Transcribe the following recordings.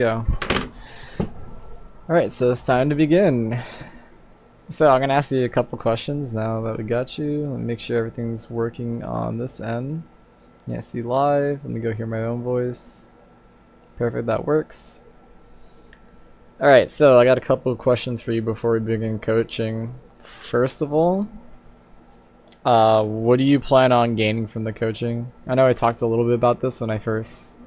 Go. Alright, so it's time to begin. So I'm gonna ask you a couple questions now that we got you. Let me make sure everything's working on this end. Yeah, see live. Let me go hear my own voice. Perfect, that works. Alright, so I got a couple of questions for you before we begin coaching. First of all, what do you plan on gaining from the coaching? I know I talked a little bit about this when I first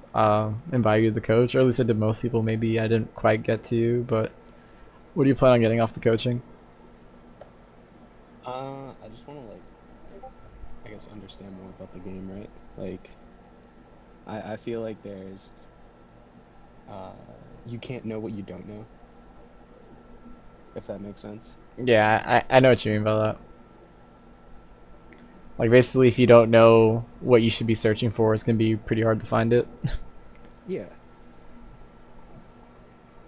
invited you to coach, or at least I did most people. Maybe I didn't quite get to you, but what do you plan on getting off the coaching? I just want to I guess understand more about the game, right? Like, I feel like uh, you can't know what you don't know, if that makes sense. Yeah, I know what you mean by that. Like basically, if you don't know what you should be searching for, it's gonna be pretty hard to find it. Yeah.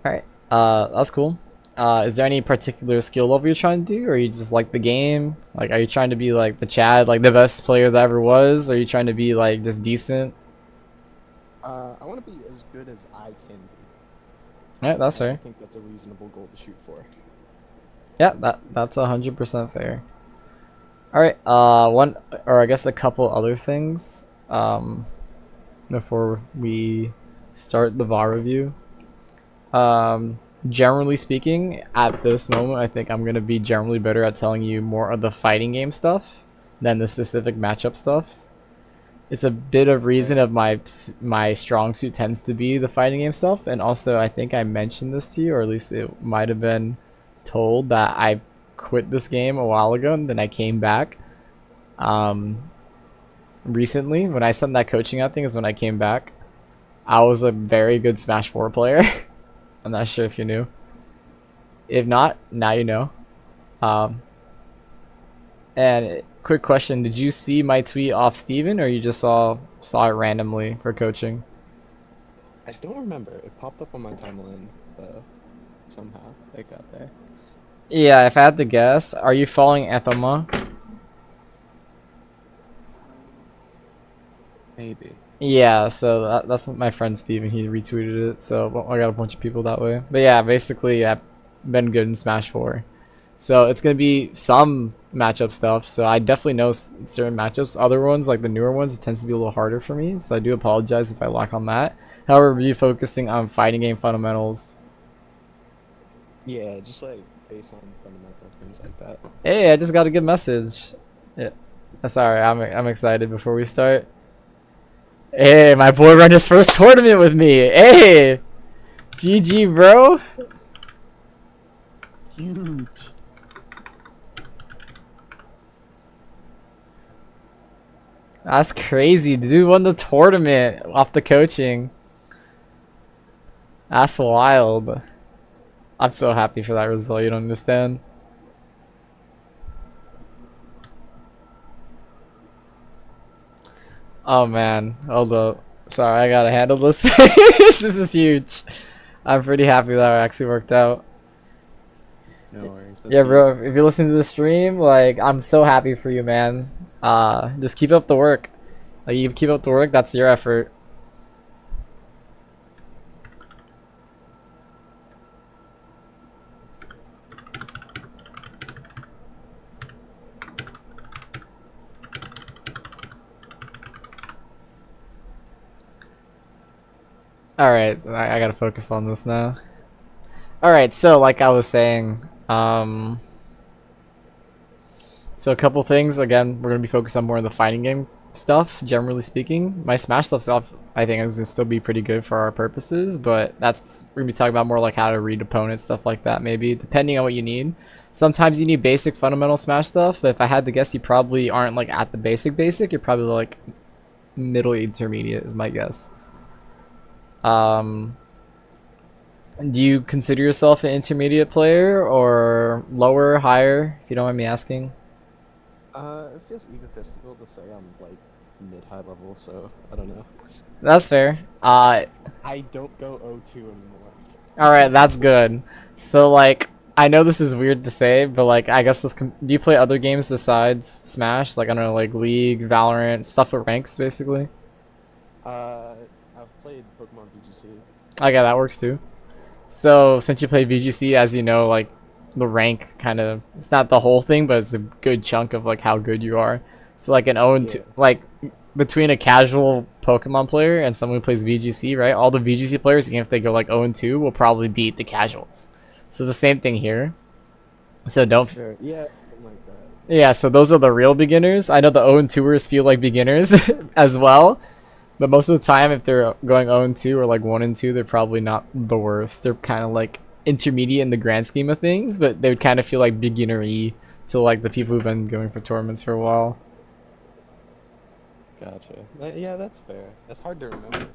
All right, that's cool. Is there any particular skill level you're trying to do, or you just like the game? Like, are you trying to be like the Chad, like the best player that ever was? Or are you trying to be like just decent? I want to be as good as I can be, All right, that's and I fair. think that's a reasonable goal to shoot for. Yeah, that's 100% fair. All right, one or I guess a couple other things. Before we start the VAR review. Um, Generally speaking, at this moment, I think I'm gonna be generally better at telling you more of the fighting game stuff than the specific matchup stuff. It's a bit of reason Okay. of my strong suit tends to be the fighting game stuff, and also I think I mentioned this to you, or at least it might have been told that I quit this game a while ago, and then I came back. Um, Recently, when I sent that coaching out thing, is when I came back. I was a very good Smash 4 player. I'm not sure if you knew. If not, now you know. Um, and quick question: did you see my tweet off Steven, or you just saw it randomly for coaching? I don't remember. It popped up on my timeline, somehow it got there. Yeah, if I had to guess, are you following Ethoma? Maybe. Yeah, so that's my friend Steven. He retweeted it, so well, I got a bunch of people that way. But yeah, basically, I've been good in Smash 4. So it's gonna be some matchup stuff. So I definitely know certain matchups. Other ones, like the newer ones, it tends to be a little harder for me. So I do apologize if I lack on that. However, be focusing on fighting game fundamentals. Yeah, just like based on fundamental things like that. Hey, I just got a good message. Yeah, sorry, I'm excited before we start. Hey, my boy ran his first tournament with me. Hey, GG, bro. Huge. That's crazy. Dude won the tournament off the coaching. That's wild. I'm so happy for that result. You don't understand. Oh man, hold up. Sorry, I gotta handle this. This is huge. I'm pretty happy that it actually worked out. No worries. That's Yeah, good. bro. If you're listening to the stream, like, I'm so happy for you, man. Just keep up the work. Like, you keep up the work. That's your effort. All right, I gotta focus on this now. All right, so like I was saying, so a couple things. Again, we're gonna be focused on more of the fighting game stuff. Generally speaking, my Smash stuff, I think is gonna still be pretty good for our purposes. But we're gonna be talking about more like how to read opponents, stuff like that. Maybe depending on what you need. Sometimes you need basic fundamental Smash stuff. But if I had to guess, you probably aren't like at the basic. You're probably like middle intermediate is my guess. Um, do you consider yourself an intermediate player or lower, higher? If you don't mind me asking. It feels egotistical to say I'm like mid-high level, so I don't know. That's fair. I don't go O2 anymore. All right, that's good. So like, I know this is weird to say, but like, I guess do you play other games besides Smash? Like, I don't know, like League, Valorant, stuff with ranks, basically. Uh, I've played Pokemon VGC. Okay, that works too. So since you play VGC, as you know, like the rank kind of it's not the whole thing, but it's a good chunk of like how good you are. So like an 0 and 2, Yeah. like between a casual Pokemon player and someone who plays VGC, right? All the VGC players, even if they go like 0 and 2, will probably beat the casuals. So it's the same thing here. So For don't. sure. Yeah, something like that. Yeah, so those are the real beginners. I know the 0 and 2ers feel like beginners as well, but most of the time, if they're going 0 and 2 or like 1 and 2, they're probably not the worst. They're kind of like intermediate in the grand scheme of things, but they would kind of feel like beginnery to like the people who've been going for tournaments for a while. Gotcha. Yeah, that's fair. That's hard to remember.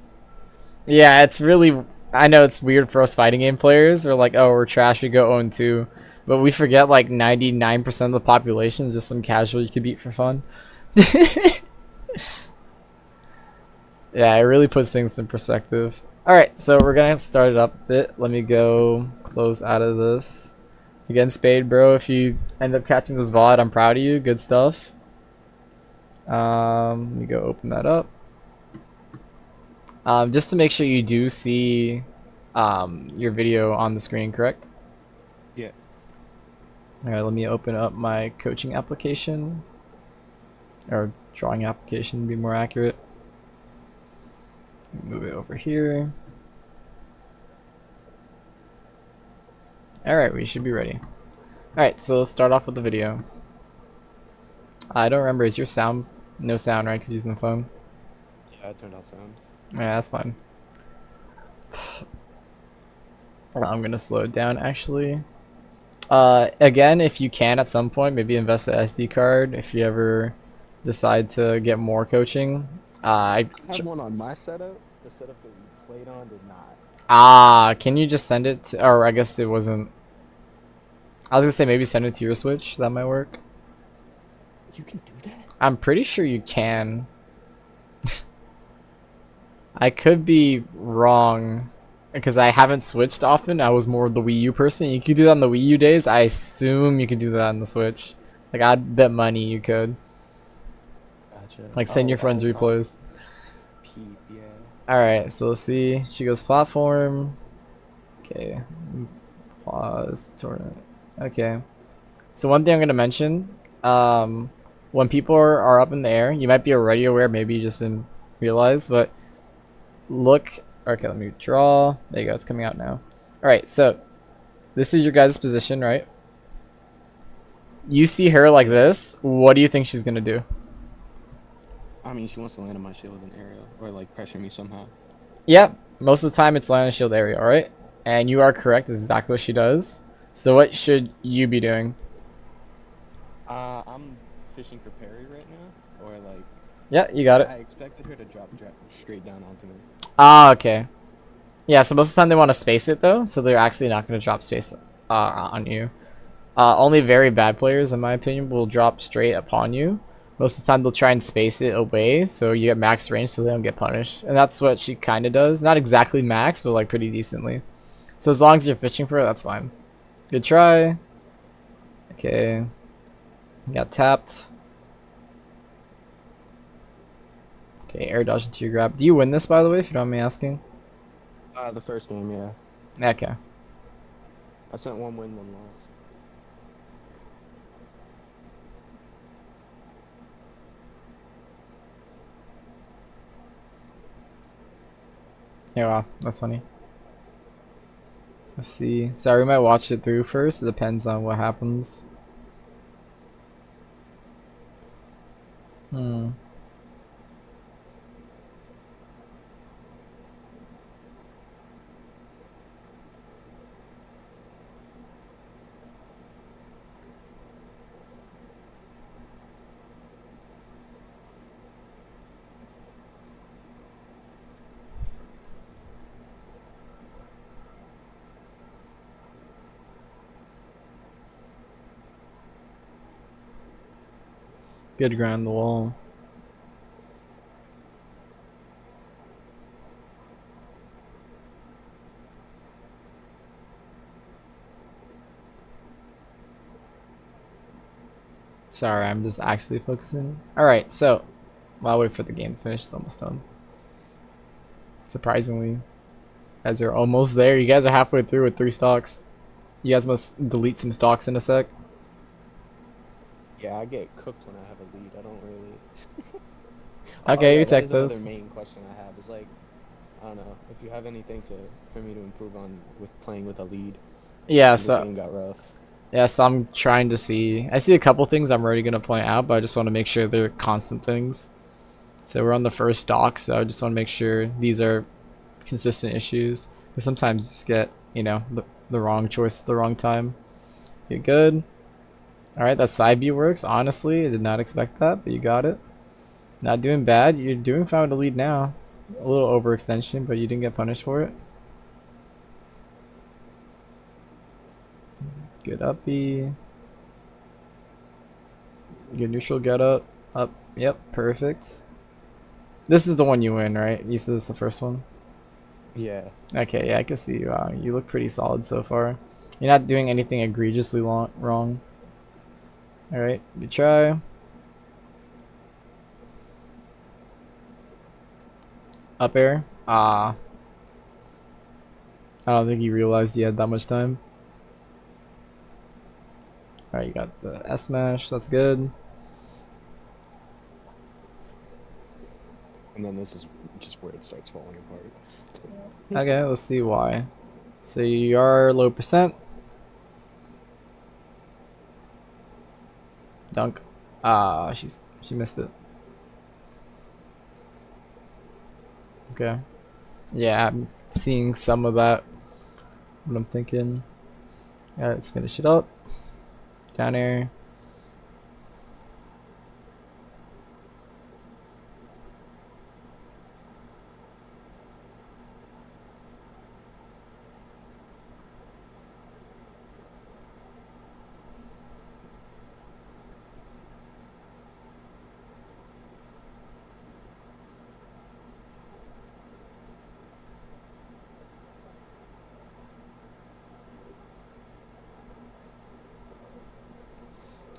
Yeah, it's really. I know it's weird for us fighting game players. We're like, oh, we're trash. We go 0 and 2, but we forget like 99% of the population is just some casual you could beat for fun. Yeah, it really puts things in perspective. Alright, so we're gonna start it up a bit. Let me go close out of this. Again, Spade, bro, if you end up catching this VOD, I'm proud of you. Good stuff. Let me go open that up. Just to make sure you do see your video on the screen, correct? Yeah. Alright, let me open up my coaching application. Or drawing application to be more accurate. Move it over here. Alright, we should be ready. Alright, so let's start off with the video. I don't remember, is your sound no sound, right? Because you're using the phone? Yeah, I turned off sound. Yeah, that's fine. I'm gonna slow it down actually. Again, if you can at some point, maybe invest the SD card if you ever decide to get more coaching. I have one on my setup. The setup that we played on did not. Can you just send it to, or I guess it wasn't. I was gonna say maybe send it to your Switch. That might work. You can do that? I'm pretty sure you can. I could be wrong because I haven't switched often. I was more the Wii U person. You could do that on the Wii U days. I assume you could do that on the Switch. Like I'd bet money you could. Gotcha. Like send your friends I'll replays. peep, yeah. Alright, so let's see. She goes platform. Okay. Pause. Tournament. Okay. So one thing I'm gonna mention, when people are up in the air, you might be already aware, maybe you just didn't realize, but look. Okay, let me draw. There you go. It's coming out now. All right. So this is your guys' position, right? You see her like this. What do you think she's gonna do? I mean, she wants to land on my shield with an aerial, or like pressure me somehow. Yep. Most of the time, it's land on shield area. All right. And you are correct. This is exactly what she does. So what should you be doing? I'm fishing for parry right now, or like Yeah, you got it. I expected her to drop straight down onto me. Ah, okay. Yeah. So most of the time they want to space it though, so they're actually not gonna drop space on you. Only very bad players, in my opinion, will drop straight upon you. Most of the time, they'll try and space it away so you get max range so they don't get punished. And that's what she kind of does. Not exactly max, but like pretty decently. So as long as you're fishing for it, that's fine. Good try. Okay. Got tapped. Okay, air dodge into your grab. Do you win this, by the way, if you don't mind me asking? The first game, yeah. Okay. I sent one win, one loss. Yeah, wow, that's funny. Let's see. Sorry, we might watch it through first. It depends on what happens. Hmm. Good grind the wall. Sorry, I'm just actually focusing. Alright, so while I wait for the game to finish, it's almost done. Surprisingly. Guys are almost there. You guys are halfway through with 3 stocks. You guys must delete some stocks in a sec. Yeah, I get cooked when I have a lead. I don't really. Oh Okay, yeah, you that take is another those. main question I have. Is like, I don't know if you have anything to for me to improve on with playing with a lead. Yeah, This so game got rough. I'm trying to see. I see a couple things I'm already gonna point out, but I just want to make sure they're constant things. So we're on the first stock, so I just want to make sure these are consistent issues. Because sometimes you just get, the wrong choice at the wrong time. You're good. Alright, that side B works. Honestly, I did not expect that, but you got it. Not doing bad. You're doing fine with the lead now. A little overextension, but you didn't get punished for it. Good up B. Good neutral get up. Up. Yep, perfect. This is the one you win, right? You said this is the first one? Yeah. Okay, yeah, I can see you. You look pretty solid so far. You're not doing anything egregiously wrong. Alright, good try. Up air. I don't think he realized he had that much time. Alright, you got the S smash. That's good. And then this is just where it starts falling apart. Okay, let's see why. So you are low percent. Dunk. She missed it. Okay. Yeah, I'm seeing some of that. What I'm thinking. Yeah, let's finish it up. Down air.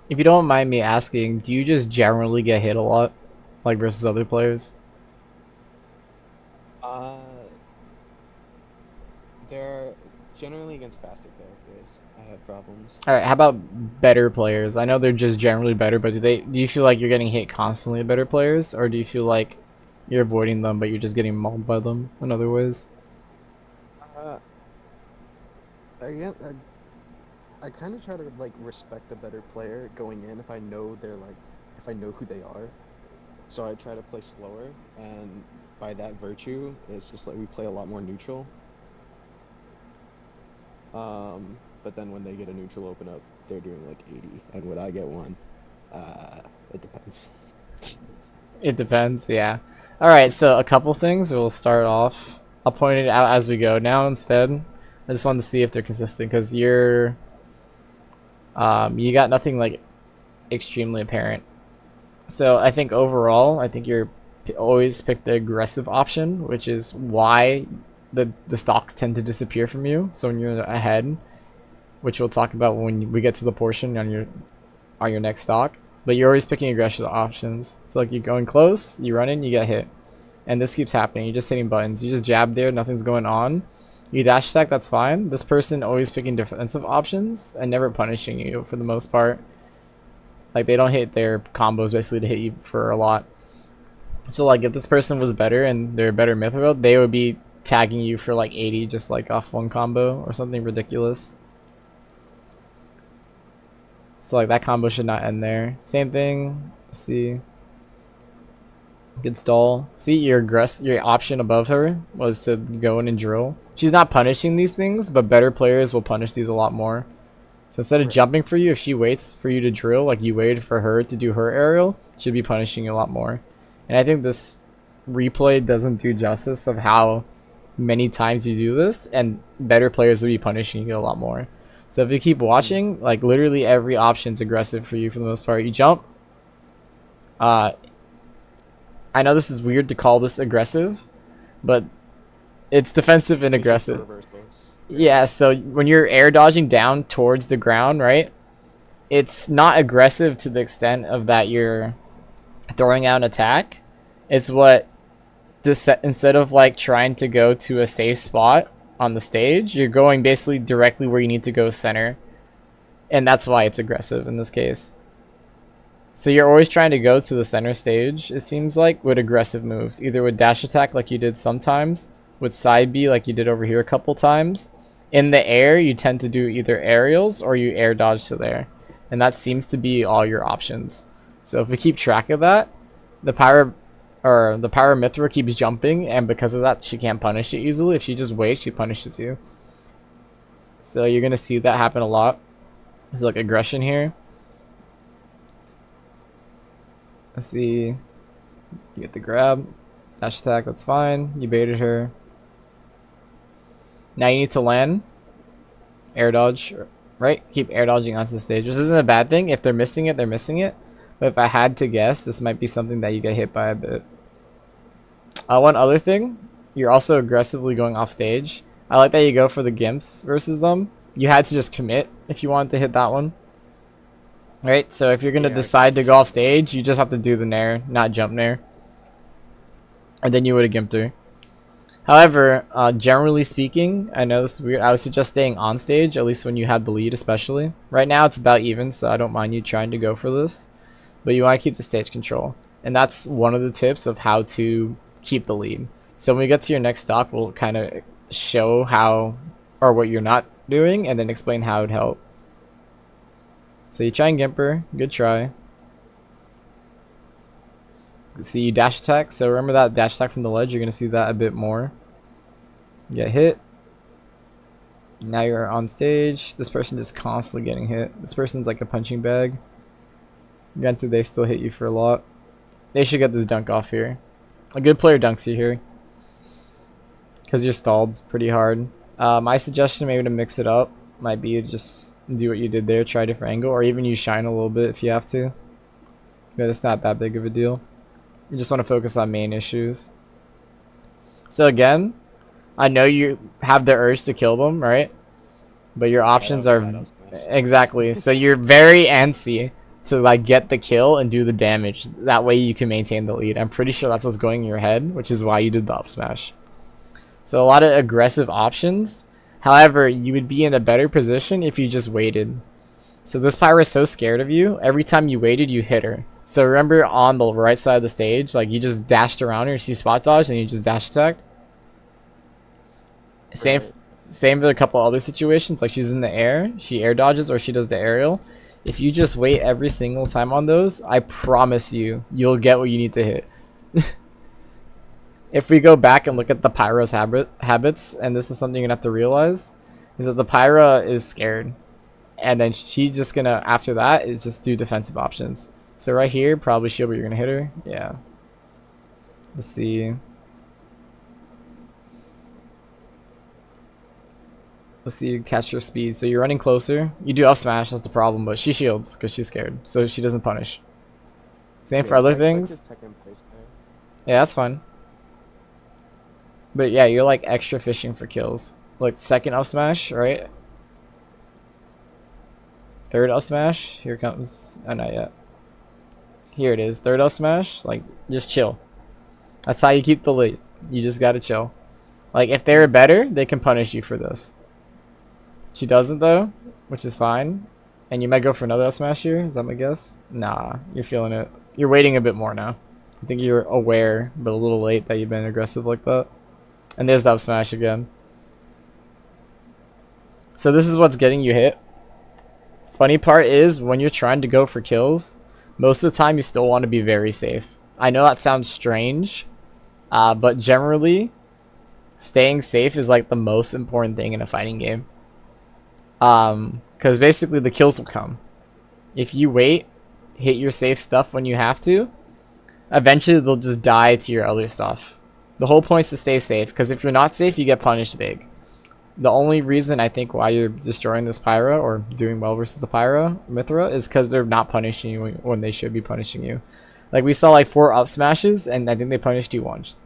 If you don't mind me asking, do you just generally get hit a lot? Like versus other players? Uh, they're generally against faster characters. I have problems. Alright, how about better players? I know they're just generally better, but do you feel like you're getting hit constantly at better players? Or do you feel like you're avoiding them but you're just getting mauled by them in other ways? Uh, I kind of try to like respect a better player going in if I know they're like if I know who they are. So I try to play slower, and by that virtue, it's just like we play a lot more neutral. But then when they get a neutral open up, they're doing like 80, and when I get one, it depends. It depends, yeah. Alright, so a couple things. We'll start off. I'll point it out as we go now instead. I just wanted to see if they're consistent because you got nothing like extremely apparent. So I think overall, I think you're always pick the aggressive option, which is why the stocks tend to disappear from you. So when you're ahead, which we'll talk about when we get to the portion on your next stock, but you're always picking aggressive options. So like you're going close, you run in, you get hit, and this keeps happening. You're just hitting buttons. You just jab there, nothing's going on. You dash attack, that's fine. This person always picking defensive options and never punishing you for the most part. Like they don't hit their combos basically to hit you for a lot. So like if this person was better and they're a better Mithril, they would be tagging you for like 80 just like off one combo or something ridiculous. So like that combo should not end there. Same thing. Let's see. Good stall. See your option above her was to go in and drill. She's not punishing these things, but better players will punish these a lot more. So instead of Right. jumping for you, if she waits for you to drill, like you waited for her to do her aerial, she'll be punishing you a lot more. And I think this replay doesn't do justice of how many times you do this, and better players will be punishing you a lot more. So if you keep Mm. watching, like literally every option's aggressive for you for the most part. You jump. Uh, I know this is weird to call this aggressive, but it's defensive and Patient for aggressive. reversals. Yeah. Yeah, so when you're air dodging down towards the ground, right? It's not aggressive to the extent of that you're throwing out an attack. It's what instead of like trying to go to a safe spot on the stage, you're going basically directly where you need to go center. And that's why it's aggressive in this case. So you're always trying to go to the center stage, it seems like, with aggressive moves. Either with dash attack like you did sometimes, with side B like you did over here a couple times. In the air, you tend to do either aerials or you air dodge to there. And that seems to be all your options. So if we keep track of that, the Pyra Mythra keeps jumping, and because of that, she can't punish it easily. If she just waits, she punishes you. So you're going to see that happen a lot. There's like aggression here. Let's see. You get the grab. Dash attack, that's fine. You baited her. Now you need to land. Air dodge. Right? Keep air dodging onto the stage. This isn't a bad thing. If they're missing it, they're missing it. But if I had to guess, this might be something that you get hit by a bit. One other thing. You're also aggressively going off stage. I like that you go for the Gimps versus them. You had to just commit if you wanted to hit that one. Right? So if you're going to decide to go off stage, you just have to do the nair, not jump nair. And then you would have gimped her. However, generally speaking, I know this is weird, I would suggest staying on stage, at least when you have the lead especially. Right now it's about even, so I don't mind you trying to go for this. But you want to keep the stage control. And that's one of the tips of how to keep the lead. So when we get to your next stock, we'll kind of show how, or what you're not doing, and then explain how it would help. So you try and gimp her, good try. See, you dash attack, so remember that dash attack from the ledge, you're going to see that a bit more. Get hit. Now you're on stage. This person just constantly getting hit. This person's like a punching bag. Granted, they still hit you for a lot. They should get this dunk off here. A good player dunks you here, because you're stalled pretty hard. My suggestion maybe to mix it up might be to just do what you did there, try a different angle, or even use shine a little bit if you have to. But it's not that big of a deal. You just want to focus on main issues. So again, I know you have the urge to kill them, right? But your options are exactly. So you're very antsy to like get the kill and do the damage. That way you can maintain the lead. I'm pretty sure that's what's going in your head, which is why you did the up smash. So a lot of aggressive options. However, you would be in a better position if you just waited. So this Pyra is so scared of you. Every time you waited, you hit her. So remember on the right side of the stage, like you just dashed around her, she spot dodged, and you just dash attacked. Same with a couple other situations, like she's in the air, she air dodges, or she does the aerial. If you just wait every single time on those, I promise you, you'll get what you need to hit. If we go back and look at the Pyra's habits, and this is something you're gonna have to realize, is that the Pyra is scared. And then she's just gonna, after that, is just do defensive options. So right here, probably shield where you're gonna hit her. Yeah. Let's see. Let's see, catch your speed. So you're running closer. You do up smash, that's the problem, but she shields because she's scared. So she doesn't punish. Same for other things. Yeah, that's fine. But yeah, you're like extra fishing for kills. Like second up smash, right? Third up smash. Here comes. Oh, not yet. Here it is. Third up smash. Like, just chill. That's how you keep the lead. You just gotta chill. Like, if they're better, they can punish you for this. She doesn't, though, which is fine. And you might go for another up smash here. Is that my guess? Nah, you're feeling it. You're waiting a bit more now. I think you're aware, but a little late that you've been aggressive like that. And there's the up smash again. So this is what's getting you hit. Funny part is, when you're trying to go for kills, most of the time you still want to be very safe. I know that sounds strange, but generally, staying safe is like the most important thing in a fighting game. Because basically the kills will come. If you wait, hit your safe stuff when you have to, eventually they'll just die to your other stuff. The whole point is to stay safe, because if you're not safe, you get punished big. The only reason I think why you're destroying this Pyra or doing well versus the Pyra Mythra is because they're not punishing you when they should be punishing you. Like we saw like 4 up smashes, and I think they punished you once.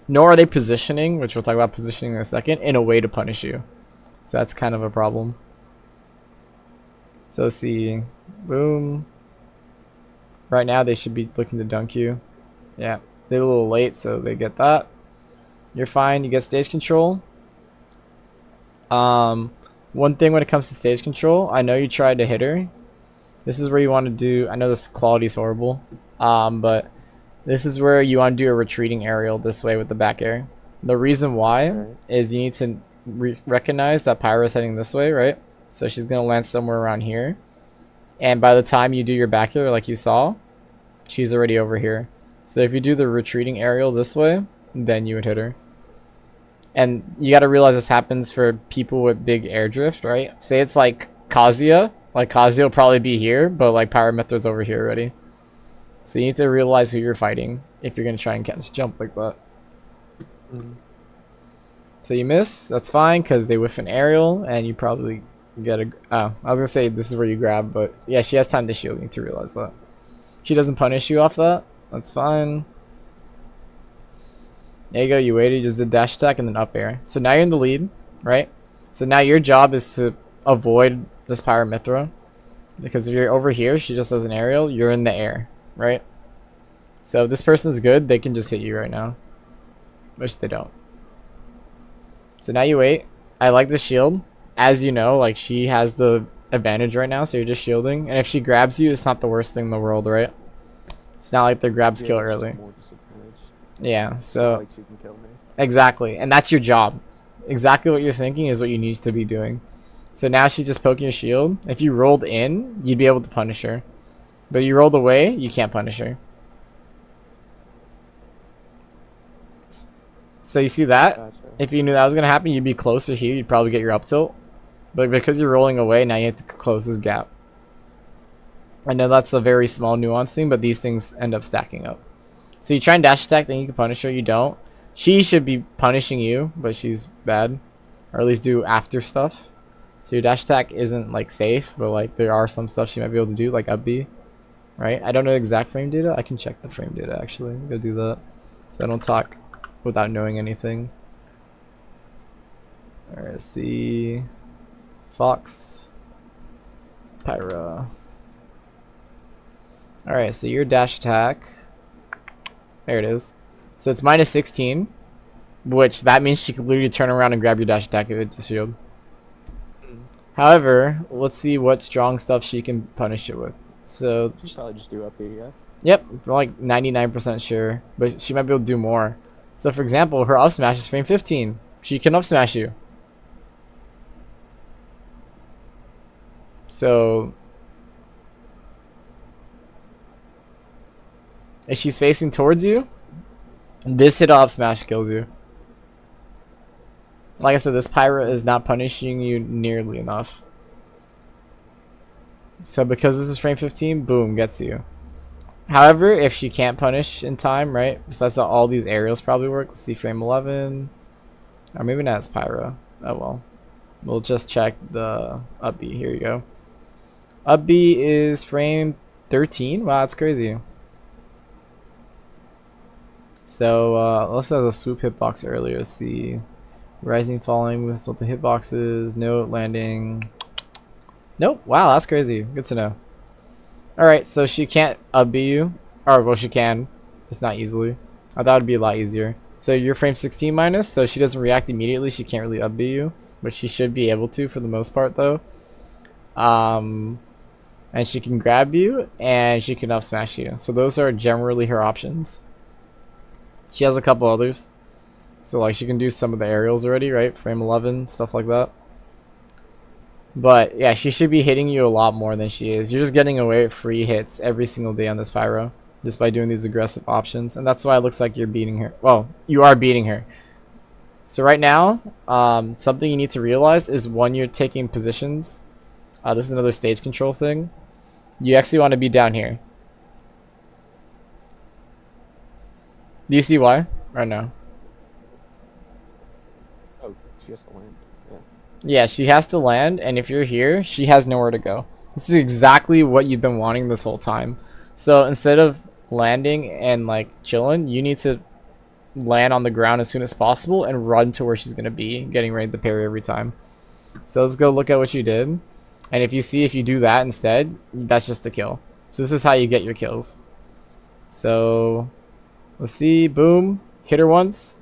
Nor are they positioning, which we'll talk about positioning in a second, in a way to punish you. So that's kind of a problem. So see, boom. Right now they should be looking to dunk you. Yeah. They're a little late, so they get that. You're fine. You get stage control. One thing when it comes to stage control, I know you tried to hit her. This is where you want to do. I know this quality is horrible, but this is where you want to do a retreating aerial this way with the back air. The reason why Right. is you need to recognize that Pyro's heading this way, right? So she's gonna land somewhere around here, and by the time you do your back air, like you saw, she's already over here. So if you do the retreating aerial this way, then you would hit her. And you got to realize this happens for people with big air drift, right? Say it's like Kazuya. Like Kazuya will probably be here, but like Pyramithra's over here already. So you need to realize who you're fighting if you're going to try and catch jump like that. Mm. So you miss, that's fine because they whiff an aerial and you probably get a... Oh, I was going to say this is where you grab, but yeah, she has time to shield. You need to realize that. She doesn't punish you off that. That's fine. There you go, you waited, you just did dash attack and then up air. So now you're in the lead, right? So now your job is to avoid this Pyramithra. Because if you're over here, she just does an aerial, you're in the air, right? So if this person's good, they can just hit you right now. Which they don't. So now you wait. I like the shield. As you know, like she has the advantage right now, so you're just shielding. And if she grabs you, it's not the worst thing in the world, right? It's not like the grabs Yeah, kill it's just early. more disadvantage. Yeah, so Like she can kill me. exactly. And that's your job. Exactly what you're thinking is what you need to be doing. So now she's just poking your shield. If you rolled in, you'd be able to punish her. But you rolled away, you can't punish her. So you see that? Gotcha. If you knew that was going to happen, you'd be closer here. You'd probably get your up tilt. But because you're rolling away, now you have to close this gap. I know that's a very small nuance thing, but these things end up stacking up. So you try and dash attack, then you can punish her. You don't. She should be punishing you, but she's bad. Or at least do after stuff. So your dash attack isn't like safe, but like there are some stuff she might be able to do, like up B. Right? I don't know exact frame data. I can check the frame data actually. Go do that. So I don't talk without knowing anything. Alright, let's see. Fox. Pyra. Alright, so your dash attack. There it is. So it's minus 16. Which that means she could literally turn around and grab your dash attack if it's a shield. Mm. However, let's see what strong stuff she can punish it with. So, She'll probably just do up here, yeah. yep, we're like 99% sure. But she might be able to do more. So for example, her up smash is frame 15. She can up smash you. So if she's facing towards you, this hit up smash kills you. Like I said, this Pyra is not punishing you nearly enough. So because this is frame 15, boom, gets you. However, if she can't punish in time, right? Besides that, all these aerials probably work. Let's see, frame 11. Or maybe not as Pyra. Oh well. We'll just check the up B. Here you go. Up B is frame 13. Wow, that's crazy. So let's have a swoop hitbox earlier. Let's see. Rising, falling, moves with the hitboxes. Note, landing. Nope. Wow, that's crazy. Good to know. Alright, so she can't up B you. Or, well, she can. Just not easily. I thought it'd be a lot easier. So you're frame 16 minus, so she doesn't react immediately. She can't really up B you. But she should be able to for the most part, though. And she can grab you, and she can up smash you. So those are generally her options. She has a couple others. So like she can do some of the aerials already, right? Frame 11, stuff like that. But yeah, she should be hitting you a lot more than she is. You're just getting away with free hits every single day on this Pyro. Just by doing these aggressive options. And that's why it looks like you're beating her. Well, you are beating her. So right now, something you need to realize is when you're taking positions. This is another stage control thing. You actually want to be down here. Do you see why? Or no? Oh, she has to land. Yeah. Yeah, she has to land, and if you're here, she has nowhere to go. This is exactly what you've been wanting this whole time. So instead of landing and like chilling, you need to land on the ground as soon as possible and run to where she's going to be, getting ready to parry every time. So let's go look at what you did. And if you see, if you do that instead, that's just a kill. So this is how you get your kills. So Let's see. Boom. Hit her once.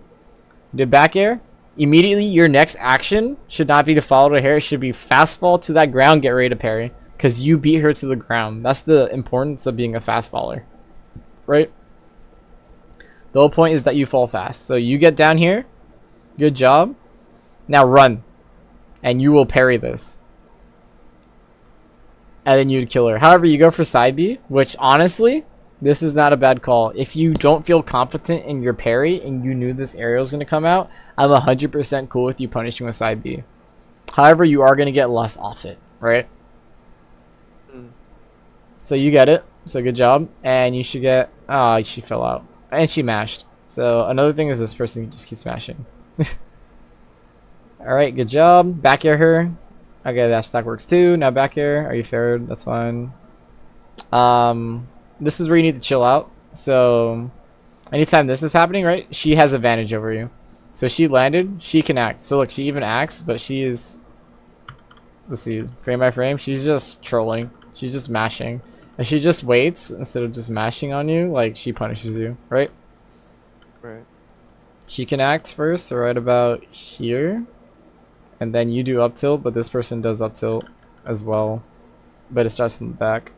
Did back air. Immediately, your next action should not be to follow to her. It should be fast fall to that ground, get ready to parry. Because you beat her to the ground. That's the importance of being a fast faller. Right? The whole point is that you fall fast. So you get down here. Good job. Now run. And you will parry this. And then you'd kill her. However, you go for side B, which honestly, this is not a bad call. If you don't feel confident in your parry and you knew this aerial is going to come out, I'm 100% cool with you punishing with side B. However, you are going to get less off it, right? So you get it. So good job. And you should get... Oh, she fell out. And she mashed. So another thing is this person just keeps smashing. Alright, good job. Back air her. Okay, that stack works too. Now back air. Are you fared? That's fine. This is where you need to chill out. So anytime this is happening, right? She has advantage over you. So she landed. She can act. So look, she even acts, but she is... Let's see. Frame by frame. She's just trolling. She's just mashing. And she just waits instead of just mashing on you. Like, she punishes you, right? Right. She can act first, so right about here. And then you do up tilt, but this person does up tilt as well. But it starts in the back.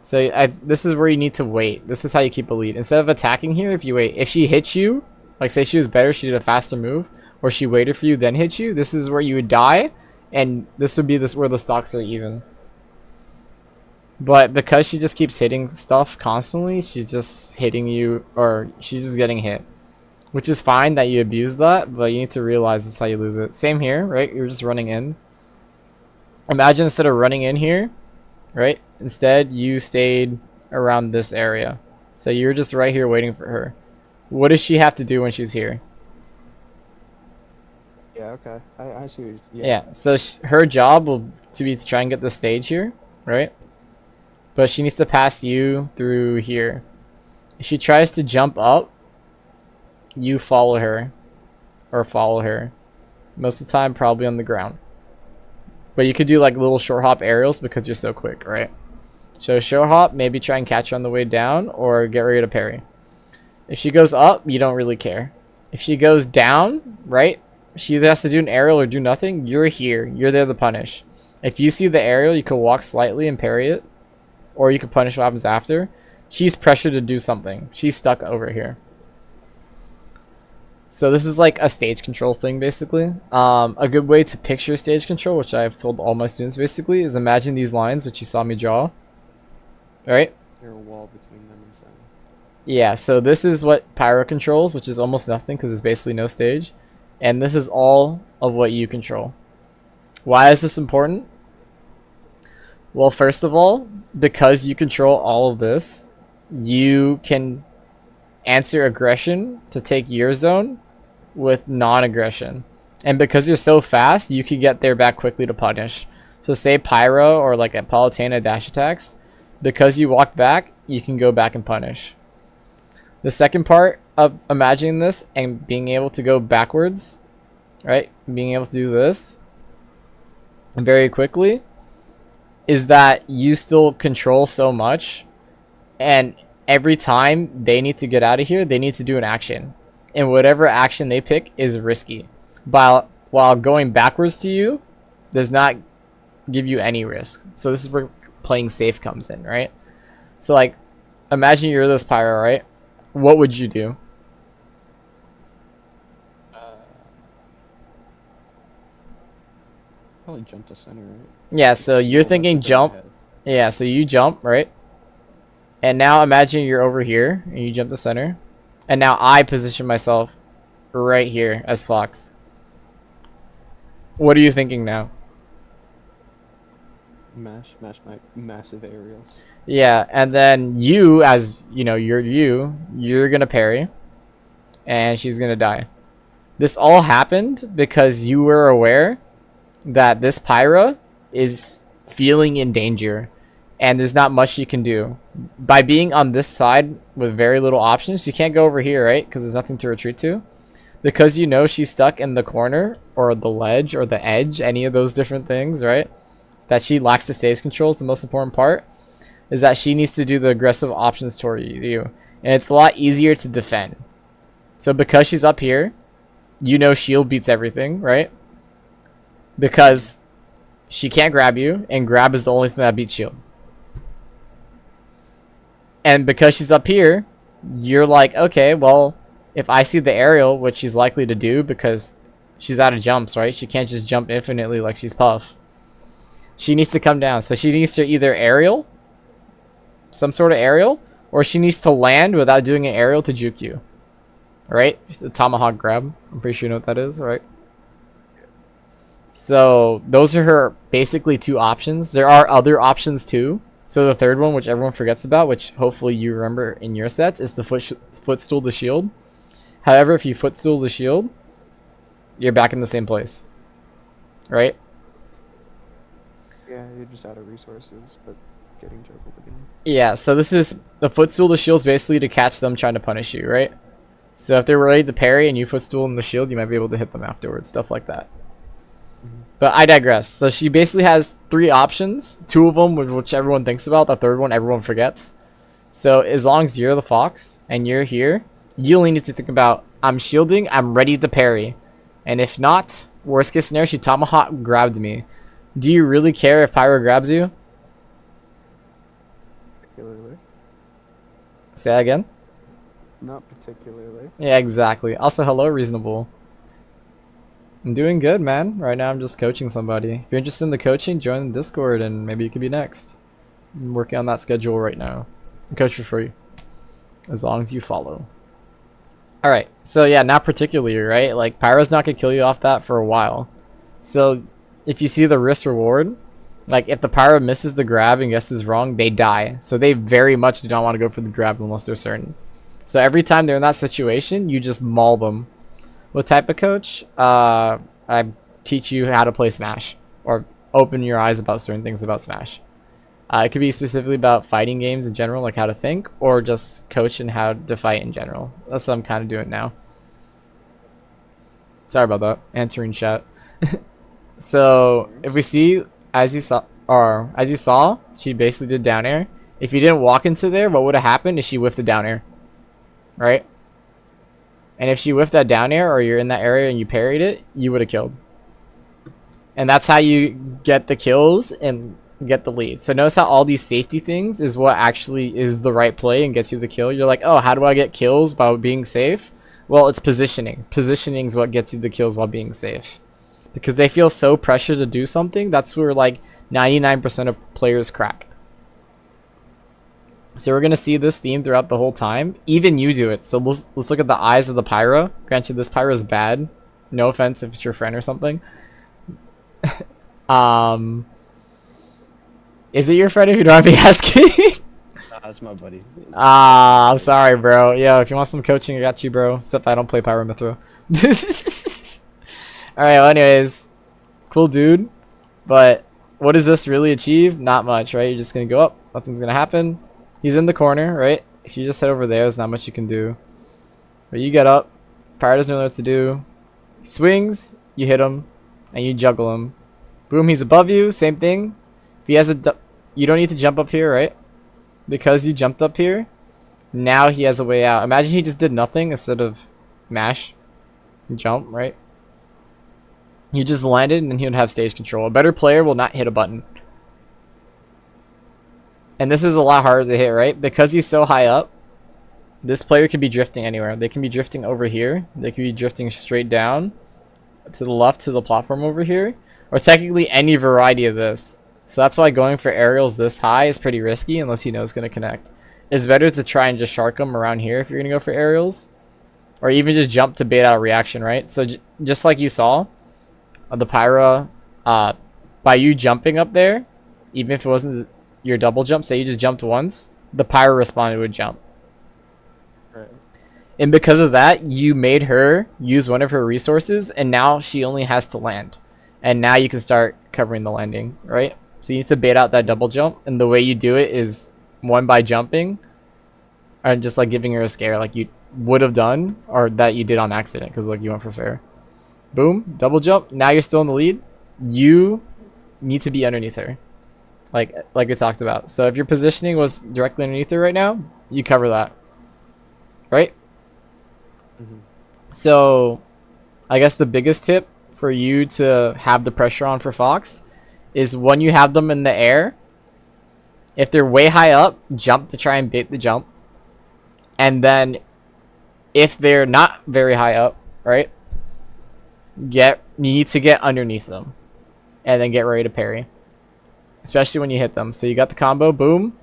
So this is where you need to wait. This is how you keep a lead. Instead of attacking here, if you wait. If she hits you, like say she was better, she did a faster move. Or she waited for you, then hit you. This is where you would die. And this would be where the stocks are even. But because she just keeps hitting stuff constantly, she's just hitting you, or she's just getting hit. Which is fine that you abuse that, but you need to realize that's how you lose it. Same here, right? You're just running in. Imagine instead of running in here, right? Instead, you stayed around this area. So you're just right here waiting for her. What does she have to do when she's here? Yeah, okay. I see what Yeah, so her job will be to try and get the stage here, right? But she needs to pass you through here. If she tries to jump up, you follow her. Or follow her. Most of the time, probably on the ground. But you could do like little short hop aerials because you're so quick, right? So short hop, maybe try and catch her on the way down, or get ready to parry. If she goes up, you don't really care. If she goes down, right? She either has to do an aerial or do nothing. You're here. You're there to punish. If you see the aerial, you can walk slightly and parry it. Or you can punish what happens after. She's pressured to do something. She's stuck over here. So this is like a stage control thing, basically. A good way to picture stage control, which I've told all my students basically, is imagine these lines, which you saw me draw. Right? There's a wall between them and center. Yeah, so this is what Pyro controls, which is almost nothing because it's basically no stage. And this is all of what you control. Why is this important? Well, first of all, because you control all of this, you can answer aggression to take your zone with non-aggression. And because you're so fast, you can get there back quickly to punish. So say Pyro or like at Palutena dash attacks, because you walk back, you can go back and punish. The second part of imagining this and being able to go backwards, right? Being able to do this very quickly is that you still control so much, and every time they need to get out of here, they need to do an action. And whatever action they pick is risky. While going backwards to you does not give you any risk. So this is where playing safe comes in, right? So like, imagine you're this Pyro, right? What would you do? Probably jump to center, right? Yeah, so you're thinking jump. Yeah, so you jump, right? And now imagine you're over here and you jump to center. And now I position myself right here as Fox. What are you thinking now? Mash my massive aerials. Yeah, and then you, as you know, you're gonna parry. And she's gonna die. This all happened because you were aware that this Pyra is feeling in danger. And there's not much you can do. By being on this side with very little options, you can't go over here, right? Because there's nothing to retreat to. Because you know she's stuck in the corner, or the ledge, or the edge, any of those different things, right? That she lacks the stage control is the most important part. Is that she needs to do the aggressive options toward you. and it's a lot easier to defend. So because she's up here, you know shield beats everything, right? Because she can't grab you, and grab is the only thing that beats shield. And because she's up here, you're like, okay, well, if I see the aerial, which she's likely to do because she's out of jumps, right? She can't just jump infinitely like she's Puff. She needs to come down. So she needs to either aerial, some sort of aerial, or she needs to land without doing an aerial to juke you. Right? The tomahawk grab. I'm pretty sure you know what that is, right? So those are her basically two options. There are other options too. So the third one, which everyone forgets about, which hopefully you remember in your sets, is the footstool the shield. However, if you footstool the shield, you're back in the same place. Right? Yeah, you're just out of resources, but getting juggled again. Yeah, so this is the footstool the shield's basically to catch them trying to punish you, right? So if they're ready to parry and you footstool in the shield, you might be able to hit them afterwards, stuff like that. But I digress. So she basically has three options. Two of them, which everyone thinks about. The third one, everyone forgets. So as long as you're the fox and you're here, you only need to think about, I'm shielding, I'm ready to parry. And if not, worst case scenario, she tomahawk grabbed me. Do you really care if Pyro grabs you? Particularly. Say that again? Not particularly. Yeah, exactly. Also, hello, Reasonable. I'm doing good, man. Right now I'm just coaching somebody. If you're interested in the coaching, join the Discord and maybe you could be next. I'm working on that schedule right now. I coach for free. As long as you follow. Alright, so yeah, not particularly, right? Like, Pyro's not gonna kill you off that for a while. So, if you see the risk reward, like, if the Pyro misses the grab and guesses wrong, they die. So they very much do not want to go for the grab unless they're certain. So every time they're in that situation, you just maul them. What type of coach? I teach you how to play Smash, or open your eyes about certain things about Smash. It could be specifically about fighting games in general, like how to think, or just coach and how to fight in general. That's what I'm kind of doing now. Sorry about that. Answering chat. So if we see, as you saw, she basically did down air. If you didn't walk into there, what would have happened is she whiffed a down air, right? And if she whiffed that down air, or you're in that area and you parried it, you would have killed. And that's how you get the kills and get the lead. So notice how all these safety things is what actually is the right play and gets you the kill. You're like, oh, how do I get kills by being safe? Well, it's positioning. Positioning is what gets you the kills while being safe. Because they feel so pressured to do something, that's where like 99% of players crack. So we're going to see this theme throughout the whole time. Even you do it. So let's look at the eyes of the Pyro. Granted, this Pyro is bad. No offense if it's your friend or something. Is it your friend if you don't have me asking? That's my buddy. I'm sorry, bro. Yeah, if you want some coaching, I got you, bro. Except I don't play Pyro Mythro. Alright, well, anyways. Cool dude. But what does this really achieve? Not much, right? You're just going to go up. Nothing's going to happen. He's in the corner, right? If you just head over there, there's not much you can do. But you get up. Pyro doesn't know what to do. He swings, you hit him, and you juggle him. Boom, he's above you. Same thing. If he has a... You don't need to jump up here, right? Because you jumped up here, now he has a way out. Imagine he just did nothing instead of mash. Jump, right? He just landed and then he would have stage control. A better player will not hit a button. And this is a lot harder to hit, right? Because he's so high up, this player can be drifting anywhere. They can be drifting over here. They can be drifting straight down to the left to the platform over here. Or technically any variety of this. So that's why going for aerials this high is pretty risky unless you know it's going to connect. It's better to try and just shark them around here if you're going to go for aerials. Or even just jump to bait out a reaction, right? So just like you saw, the Pyro, by you jumping up there, even if it wasn't your double jump, say you just jumped once, the Pyro responded with jump. Right. And because of that, you made her use one of her resources, and now she only has to land. And now you can start covering the landing, right? So you need to bait out that double jump, and the way you do it is one by jumping, and just like giving her a scare like you would have done, or that you did on accident because like you went for fair. Boom, double jump. Now you're still in the lead. You need to be underneath her, like we talked about. So if your positioning was directly underneath her right now, you cover that. right? Mhm. So I guess the biggest tip for you to have the pressure on for Fox is when you have them in the air, if they're way high up, jump to try and bait the jump. And then if they're not very high up, right? You need to get underneath them and then get ready to parry. Especially when you hit them. So you got the combo, boom,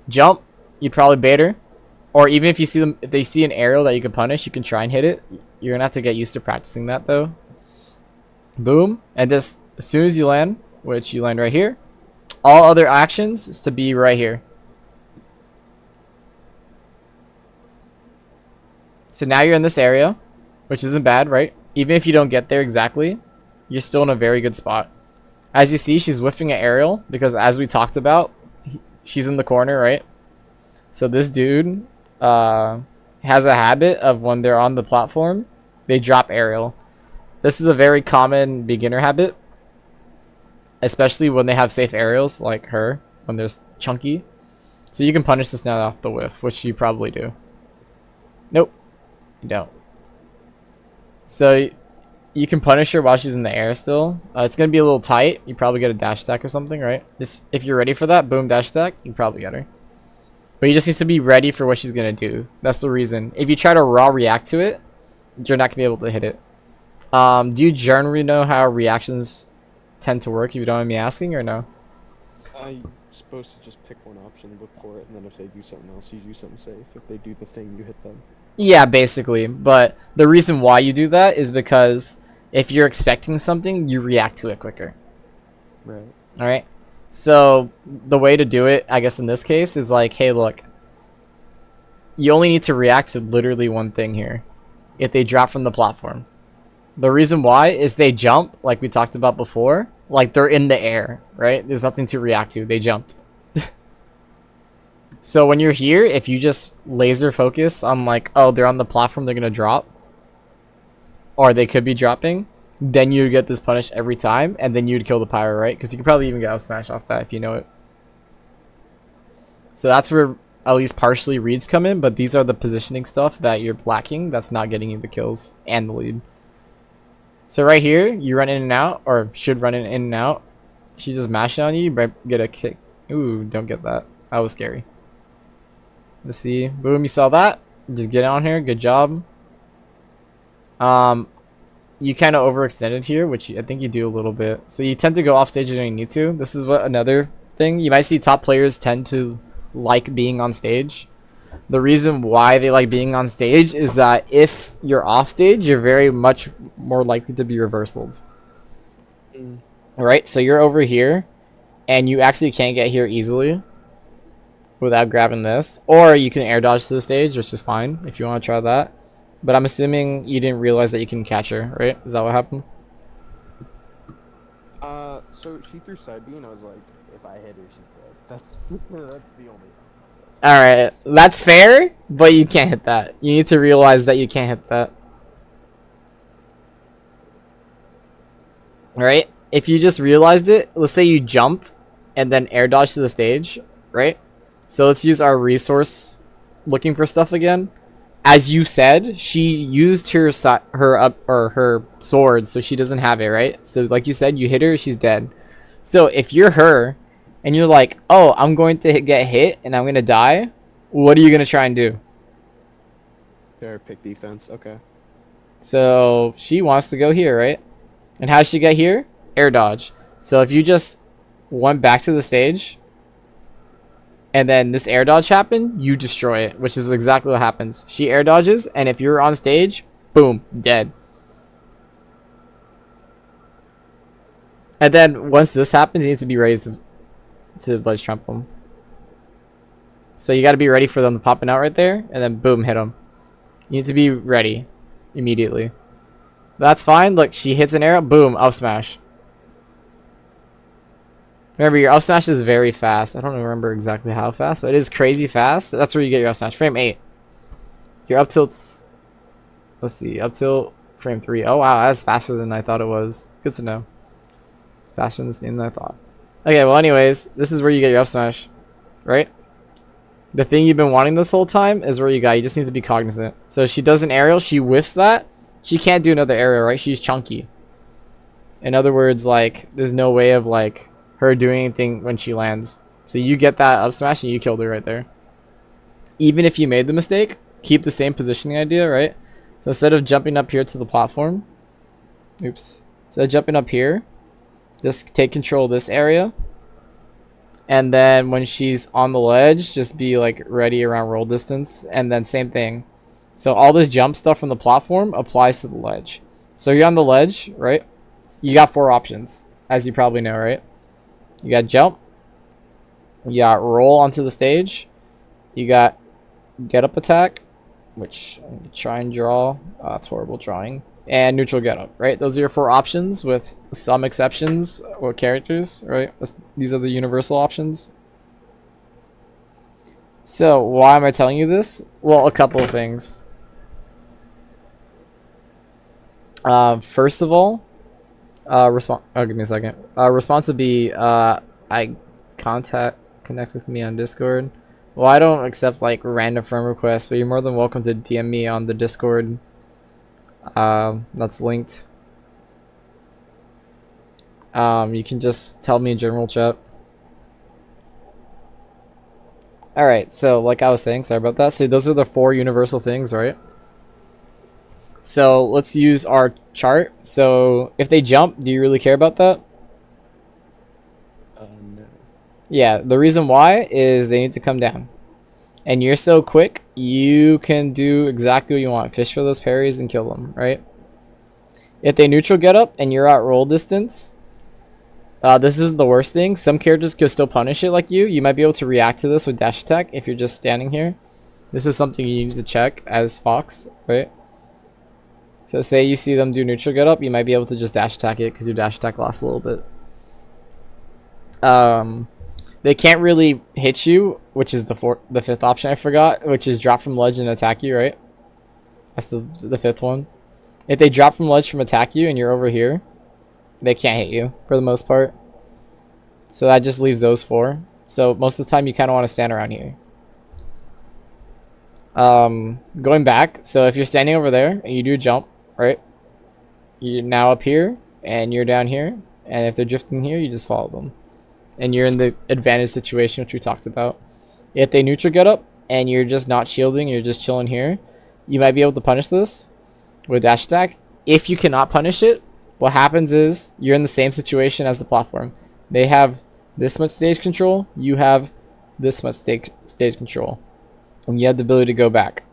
jump, you probably bait her. Or even if you see them, if they see an aerial that you can punish, you can try and hit it. You're gonna have to get used to practicing that though. Boom, and this as soon as you land, which you land right here, all other actions is to be right here. So now you're in this area, which isn't bad, right? Even if you don't get there exactly, you're still in a very good spot. As you see, she's whiffing an aerial because as we talked about, she's in the corner, right? So this dude has a habit of when they're on the platform, they drop aerial. This is a very common beginner habit, especially when they have safe aerials like her, when there's chunky. So you can punish this now off the whiff, which you probably do. Nope, you don't. So you can punish her while she's in the air still. It's going to be a little tight. You probably get a dash attack or something, right? Just if you're ready for that, boom, dash attack, you probably get her. But you just need to be ready for what she's going to do. That's the reason. If you try to raw react to it, you're not going to be able to hit it. Do you generally know how reactions tend to work, if you don't mind me asking, or no? I'm supposed to just pick one option, look for it, and then if they do something else, you do something safe. If they do the thing, you hit them. Yeah, basically. But the reason why you do that is because if you're expecting something, you react to it quicker. Right. All right. So the way to do it, I guess in this case, is like, hey, look, you only need to react to literally one thing here. If they drop from the platform, the reason why is they jump, like we talked about before, like they're in the air, right? There's nothing to react to. They jumped. So when you're here, if you just laser focus on like, oh, they're on the platform, they're gonna drop, or they could be dropping, then you get this punish every time, and then you'd kill the pyro, right? Because you could probably even get up smash off that if you know it. So that's where at least partially reads come in, but these are the positioning stuff that you're lacking that's not getting you the kills and the lead. So right here, you run in and out, or should run in and out. She just mashed on you, but get a kick. Ooh, don't get that. That was scary. Let's see. Boom, you saw that? Just get on here. Good job. You kind of overextended here, which I think you do a little bit. So you tend to go off stage when you need to. This is what another thing. You might see top players tend to like being on stage. The reason why they like being on stage is that if you're off stage, you're very much more likely to be reversaled. Mm. Alright, so you're over here, and you actually can't get here easily without grabbing this. Or you can air dodge to the stage, which is fine if you want to try that. But I'm assuming you didn't realize that you can catch her, right? Is that what happened? So she threw side B, and I was like, if I hit her, she's dead. That's that's the only. Alright, that's fair, but you can't hit that. You need to realize that you can't hit that. Alright? If you just realized it, let's say you jumped and then air dodged to the stage, right? So let's use our resource looking for stuff again. As you said, she used her her sword, so she doesn't have it, right? So like you said, you hit her, she's dead. So if you're her and you're like, oh, I'm going to get hit and I'm going to die, what are you going to try and do? Fair pick defense. Okay. So she wants to go here, right? And how does she get here? Air dodge. So if you just went back to the stage and then this air dodge happened, you destroy it, which is exactly what happens. She air dodges, and if you're on stage, boom, dead. And then once this happens, you need to be ready to ledge trump them. So you got to be ready for them to popping out right there, and then boom, hit them. You need to be ready immediately. That's fine. Look, she hits an arrow, boom, up smash. Remember, your up smash is very fast. I don't remember exactly how fast, but it is crazy fast. That's where you get your up smash. Frame 8. Your up tilt's... Let's see. Up tilt, frame 3. Oh, wow. That's faster than I thought it was. Good to know. It's faster in this game than I thought. Okay, well, anyways, this is where you get your up smash. Right? The thing you've been wanting this whole time is where you got. You just need to be cognizant. So if she does an aerial, she whiffs that. She can't do another aerial, right? She's chunky. In other words, like, there's no way of, like, her doing anything when she lands. So you get that up smash and you killed her right there. Even if you made the mistake, keep the same positioning idea, right? So instead of jumping up here to the platform, oops. Instead of jumping up here, just take control of this area. And then when she's on the ledge, just be like ready around roll distance. And then same thing. So all this jump stuff from the platform applies to the ledge. So you're on the ledge, right? You got 4 options, as you probably know, right? You got jump. You got roll onto the stage. You got get up attack, which I'm gonna try and draw. It's horrible drawing. And neutral get up, right? Those are your 4 options with some exceptions or characters, right? These are the universal options. So why am I telling you this? Well, a couple of things. First of all, give me a second. Response would be, I connect with me on Discord. Well, I don't accept like random friend requests, but you're more than welcome to DM me on the Discord. That's linked. You can just tell me in general chat. Alright, so like I was saying, sorry about that. So those are the 4 universal things, right? So let's use our chart. So if they jump, do you really care about that? No. Yeah, the reason why is they need to come down. And you're so quick, you can do exactly what you want. Fish for those parries and kill them, right? If they neutral get up and you're at roll distance, this isn't the worst thing. Some characters can still punish it like you. You might be able to react to this with dash attack if you're just standing here. This is something you need to check as Fox, right? So say you see them do neutral get up, you might be able to just dash attack it because your dash attack lasts a little bit. They can't really hit you, which is the 5th option I forgot, which is drop from ledge and attack you, right? That's the 5th one. If they drop from ledge from attack you and you're over here, they can't hit you for the most part. So that just leaves those 4. So most of the time you kind of want to stand around here. Going back, so if you're standing over there and you do jump, right? You're now up here and you're down here, and if they're drifting here, you just follow them. And you're in the advantage situation, which we talked about. If they neutral get up and you're just not shielding, you're just chilling here, you might be able to punish this with dash attack. If you cannot punish it, what happens is you're in the same situation as the platform. They have this much stage control, you have this much stage control, and you have the ability to go back.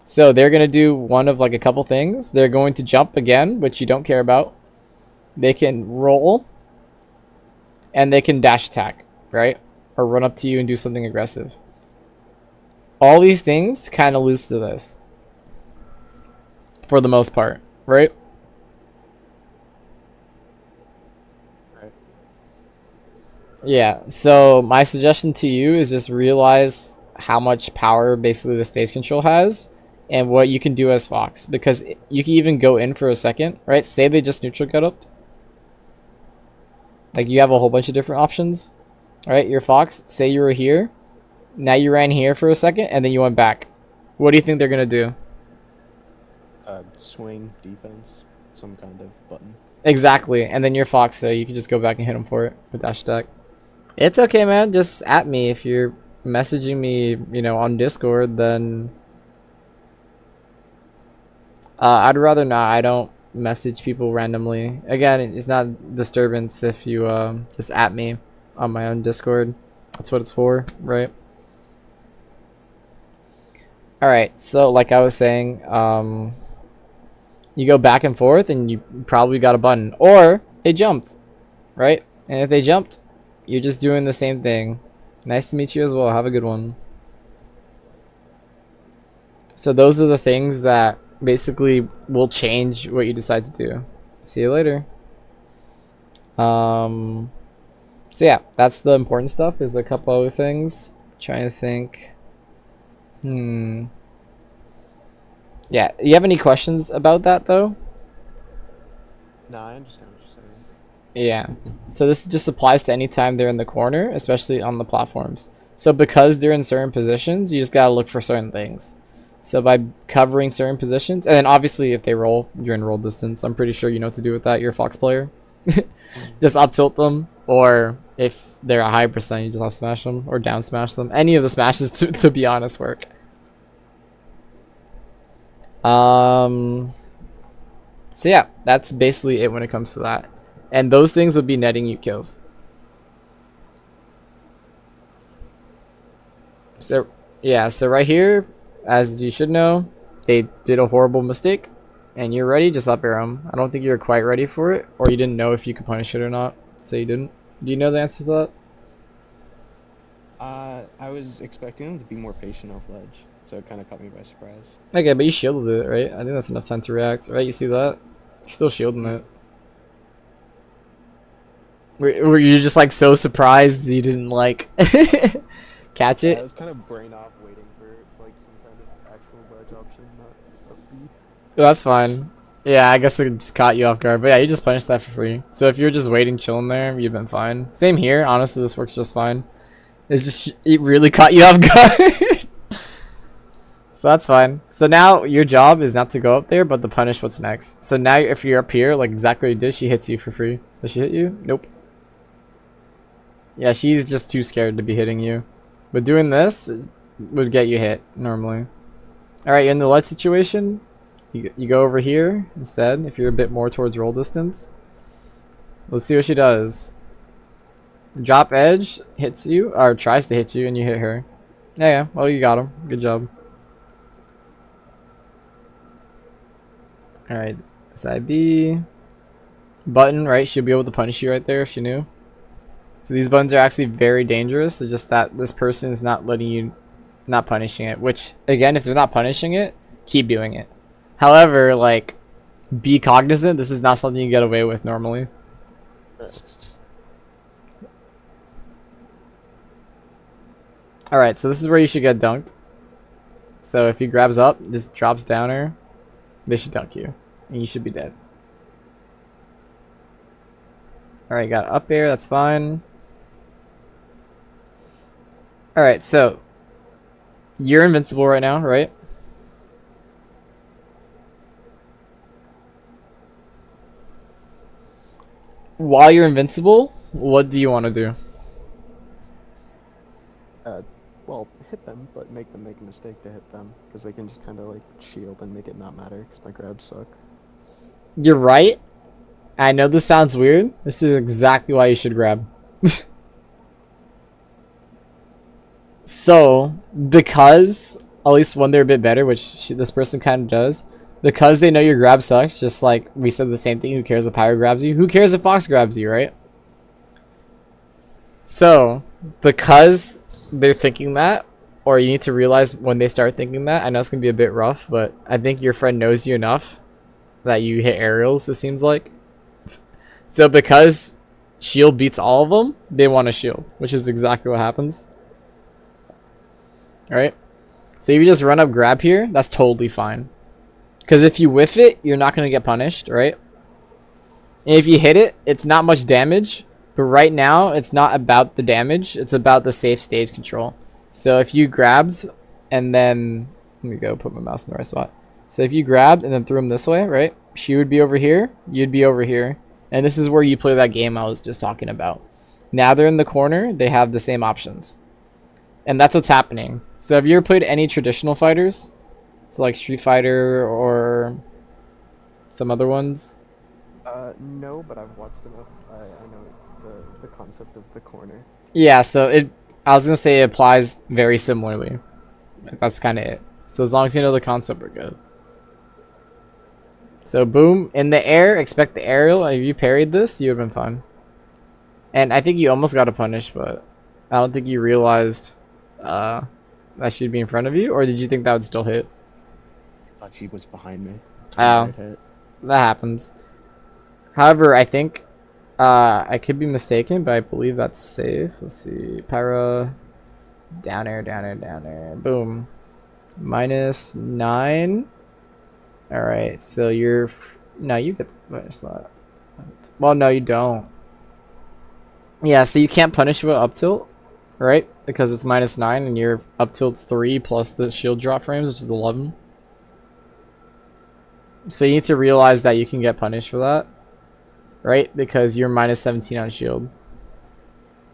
So they're going to do one of like a couple things. They're going to jump again, which you don't care about. They can roll, and they can dash attack, right? Or run up to you and do something aggressive. All these things kind of lose to this, for the most part, right? Right. Yeah, so my suggestion to you is just realize how much power basically the stage control has and what you can do as Fox, because you can even go in for a second, right? Say they just neutral get up. Like you have a whole bunch of different options, right? You're Fox, say you were here, now you ran here for a second and then you went back. What do you think they're gonna do? Swing, defense, some kind of button. Exactly, and then you're Fox, so you can just go back and hit them for it with dash attack. It's okay, man. Just at me if you're messaging me, you know, on Discord. Then I'd rather not. I don't message people randomly. Again, it's not disturbance if you just at me on my own Discord. That's what it's for, right? All right. So, like I was saying, you go back and forth, and you probably got a button, or they jumped, right? And if they jumped, you're just doing the same thing. Nice to meet you as well. Have a good one. So those are the things that basically will change what you decide to do. See you later. So yeah, that's the important stuff. There's a couple other things. Trying to think. Yeah, you have any questions about that though? No, I understand what you're saying. Yeah. So this just applies to any time they're in the corner, especially on the platforms. So because they're in certain positions, you just gotta look for certain things. So by covering certain positions, and then obviously if they roll, you're in roll distance. I'm pretty sure you know what to do with that. You're a Fox player. Just up tilt them, or if they're a high percent, you just up smash them or down smash them. Any of the smashes, to be honest, work. So yeah, that's basically it when it comes to that. And those things would be netting you kills. So yeah, so right here, as you should know, they did a horrible mistake, and you're ready, just up air 'em. I don't think you're quite ready for it, or you didn't know if you could punish it or not, so you didn't. Do you know the answer to that? I was expecting him to be more patient off ledge, so it kind of caught me by surprise. Okay, but you shielded it, right? I think that's enough time to react, right? You see that? Still shielding it. Were you just like so surprised you didn't like catch I it? was kind of brain off waiting for like some kind of actual ledge option, not a beat. That's fine. Yeah, I guess it just caught you off guard. But yeah, you just punished that for free. So if you were just waiting, chilling there, you've been fine. Same here. Honestly, this works just fine. It's just, it really caught you off guard. So that's fine. So now your job is not to go up there, but to punish what's next. So now if you're up here, like exactly what you did, she hits you for free. Does she hit you? Nope. Yeah, she's just too scared to be hitting you. But doing this would get you hit normally. Alright, you're in the ledge situation. You go over here instead if you're a bit more towards roll distance. Let's see what she does. Drop edge hits you, or tries to hit you, and you hit her. Yeah, well, you got him. Good job. Alright, side B. Button, right? She'll be able to punish you right there if she knew. So these buttons are actually very dangerous. It's just that this person is not letting you, not punishing it. Which, again, if they're not punishing it, keep doing it. However, like, be cognizant. This is not something you get away with normally. Alright, so this is where you should get dunked. So if he grabs up, just drops down her, they should dunk you. And you should be dead. Alright, got up air, that's fine. Alright, so you're invincible right now, right? While you're invincible, what do you want to do? Well, hit them, but make them make a mistake to hit them, because they can just kind of like shield and make it not matter, because my grabs suck. You're right. I know this sounds weird. This is exactly why you should grab. So, because, at least when they're a bit better, which this person kind of does, because they know your grab sucks, just like we said the same thing, who cares if Pyro grabs you? Who cares if Fox grabs you, right? So, because they're thinking that, or you need to realize when they start thinking that, I know it's going to be a bit rough, but I think your friend knows you enough that you hit aerials, it seems like. So because shield beats all of them, they want to shield, which is exactly what happens. Alright? So if you just run up grab here, that's totally fine. Because if you whiff it, you're not going to get punished, right? And if you hit it, it's not much damage. But right now, it's not about the damage. It's about the safe stage control. So if you grabbed and then... Let me go put my mouse in the right spot. So if you grabbed and then threw him this way, right? She would be over here. You'd be over here. And this is where you play that game I was just talking about. Now they're in the corner. They have the same options. And that's what's happening. So have you ever played any traditional fighters? So like Street Fighter or some other ones? No, but I've watched enough. I know the concept of the corner. Yeah, so I was gonna say it applies very similarly. That's kind of it. So as long as you know the concept, we're good. So boom, in the air, expect the aerial. If you parried this, you would have been fine. And I think you almost got a punish, but I don't think you realized that she'd be in front of you, or did you think that would still hit? I thought she was behind me. Oh, that happens. However, I think I could be mistaken, but I believe that's safe. Let's see, Pyra, down air, down air, down air, boom, -9. All right, so you're no, you get to punish that. Well, no, you don't. Yeah, so you can't punish with up tilt. right? Because it's -9 and your up tilt's 3 plus the shield drop frames, which is 11. So you need to realize that you can get punished for that, right? Because you're -17 on shield.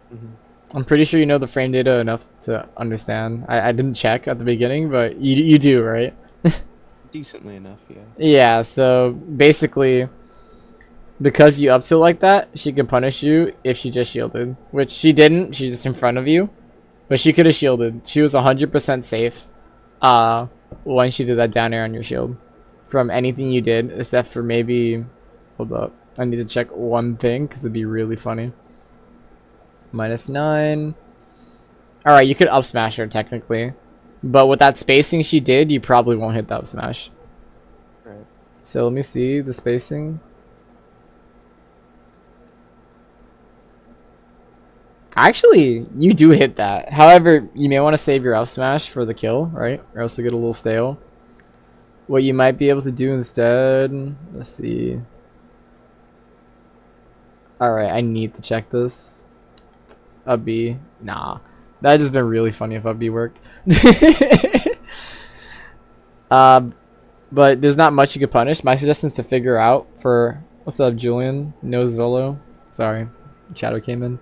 Hmm. I'm pretty sure you know the frame data enough to understand. I didn't check at the beginning, but you do, right? Decently enough, yeah. Yeah, so basically, because you up tilt like that, she can punish you if she just shielded. Which she didn't, she's just in front of you. But she could have shielded. She was 100% safe uh, when she did that down air on your shield. From anything you did, except for maybe... Hold up. I need to check one thing, because it'd be really funny. -9. Alright, you could up smash her, technically. But with that spacing she did, you probably won't hit the up smash. Right. So let me see the spacing. Actually, you do hit that. However, you may want to save your up smash for the kill, right? Or else you'll get a little stale. What you might be able to do instead... Let's see. Alright, I need to check this. Up B. Nah. That'd just been really funny if up B worked. But there's not much you could punish. My suggestion is to figure out for... What's up, Julian? Nose Velo. Sorry. Shadow came in.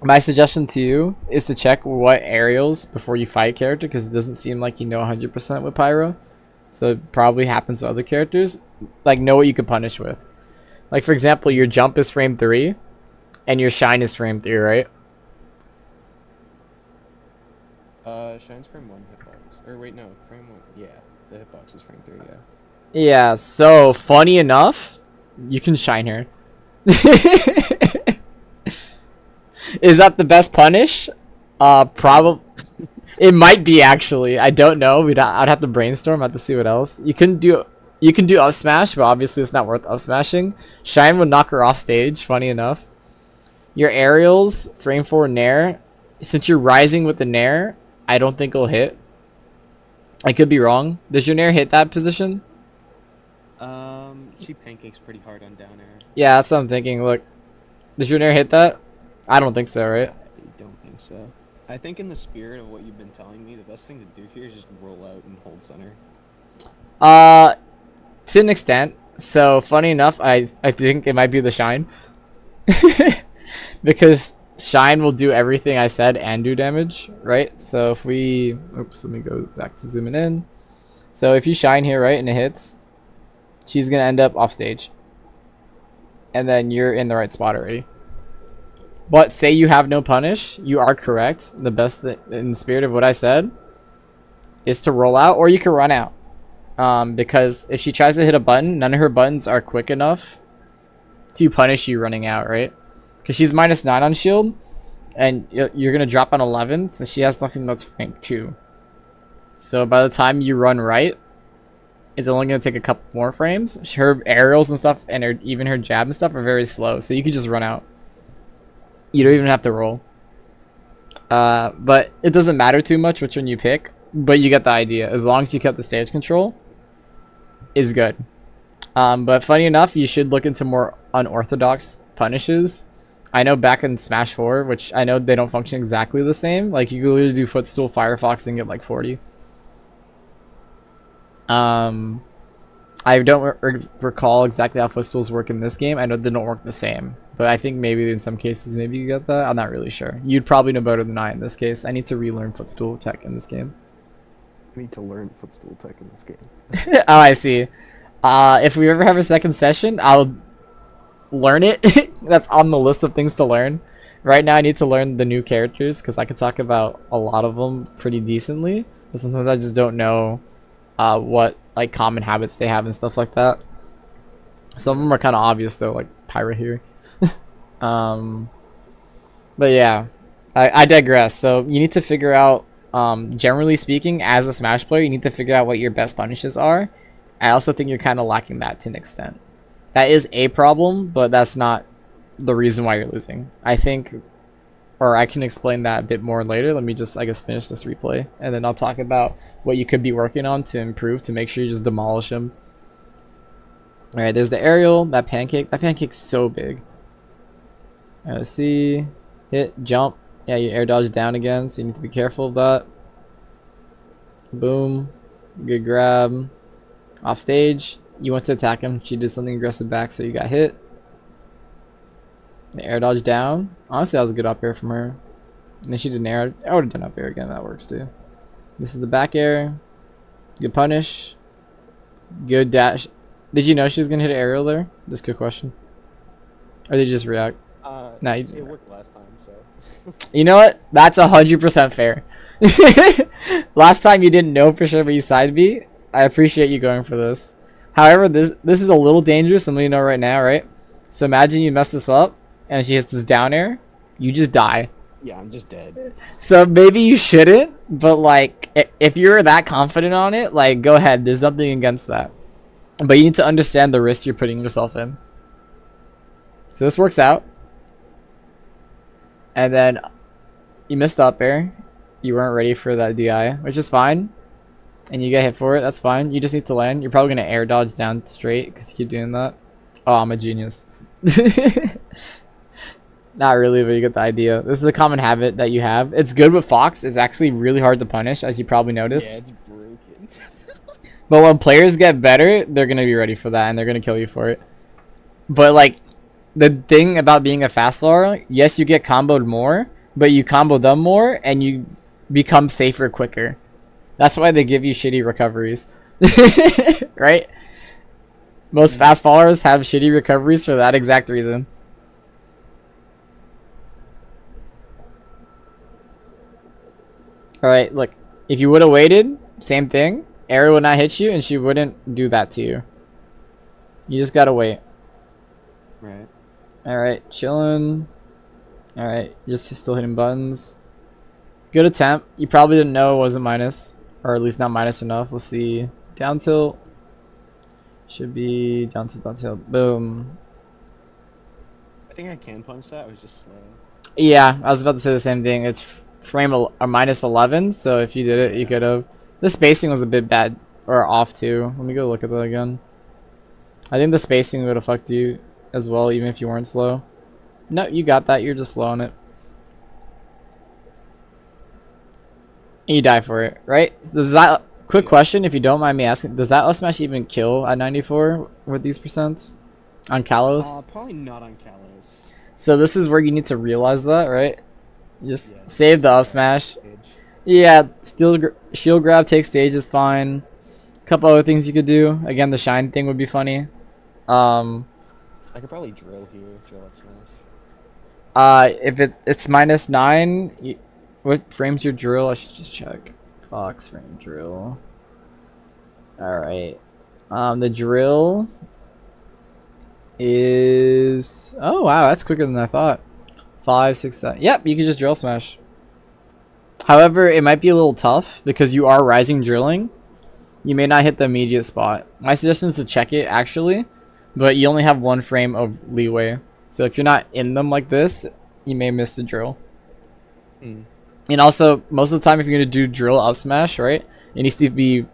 My suggestion to you is to check what aerials before you fight character, because it doesn't seem like you know 100% with Pyro. So it probably happens with other characters. Like, know what you could punish with. Like, for example, your jump is frame 3, and your shine is frame 3, right? Shine's frame 1 hitbox. Or wait, no, frame 1. Yeah, the hitbox is frame 3, yeah. Yeah, so, funny enough, you can shine her. Is that the best punish? Probably. It might be, actually. I don't know. I'd have to brainstorm. I'd have to see what else. You can do up smash, but obviously it's not worth up smashing. Shine would knock her off stage, funny enough. Your aerials, frame 4 nair. Since you're rising with the nair, I don't think it'll hit. I could be wrong. Does your nair hit that position? She pancakes pretty hard on down air. Yeah, that's what I'm thinking. Look. Does your nair hit that? I don't think so, right? I don't think so. I think in the spirit of what you've been telling me, the best thing to do here is just roll out and hold center. To an extent. So, funny enough, I think it might be the shine. Because shine will do everything I said and do damage, right? So if we... Oops, let me go back to zooming in. So if you shine here, right, and it hits, she's going to end up off stage. And then you're in the right spot already. But say you have no punish, you are correct. The best in the spirit of what I said is to roll out, or you can run out. Because if she tries to hit a button, none of her buttons are quick enough to punish you running out, right? Because she's -9 on shield, and you're going to drop on 11, so she has nothing that's rank 2. So by the time you run right, it's only going to take a couple more frames. Her aerials and stuff, and even her jab and stuff are very slow, so you can just run out. You don't even have to roll. But it doesn't matter too much which one you pick, but you get the idea. As long as you kept the stage control, is good. But funny enough, you should look into more unorthodox punishes. I know back in Smash 4, which I know they don't function exactly the same. Like, you can literally do footstool, Firefox, and get like 40. I don't recall exactly how footstools work in this game. I know they don't work the same. But I think maybe in some cases, maybe you get that. I'm not really sure. You'd probably know better than I in this case. I need to relearn footstool tech in this game. I need to learn footstool tech in this game. Oh, I see. If we ever have a second session, I'll learn it. That's on the list of things to learn. Right now, I need to learn the new characters because I could talk about a lot of them pretty decently. But sometimes I just don't know what like common habits they have and stuff like that. Some of them are kind of obvious though, like Pyra here. But yeah, I digress. So you need to figure out, generally speaking, as a Smash player, you need to figure out what your best punishes are. I also think you're kind of lacking that to an extent. That is a problem, but that's not the reason why you're losing. I think, or I can explain that a bit more later. Let me just, I guess, finish this replay, and then I'll talk about what you could be working on to improve, to make sure you just demolish him. Alright, there's the aerial, that pancake. That pancake's so big. Let's see. Hit, jump. Yeah, you air dodge down again, so you need to be careful of that. Boom. Good grab. Off stage. You went to attack him. She did something aggressive back, so you got hit. The air dodge down. Honestly, that was a good up air from her. And then she did an air. I would have done up air again. That works too. This is the back air. Good punish. Good dash. Did you know she was going to hit an aerial there? Just a quick question. Or did you just react? Nah, you didn't. It worked last time, so. You know what? That's 100% fair. Last time you didn't know for sure, but you side B. I appreciate you going for this. However, this is a little dangerous. I'm letting you know right now, right? So imagine you mess this up, and she hits this down air. You just die. Yeah, I'm just dead. So maybe you shouldn't, but like, if you're that confident on it, like, go ahead. There's nothing against that. But you need to understand the risk you're putting yourself in. So this works out. And then you missed up air. You weren't ready for that DI, which is fine. And you get hit for it, that's fine. You just need to land. You're probably going to air dodge down straight because you keep doing that. Oh, I'm a genius. Not really, but you get the idea. This is a common habit that you have. It's good with Fox. It's actually really hard to punish, as you probably noticed. Yeah, it's broken. But when players get better, they're going to be ready for that, and they're going to kill you for it. But, like, the thing about being a fast faller, yes, you get comboed more, but you combo them more, and you become safer quicker. That's why they give you shitty recoveries. Right? Most fast fallers have shitty recoveries for that exact reason. Alright, look. If you would have waited, same thing. Air would not hit you, and she wouldn't do that to you. You just gotta wait. Right. Alright, chilling. Alright, just still hitting buttons. Good attempt. You probably didn't know it wasn't minus. Or at least not minus enough. Let's see. Down tilt. Should be down tilt, down tilt. Boom. I think I can punch that. I was just slow. Yeah, I was about to say the same thing. It's frame a minus 11, so if you did it, you could have. The spacing was a bit bad. Or off too. Let me go look at that again. I think the spacing would have fucked you as well, even if you weren't slow. No, you got that. You're just slow on it. And you die for it, right? Does that, quick question, if you don't mind me asking, does that up smash even kill at 94 with these percents on Kalos? Probably not on Kalos. So this is where you need to realize that, right? Just Yeah, save the up smash. Yeah, still shield grab, take stage is fine. A couple other things you could do. Again, the shine thing would be funny. I could probably drill here, drill up smash. If it's minus 9. What frame's your drill? I should just check. Fox frame drill. Alright. The drill is... Oh, wow. That's quicker than I thought. 5, 6, 7. Yep, you can just drill smash. However, it might be a little tough because you are rising drilling. You may not hit the immediate spot. My suggestion is to check it, actually. But you only have 1 frame of leeway. So if you're not in them like this, you may miss the drill. And also, most of the time, if you're going to do drill up smash, right, it needs to be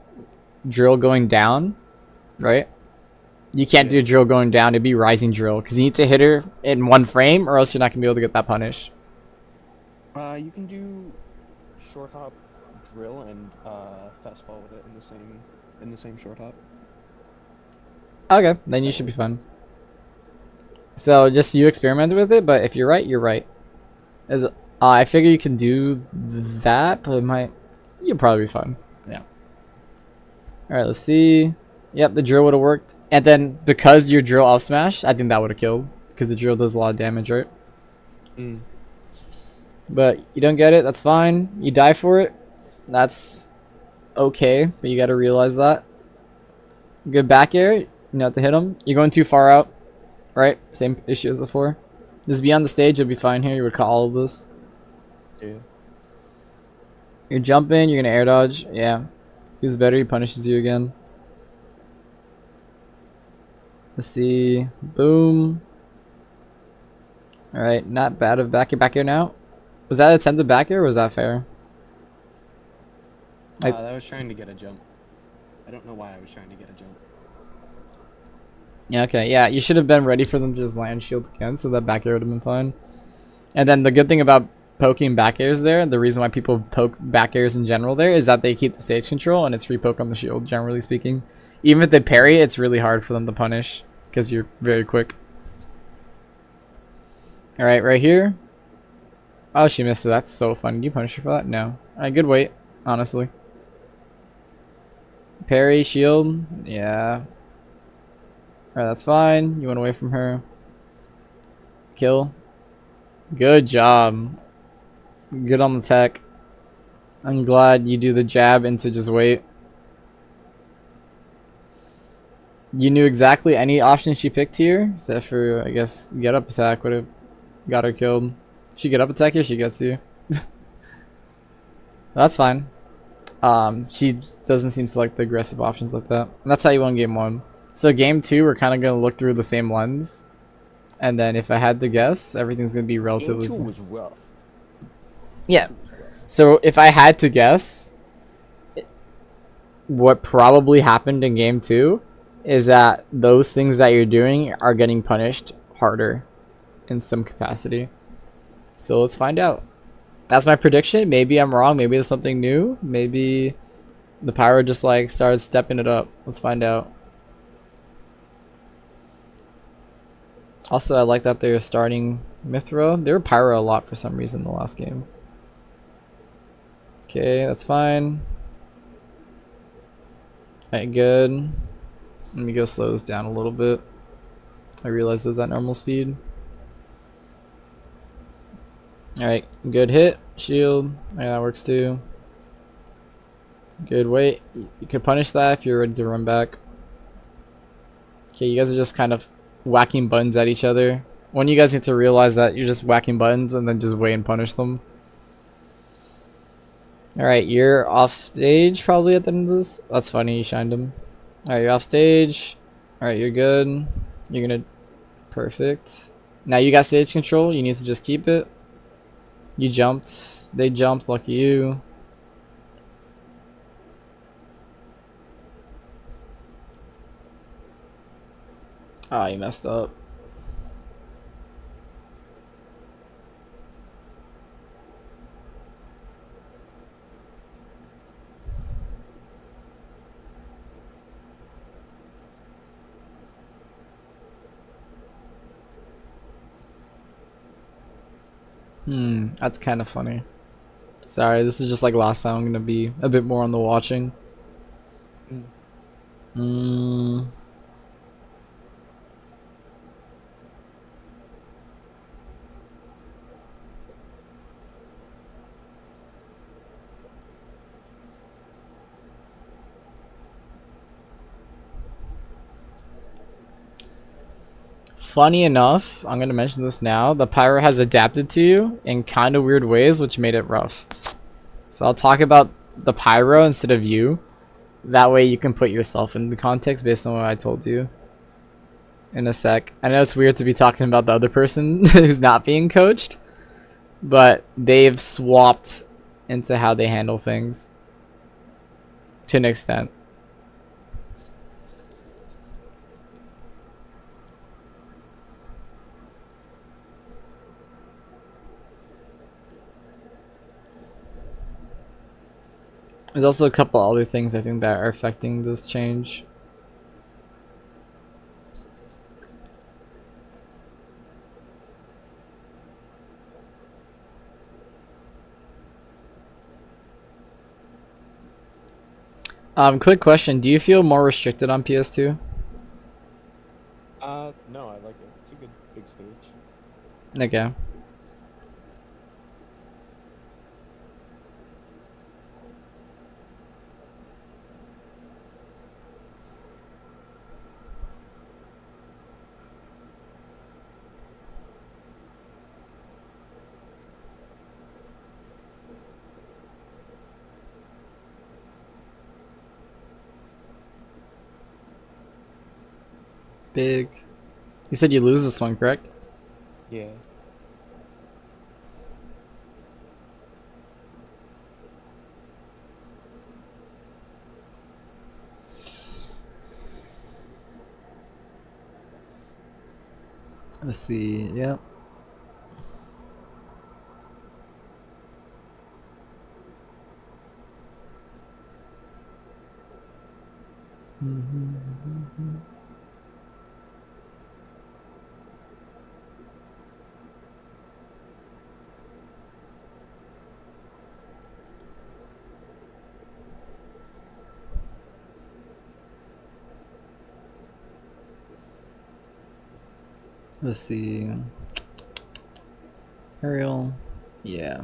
drill going down, right? You can't do drill going down. It'd be rising drill because you need to hit her in 1 frame or else you're not going to be able to get that punish. You can do short hop drill and fast fall with it in the same short hop. Okay, then you should be fine. So just you experimented with it, but if you're right, you're right. As I figure you can do that, but it might... You'll probably be fine. Yeah. Alright, let's see. Yep, the drill would have worked. And then, because your drill off smash, I think that would have killed. Because the drill does a lot of damage, right? But you don't get it, that's fine. You die for it. That's okay, but you gotta realize that. Good back air. You know have to hit him. You're going too far out. Right? Same issue as before. Just be on the stage, you'll be fine here. You would call all of this. Yeah. You're jumping, you're gonna air dodge. Yeah. He's better, he punishes you again. Let's see. Boom. Alright, not bad of back air now. Was that attempted back air or was that fair? That was trying to get a jump. I don't know why I was trying to get a jump. Yeah, okay. Yeah, you should have been ready for them to just land shield again, so that back air would have been fine. And then the good thing about poking back airs there, the reason why people poke back airs in general there is that they keep the stage control and it's free poke on the shield, generally speaking. Even if they parry, it's really hard for them to punish because you're very quick. Alright, right here. Oh, she missed it. That's so fun. Did you punish her for that? No. Alright, good weight, honestly. Parry, shield. Yeah. Alright, that's fine. You went away from her. Kill. Good job. Good on the tech. I'm glad you do the jab into just wait. You knew exactly any option she picked here, except for, I guess, get up attack would have got her killed. She get up attack here, she gets you. That's fine. She doesn't seem to like the aggressive options like that. And that's how you won game 1. So game 2, we're kind of going to look through the same lens. And then if I had to guess, everything's going to be relatively Game 2 same. was rough. Yeah. So if I had to guess, what probably happened in game 2 is that those things that you're doing are getting punished harder in some capacity. So let's find out. That's my prediction. Maybe I'm wrong. Maybe there's something new. Maybe the pyro just like started stepping it up. Let's find out. Also, I like that they're starting Mithra. They were pyro a lot for some reason in the last game. Okay, that's fine. Alright, good. Let me go slow this down a little bit. I realized it was at normal speed. Alright, good hit. Shield. Yeah, that works too. Good weight. You could punish that if you're ready to run back. Okay, you guys are just kind of whacking buttons at each other. When you guys need to realize that you're just whacking buttons and then just wait and punish them. Alright, you're off stage probably at the end of this. That's funny, you shined him. Alright, you're off stage. Alright, you're good. You're gonna... Perfect. Now you got stage control. You need to just keep it. You jumped. They jumped. Lucky you. Ah, you messed up. That's kind of funny. Sorry, this is just like last time. I'm gonna be a bit more on the watching. Hmm. Funny enough, I'm gonna mention this now. The pyro has adapted to you in kind of weird ways, which made it rough. So I'll talk about the pyro instead of you. That way you can put yourself in the context based on what I told you. In a sec. I know it's weird to be talking about the other person who's not being coached, but they've swapped into how they handle things to an extent. There's also a couple other things I think that are affecting this change. Quick question. Do you feel more restricted on PS2? No, I like it. It's a good big stage. Okay. Big. You said you lose this one, correct? Yeah. Let's see. Yep. Let's see. Aerial. Yeah.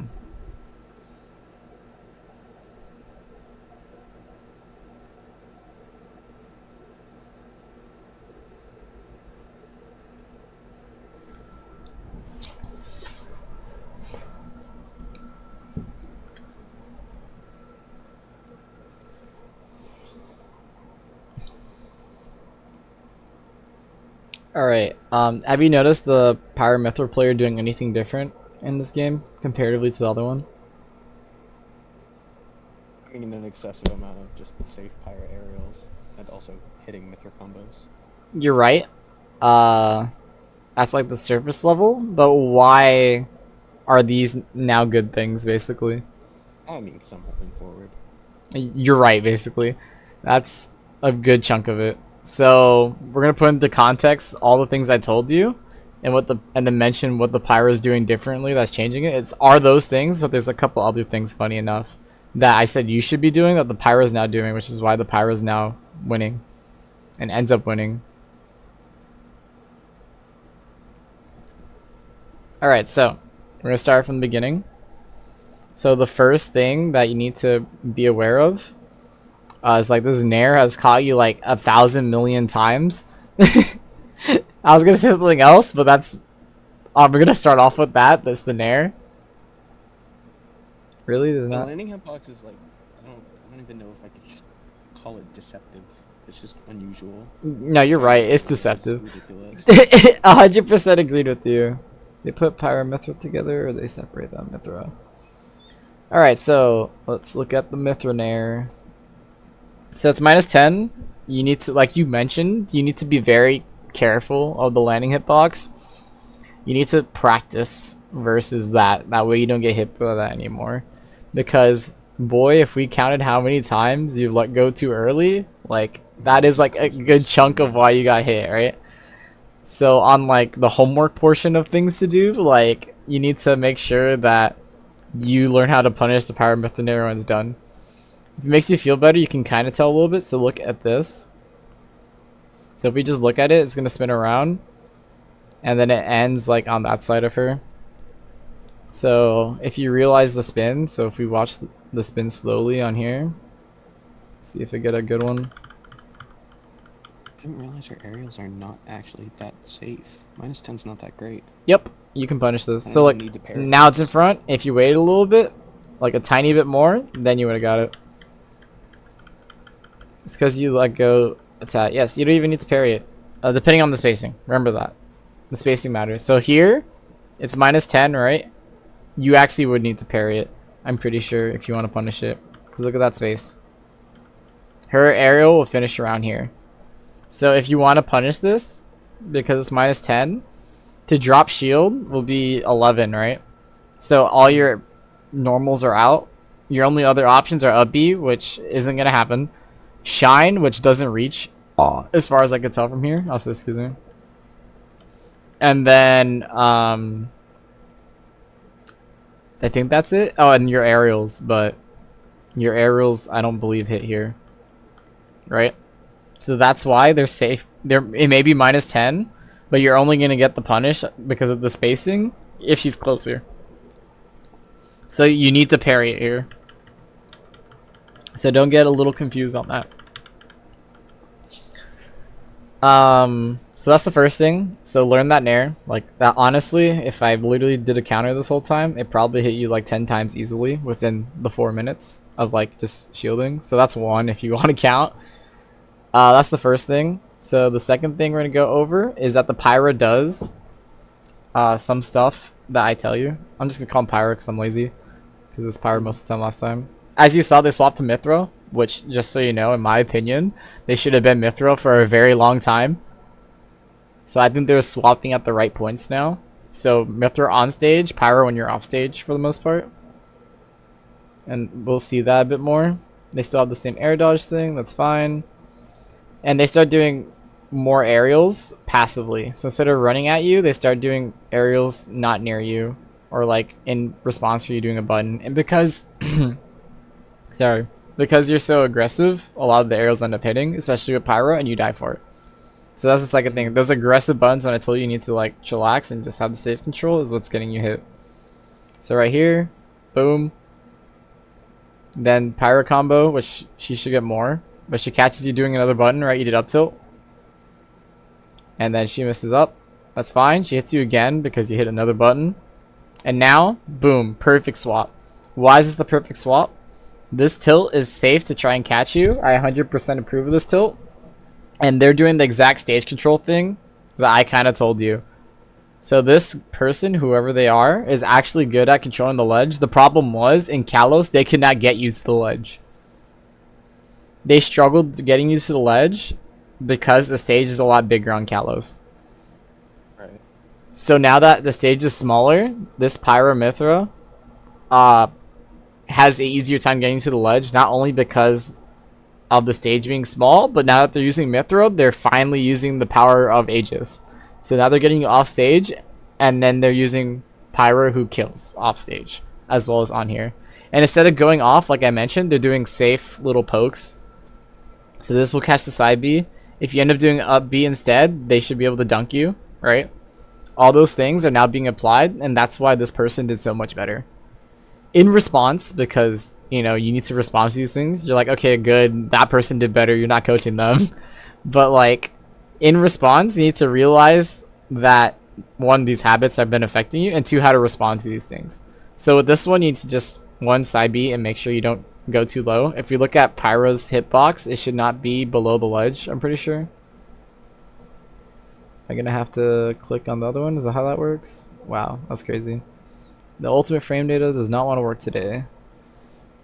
Alright, have you noticed the Pyramithra player doing anything different in this game comparatively to the other one? Bringing an excessive amount of just safe pyro aerials and also hitting Mithra combos. You're right. That's like the surface level, but why are these now good things, basically? I mean, because I'm moving forward. You're right, basically. That's a good chunk of it. So we're gonna put into context all the things I told you, and then mention what the pyro is doing differently that's changing it. It's are those things, but there's a couple other things, funny enough, that I said you should be doing that the pyro is now doing, which is why the pyro is now winning, and ends up winning. All right, so we're gonna start from the beginning. So the first thing that you need to be aware of is like this Nair has caught you like 1,000 million times. I was gonna say something else, but that's we're gonna start off with that. That's the Nair. Really? The landing hitbox is like I don't even know if I could just call it deceptive. It's just unusual. No, you're right. It's deceptive. Ridiculous. 100% agreed with you. They put Pyramithra together, or they separate them Mithra. All right, so let's look at the Mithra Nair. So it's -10. You need to, like you mentioned, you need to be very careful of the landing hitbox. You need to practice versus that. That way you don't get hit by that anymore. Because boy, if we counted how many times you let go too early, like that is like a good chunk of why you got hit, right? So on like the homework portion of things to do, like you need to make sure that you learn how to punish the Pyramithra Nair when it's done. If it makes you feel better, you can kind of tell a little bit. So look at this. So if we just look at it, it's gonna spin around, and then it ends like on that side of her. So if you realize the spin, so if we watch the spin slowly on here, see if we get a good one. I didn't realize our aerials are not actually that safe. -10's not that great. Yep, you can punish this. I So don't like need to parry now it's in this. front. If you wait a little bit, like a tiny bit more, then you would have got it. It's because you let go attack. Yes, you don't even need to parry it, depending on the spacing. Remember that the spacing matters. So here, it's -10, right? You actually would need to parry it. I'm pretty sure if you want to punish it, because look at that space. Her aerial will finish around here. So if you want to punish this, because it's -10, to drop shield will be 11, right? So all your normals are out. Your only other options are up B, which isn't gonna happen. Shine, which doesn't reach, as far as I could tell from here. Also, excuse me. And then I think that's it. Oh, and your aerials, but your aerials I don't believe hit here, right? So that's why they're safe. It may be -10, but you're only gonna get the punish because of the spacing if she's closer. So you need to parry it here. So don't get a little confused on that. So that's the first thing. So learn that Nair. Like that, honestly, if I literally did a counter this whole time, it probably hit you like 10 times easily within the 4 minutes of like just shielding. So that's one if you want to count. That's the first thing. So the second thing we're gonna go over is that the Pyra does some stuff that I tell you. I'm just gonna call him Pyra because I'm lazy, because it's Pyra most of the time last time. As you saw, they swapped to Mithra, which, just so you know, in my opinion, they should have been Mithra for a very long time. So I think they're swapping at the right points now. So Mithra on stage, Pyra when you're off stage for the most part. And we'll see that a bit more. They still have the same air dodge thing, that's fine. And they start doing more aerials passively. So instead of running at you, they start doing aerials not near you, or like in response to you doing a button. And because sorry, because you're so aggressive, a lot of the aerials end up hitting, especially with Pyro, and you die for it. So that's the second thing. Those aggressive buttons when I told you need to like chillax and just have the stage control is what's getting you hit. So right here, boom. Then Pyro combo, which she should get more. But she catches you doing another button, right? You did up tilt. And then she misses up. That's fine. She hits you again because you hit another button. And now, boom, perfect swap. Why is this the perfect swap? This tilt is safe to try and catch you. I 100% approve of this tilt. And they're doing the exact stage control thing that I kind of told you. So this person, whoever they are, is actually good at controlling the ledge. The problem was, in Kalos, they could not get you to the ledge. They struggled getting you to the ledge because the stage is a lot bigger on Kalos. Right. So now that the stage is smaller, this Pyro Mithra has an easier time getting to the ledge, not only because of the stage being small, but now that they're using Mithra, they're finally using the power of Aegis. So now they're getting you off stage, and then they're using Pyro who kills off stage, as well as on here. And instead of going off, like I mentioned, they're doing safe little pokes. So this will catch the side B. If you end up doing up B instead, they should be able to dunk you, right? All those things are now being applied, and that's why this person did so much better. In response, because, you know, you need to respond to these things, you're like, okay, good, that person did better, you're not coaching them. But, like, in response, you need to realize that, one, these habits have been affecting you, and two, how to respond to these things. So with this one, you need to just, one, side B and make sure you don't go too low. If you look at Pyro's hitbox, it should not be below the ledge, I'm pretty sure. I'm gonna have to click on the other one. Is that how that works? Wow, that's crazy. The ultimate frame data does not want to work today.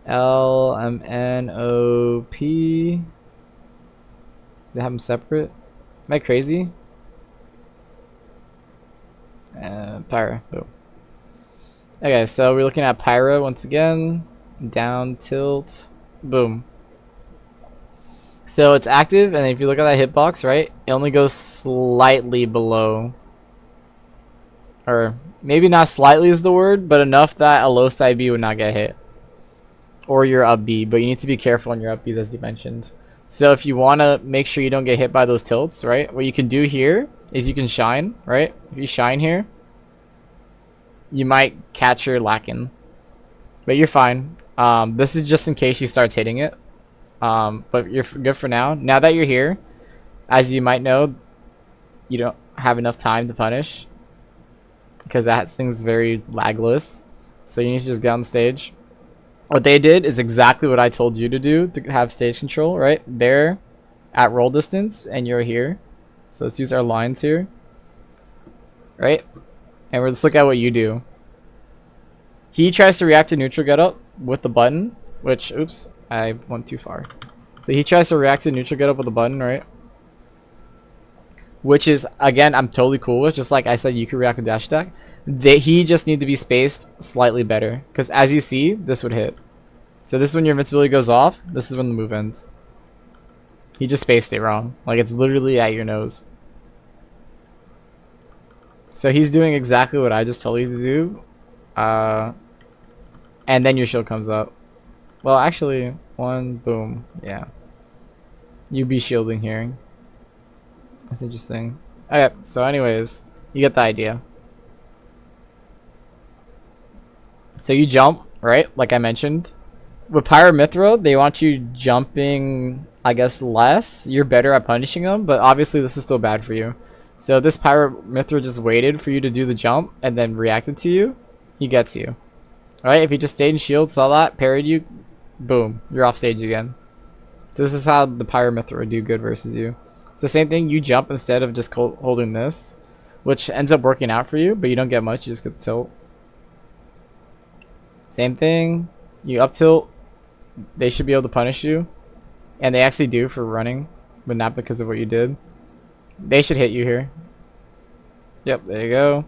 LMNOP. They have them separate. Am I crazy? Pyro. Boom. Okay, so we're looking at Pyro once again. Down tilt. Boom. So it's active, and if you look at that hitbox, right, it only goes slightly below. Or maybe not slightly is the word, but enough that a low side B would not get hit. Or your up B, but you need to be careful on your up Bs, as you mentioned. So if you want to make sure you don't get hit by those tilts, right, what you can do here is you can shine, right? If you shine here, you might catch her lacking. But you're fine. This is just in case she starts hitting it. But you're good for now. Now that you're here, as you might know, you don't have enough time to punish, because that thing's very lagless. So you need to just get on the stage. What they did is exactly what I told you to do to have stage control, right? They're at roll distance, and you're here. So let's use our lines here, right? And let's look at what you do. He tries to react to neutral getup with the button, which, oops, I went too far. So he tries to react to neutral getup with the button, right? Which is, again, I'm totally cool with. Just like I said, you could react with dash attack. He just need to be spaced slightly better. Because as you see, this would hit. So this is when your invincibility goes off. This is when the move ends. He just spaced it wrong. Like, it's literally at your nose. So he's doing exactly what I just told you to do. And then your shield comes up. Well, actually, one, boom. Yeah. You be shielding here. That's interesting. Okay, so anyways, you get the idea. So you jump, right? Like I mentioned. With Pyro Mithra, they want you jumping, I guess, less. You're better at punishing them, but obviously this is still bad for you. So this Pyro Mithra just waited for you to do the jump and then reacted to you. He gets you. Alright, if he just stayed in shield, saw that, parried you, boom, you're off stage again. So this is how the Pyro Mithra would do good versus you. So same thing, you jump instead of just holding this, which ends up working out for you, but you don't get much, you just get the tilt. Same thing, you up tilt, they should be able to punish you, and they actually do for running, but not because of what you did. They should hit you here. Yep, there you go.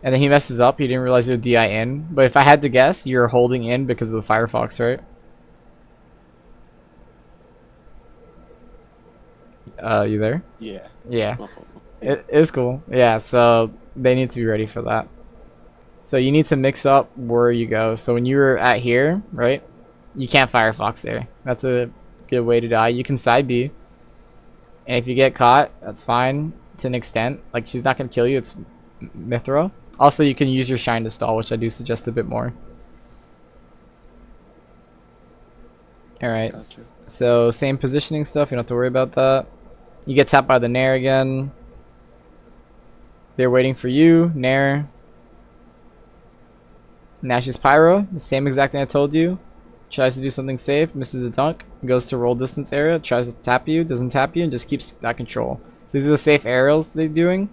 And then he messes up, he didn't realize you would DI in, but if I had to guess, you're holding in because of the Firefox, right? You there? Yeah. Yeah. My fault. Yeah. It is cool. Yeah, so they need to be ready for that. So you need to mix up where you go. So when you're at here, right? You can't Firefox there. That's a good way to die. You can side B. And if you get caught, that's fine to an extent. Like, she's not going to kill you. It's Mithra. Also, you can use your Shine to stall, which I do suggest a bit more. Alright, Gotcha. so same positioning stuff. You don't have to worry about that. You get tapped by the Nair again. They're waiting for you. Nair. Nash's Pyro. The same exact thing I told you. Tries to do something safe. Misses a dunk. Goes to roll distance area. Tries to tap you. Doesn't tap you. And just keeps that control. So these are the safe aerials they're doing.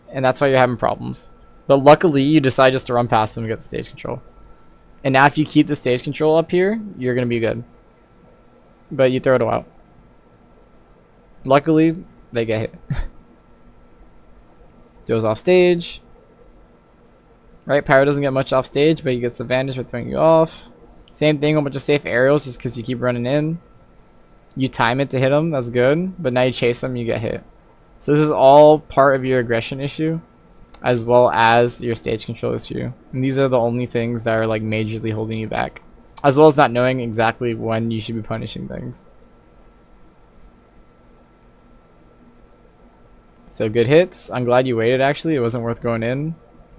And that's why you're having problems. But luckily, you decide just to run past them and get the stage control. And now if you keep the stage control up here, you're going to be good. But you throw it out. Luckily, they get hit. Goes off stage. Right, Pyro doesn't get much off stage, but he gets advantage for throwing you off. Same thing, a bunch of safe aerials just because you keep running in. You time it to hit him, that's good. But now you chase him, you get hit. So this is all part of your aggression issue, as well as your stage control issue. And these are the only things that are like majorly holding you back. As well as not knowing exactly when you should be punishing things. So good hits. I'm glad you waited actually. It wasn't worth going in.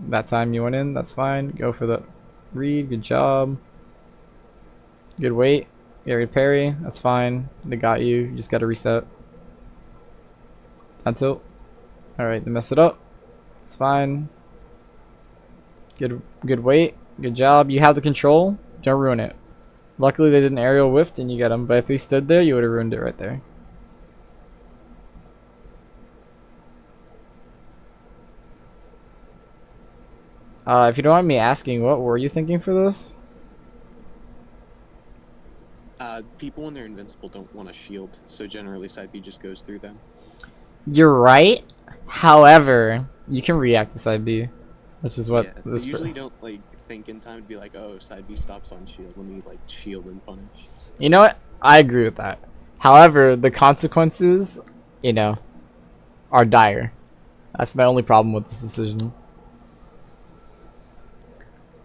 That time you went in, that's fine. Go for the read, good job. Good wait. Get parry, that's fine. They got you, you just gotta reset. Down tilt. Alright, they mess it up. It's fine. Good wait. Good job. You have the control. Don't ruin it. Luckily they did an aerial whiffed and you get him, but if he stood there, you would have ruined it right there. If you don't mind me asking, what were you thinking for this? People when they're invincible don't want to shield, so generally side B just goes through them. You're right. However, you can react to side B, which is what Yeah, this. they usually don't like think in time to be like, oh, side B stops on shield. Let me like shield and punish. You know what? I agree with that. However, the consequences, you know, are dire. That's my only problem with this decision.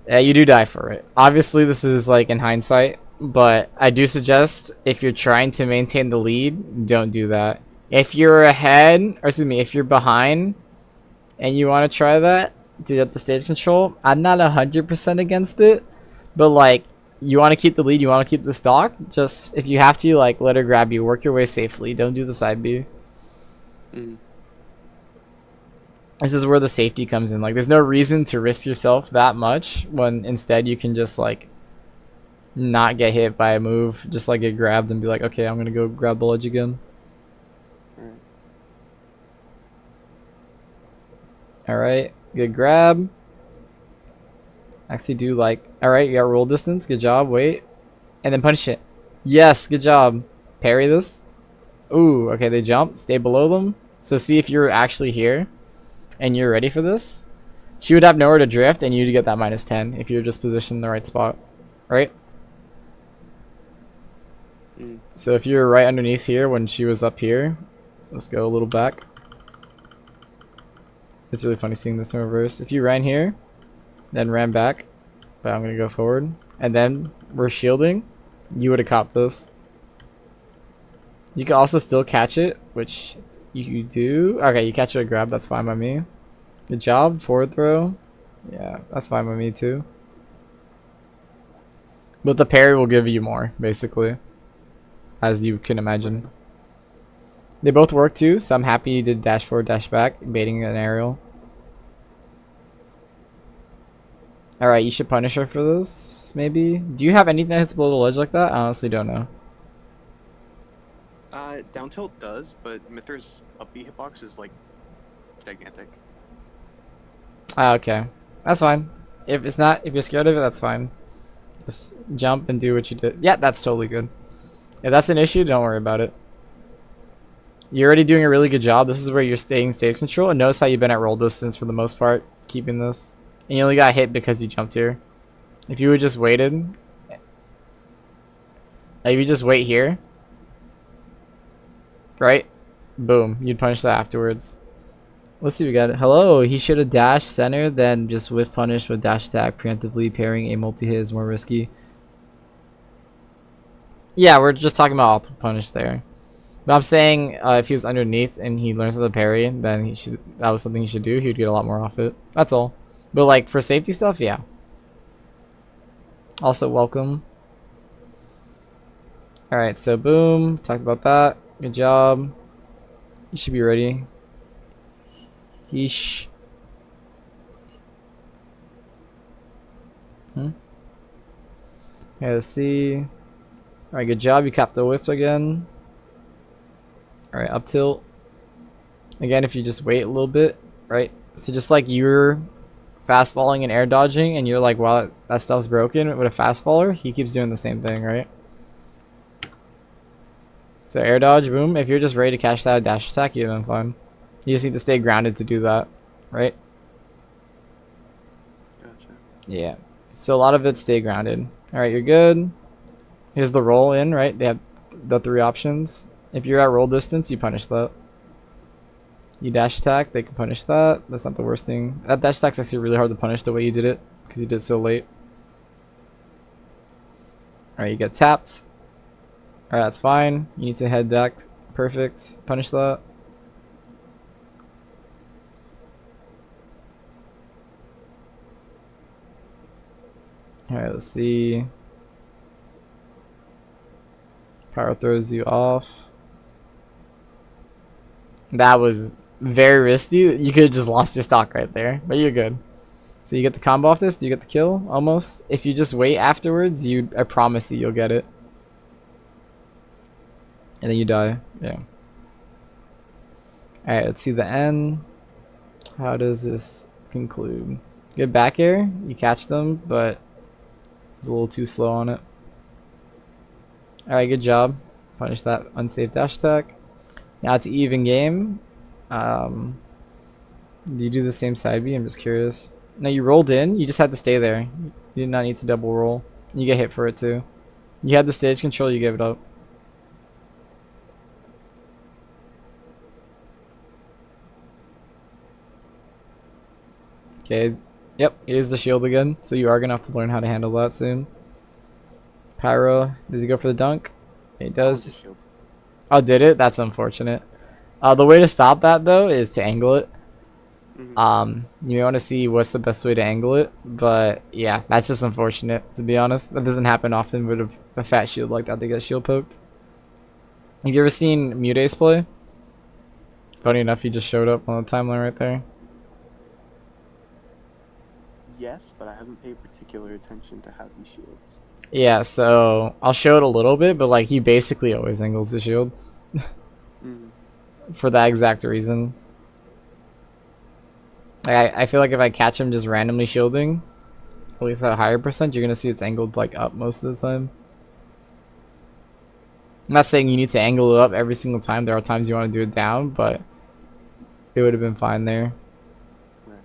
Yeah, you do die for it. Obviously, this is like in hindsight, but I do suggest if you're trying to maintain the lead, don't do that. If you're ahead, or excuse me, if you're behind and you want to try that to get the stage control, I'm not 100% against it, but like you want to keep the lead, you want to keep the stock, just if you have to, like let her grab you, work your way safely, don't do the side B. This is where the safety comes in. Like, there's no reason to risk yourself that much when instead you can just like not get hit by a move, just like get grabbed and be like, okay, I'm gonna go grab the ledge again. Alright, good grab. Actually do like, alright, you got roll distance, good job, wait. And then punish it. Yes, good job. Parry this. Ooh, okay, they jump, stay below them. So see if you're actually here and you're ready for this. She would have nowhere to drift and you'd get that -10 if you're just positioned in the right spot. Right? So if you're right underneath here when she was up here, let's go a little back. It's really funny seeing this in reverse. If you ran here, then ran back, but I'm gonna go forward, and then we're shielding, you would have caught this. You can also still catch it, which you do. Okay, you catch it a grab, that's fine by me. Good job, forward throw. Yeah, that's fine by me too. But the parry will give you more, basically, as you can imagine. They both work too, so I'm happy you did dash forward, dash back, baiting an aerial. Alright, you should punish her for this, maybe? Do you have anything that hits below the ledge like that? I honestly don't know. Down tilt does, but Mithra's up B hitbox is like gigantic. Ah, okay. That's fine. If it's not, if you're scared of it, that's fine. Just jump and do what you did. Yeah, that's totally good. If that's an issue, don't worry about it. You're already doing a really good job. This is where you're staying stage control. And notice how you've been at roll distance for the most part, keeping this. And you only got hit because you jumped here. If you would just waited, like if you just wait here, right? Boom, you'd punish that afterwards. Let's see, we got it. Hello, he should have dashed center, then just whiff punish with dash attack. Preemptively pairing a multi-hit is more risky. Yeah, we're just talking about auto punish there. But I'm saying if he was underneath and he learns how to parry, then he should. That was something he should do. He would get a lot more off it. That's all. But like for safety stuff, yeah. Also welcome. All right, so boom, talked about that. Good job. You should be ready. Yeesh. Okay, let's see. Alright, good job. You capped the whiffs again. Alright, up tilt. Again, if you just wait a little bit, right? So just like you're fast falling and air dodging, and you're like, wow, that stuff's broken with a fast faller, he keeps doing the same thing, right? So air dodge, boom. If you're just ready to catch that dash attack, you're doing fine. You just need to stay grounded to do that, right? Gotcha. Yeah. So a lot of it stay grounded. Alright, you're good. Here's the roll in, right? They have the 3 options. If you're at roll distance, you punish that. You dash attack, they can punish that. That's not the worst thing. That dash attack's actually really hard to punish the way you did it, because you did it so late. Alright, you get tapped. Alright, that's fine. You need to head deck. Perfect. Punish that. Alright, let's see. Power throws you off. That was very risky. You could have just lost your stock right there, but you're good. So you get the combo off this. Do you get the kill? Almost. If you just wait afterwards, I promise you'll get it. And then you die. Yeah. Alright, let's see the end. How does this conclude? Good back air. You catch them, but it's a little too slow on it. Alright, good job. Punish that unsafe dash attack. Now it's even game. Do you do the same side B? I'm just curious. No, you rolled in. You just had to stay there. You did not need to double roll. You get hit for it too. You had the stage control. You gave it up. Okay. Yep. Here's the shield again. So you are gonna have to learn how to handle that soon. Pyro. Does he go for the dunk? He does. Oh, did it? That's unfortunate. The way to stop that though is to angle it. You may want to see what's the best way to angle it, but yeah, that's just unfortunate, to be honest. That doesn't happen often with a fat shield like that. They get shield poked. Have you ever seen Mutace play? Funny enough, he just showed up on the timeline right there. Yes, but I haven't paid particular attention to how he shields. Yeah, so I'll show it a little bit, but like he basically always angles the shield for that exact reason. Like I feel like if I catch him just randomly shielding, at least at a higher percent, you're gonna see it's angled like up most of the time. I'm not saying you need to angle it up every single time. There are times you want to do it down, but it would have been fine there. Right.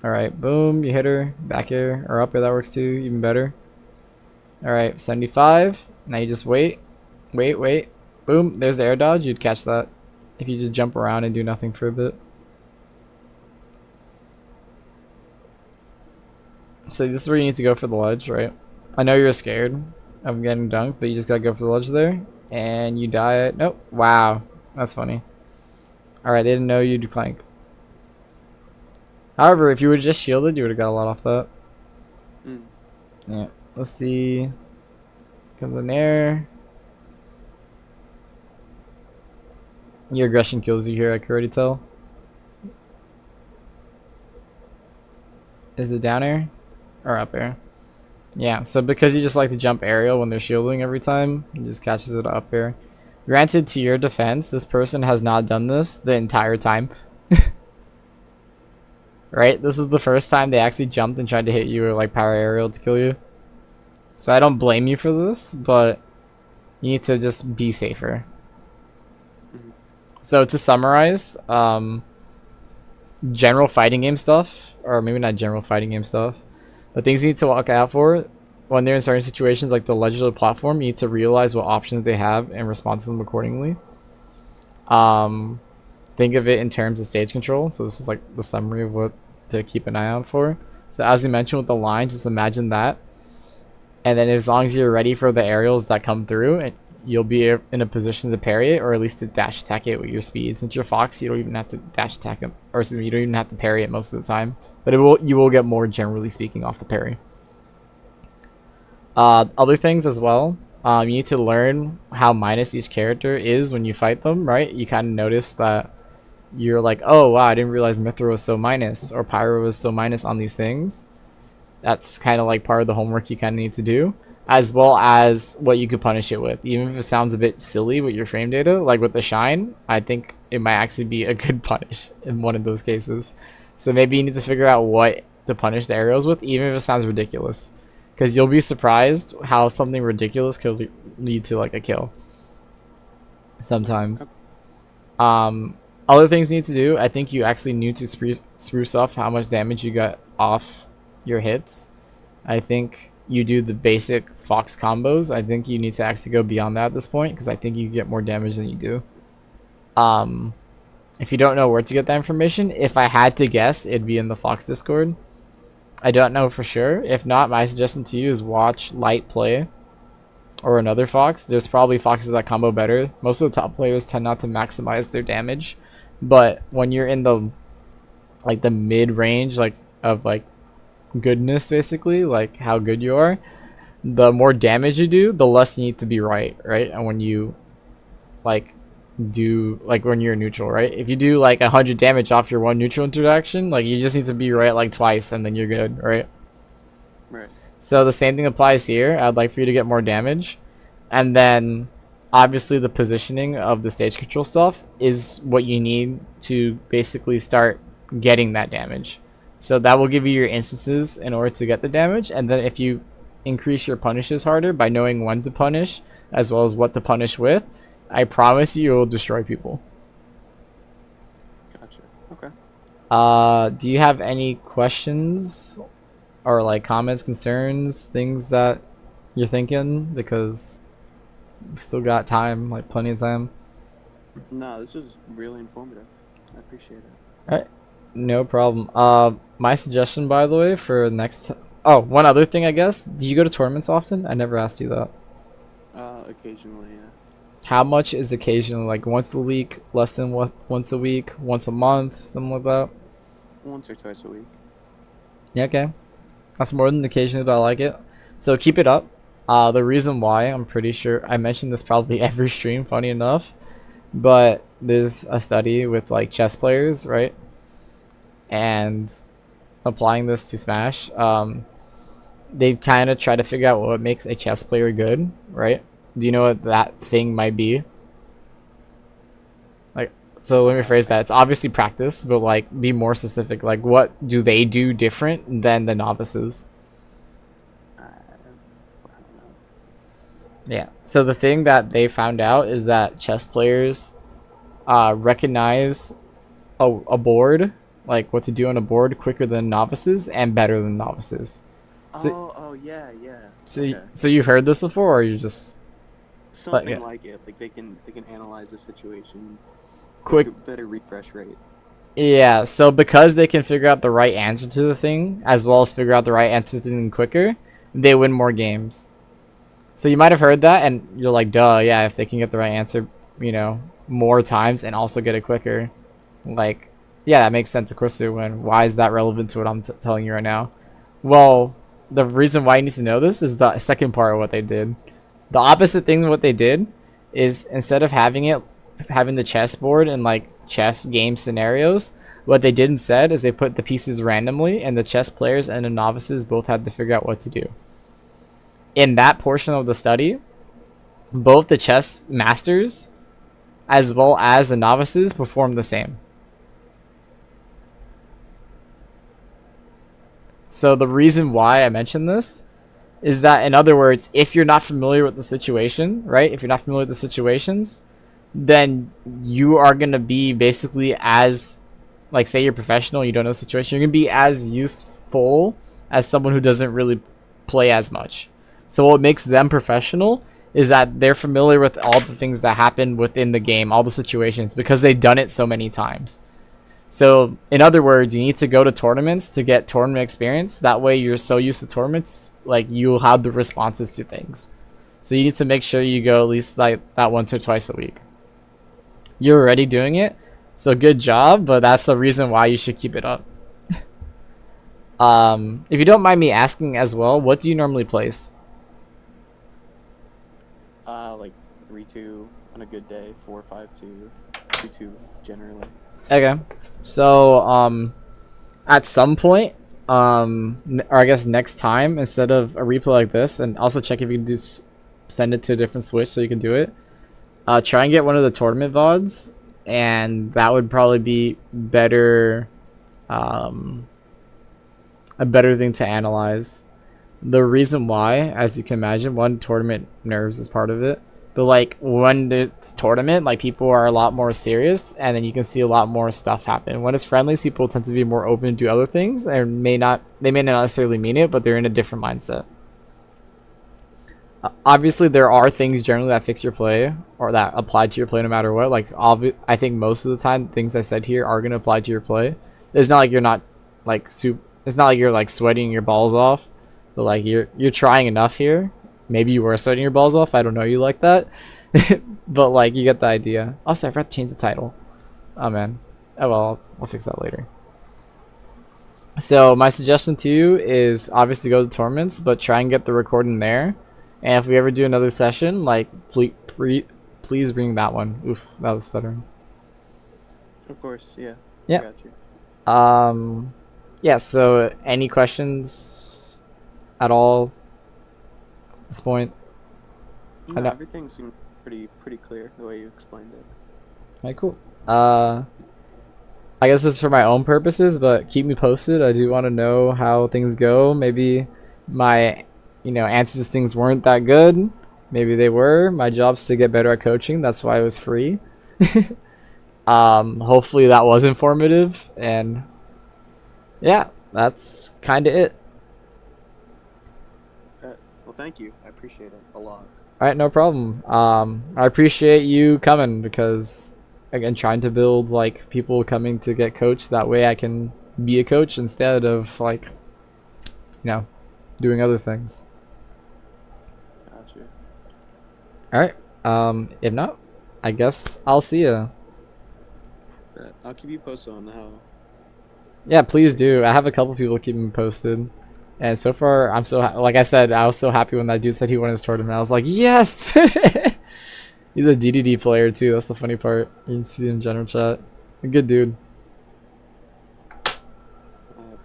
Alright, boom, you hit her, back air, or up air, that works too, even better. Alright, 75. Now you just wait. Wait. Boom, there's the air dodge. You'd catch that if you just jump around and do nothing for a bit. So this is where you need to go for the ledge, right? I know you're scared of getting dunked, but you just gotta go for the ledge there. And you die. Nope. Wow. That's funny. Alright, they didn't know you'd clank. However, if you would just shielded, you would have got a lot off that. Yeah. Let's see. Comes in there. Your aggression kills you here, I can already tell. Is it down air? Or up air? Yeah, so because you just like to jump aerial when they're shielding every time, he just catches it up air. Granted, to your defense, this person has not done this the entire time. Right? This is the first time they actually jumped and tried to hit you or like power aerial to kill you. So I don't blame you for this, but you need to just be safer. So to summarize, general fighting game stuff, or maybe not general fighting game stuff, but things you need to watch out for when they're in certain situations like the ledge or the platform, you need to realize what options they have and respond to them accordingly. Think of it in terms of stage control. So this is like the summary of what to keep an eye out for. So as you mentioned with the lines, just imagine that. And then as long as you're ready for the aerials that come through, and you'll be in a position to parry it, or at least to dash attack it with your speed. Since you're Fox, you don't even have to dash attack it, or excuse me, you don't even have to parry it most of the time. But you will get more, generally speaking, off the parry. Other things as well. You need to learn how minus each character is when you fight them, right? You kind of notice that you're like, oh wow, I didn't realize Mithra was so minus, or Pyro was so minus on these things. That's kind of like part of the homework you kind of need to do, as well as what you could punish it with. Even if it sounds a bit silly with your frame data, like with the shine, I think it might actually be a good punish in one of those cases. So maybe you need to figure out what to punish the aerials with, even if it sounds ridiculous. Because you'll be surprised how something ridiculous could lead to like a kill. Sometimes. Other things you need to do, I think you actually need to spruce up how much damage you got off your hits. I think you do the basic Fox combos. I think you need to actually go beyond that at this point, because I think you get more damage than you do. If you don't know where to get that information, if I had to guess, it'd be in the Fox Discord. I don't know for sure. If not, my suggestion to you is watch Light play or another Fox. There's probably Foxes that combo better. Most of the top players tend not to maximize their damage, but when you're in the mid range of goodness, basically like how good you are, the more damage you do, the less you need to be right. And when you when you're neutral, right? If you do 100 damage off your one neutral interaction, you just need to be right twice and then you're good, right? Right. So the same thing applies here. I'd like for you to get more damage, and then obviously the positioning of the stage control stuff is what you need to basically start getting that damage. So that will give you your instances in order to get the damage, and then if you increase your punishes harder by knowing when to punish as well as what to punish with, I promise you will destroy people. Gotcha. Okay. Do you have any questions or comments, concerns, things that you're thinking? Because we still got time, plenty of time. No, this is really informative. I appreciate it. Alright, no problem. My suggestion, by the way, for next one other thing, I guess. Do you go to tournaments often? I never asked you that. Occasionally, yeah. How much is occasionally? Once a week, less than once a week, once a month, something like that? Once or twice a week. Yeah, okay. That's more than occasionally, but I like it. So keep it up. The reason why, I'm pretty sure I mentioned this probably every stream, funny enough, but there's a study with chess players, right? And applying this to Smash, they kind of try to figure out what makes a chess player good, right? Do you know what that thing might be? So let me rephrase that. It's obviously practice, but be more specific. What do they do different than the novices? I don't know. Yeah. So the thing that they found out is that chess players recognize a board, what to do on a board, quicker than novices and better than novices. So, yeah. So, Okay. so you heard this before, or you just Something yeah. like it. They can analyze the situation. quick? Better refresh rate. Yeah. So because they can figure out the right answer to the thing, as well as figure out the right answer to the thing quicker, they win more games. So you might have heard that, and you're like, duh, yeah. If they can get the right answer, more times and also get it quicker, yeah, that makes sense. Of course they win. Why is that relevant to what I'm telling you right now? Well, the reason why you need to know this is the second part of what they did. The opposite thing of what they did is, instead of having the chessboard and chess game scenarios, what they did instead is they put the pieces randomly, and the chess players and the novices both had to figure out what to do. In that portion of the study, both the chess masters as well as the novices performed the same. So the reason why I mentioned this is that, in other words, if you're not familiar with the situation, right? If you're not familiar with the situations, then you are going to be basically as, say you're professional, you don't know the situation, you're going to be as useful as someone who doesn't really play as much. So what makes them professional is that they're familiar with all the things that happen within the game, all the situations, because they've done it so many times. So, in other words, you need to go to tournaments to get tournament experience. That way, you're so used to tournaments, like you'll have the responses to things. So you need to make sure you go at least like that once or twice a week. You're already doing it, so good job. But that's the reason why you should keep it up. If you don't mind me asking as well, what do you normally place? Like 3-2 on a good day, 4-5-2, 2-2 generally. Okay, so at some point, or I guess next time, instead of a replay like this, and also check if you can send it to a different Switch so you can do it. Try and get one of the tournament VODs, and that would probably be better, a better thing to analyze. The reason why, as you can imagine, one, tournament nerves is part of it. But like when it's tournament, like people are a lot more serious, and then you can see a lot more stuff happen. When it's friendlies, people tend to be more open to do other things, and they may not necessarily mean it, but they're in a different mindset. Obviously, there are things generally that fix your play or that apply to your play no matter what. Like I think most of the time, things I said here are gonna apply to your play. It's not like you're not like It's not like you're like sweating your balls off, but like you're trying enough here. Maybe you were sweating your balls off. I don't know you like that. But like you get the idea. Also, I forgot to change the title. Oh man. Oh well, I'll fix that later. So my suggestion to you is obviously go to tournaments, but try and get the recording there. And if we ever do another session, like please bring that one. Oof, that was stuttering. Of course, yeah. Yeah. I got you. Yeah, so any questions at all at this point? I No, know. everything seemed pretty clear the way you explained it. Alright, cool. I guess this is for my own purposes, but keep me posted. I do want to know how things go. Maybe my, answers to things weren't that good. Maybe they were. My job's to get better at coaching. That's why it was free. Hopefully that was informative, and yeah, that's kind of it. Well, thank you. I appreciate it a lot. All right, no problem. I appreciate you coming because, again, trying to build like people coming to get coached. That way, I can be a coach instead of like, doing other things. Gotcha. All right. If not, I guess I'll see ya. I'll keep you posted on how. Yeah, please do. I have a couple people keeping me posted, and so far I'm so like I said, I was so happy when that dude said he won his tournament. I was like, yes. He's a DDD player too. That's the funny part. You can see in general chat. A good dude. I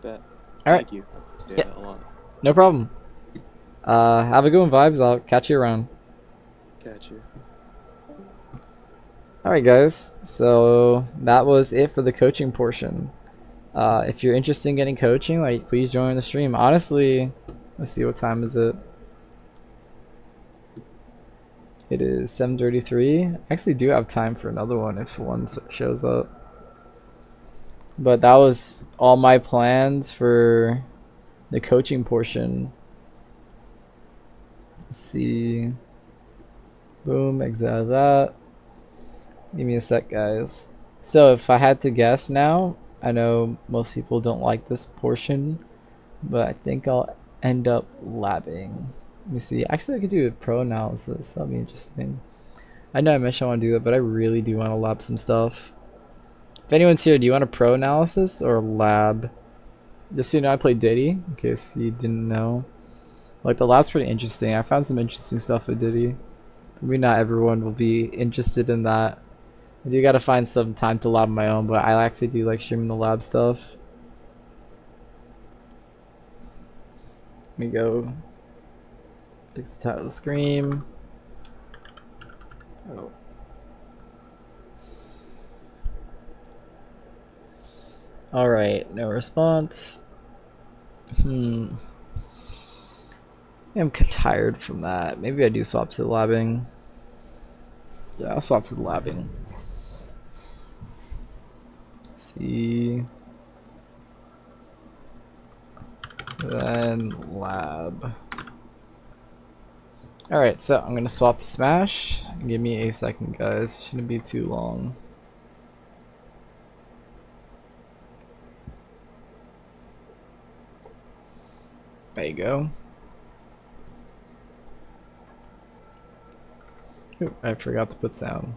bet. All right. Thank you. Yeah. A lot. No problem. Have a good one, Vibes. I'll catch you around. Catch you. Alright guys, so that was it for the coaching portion. If you're interested in getting coaching, like please join the stream. Honestly, let's see, what time is it? It is 7:33. I actually do have time for another one if one shows up. But that was all my plans for the coaching portion. Let's see. Boom, exit out of that. Give me a sec, guys. So if I had to guess now, I know most people don't like this portion, but I think I'll end up labbing. Let me see. Actually, I could do a pro analysis. That'll be interesting. I know I mentioned I want to do that, but I really do want to lab some stuff. If anyone's here, do you want a pro analysis or lab? Just so you know, I play Diddy, in case you didn't know. Like, the lab's pretty interesting. I found some interesting stuff with Diddy. Maybe not everyone will be interested in that. I do gotta find some time to lab my own, but I actually do like streaming the lab stuff. Let me go fix the title of the screen. Oh. Alright, no response. I'm tired from that. Maybe I do swap to the labbing. Yeah, I'll swap to the labbing. Let's see. Then lab. Alright, so I'm gonna swap to Smash. Give me a second, guys. Shouldn't be too long. There you go. Ooh, I forgot to put sound.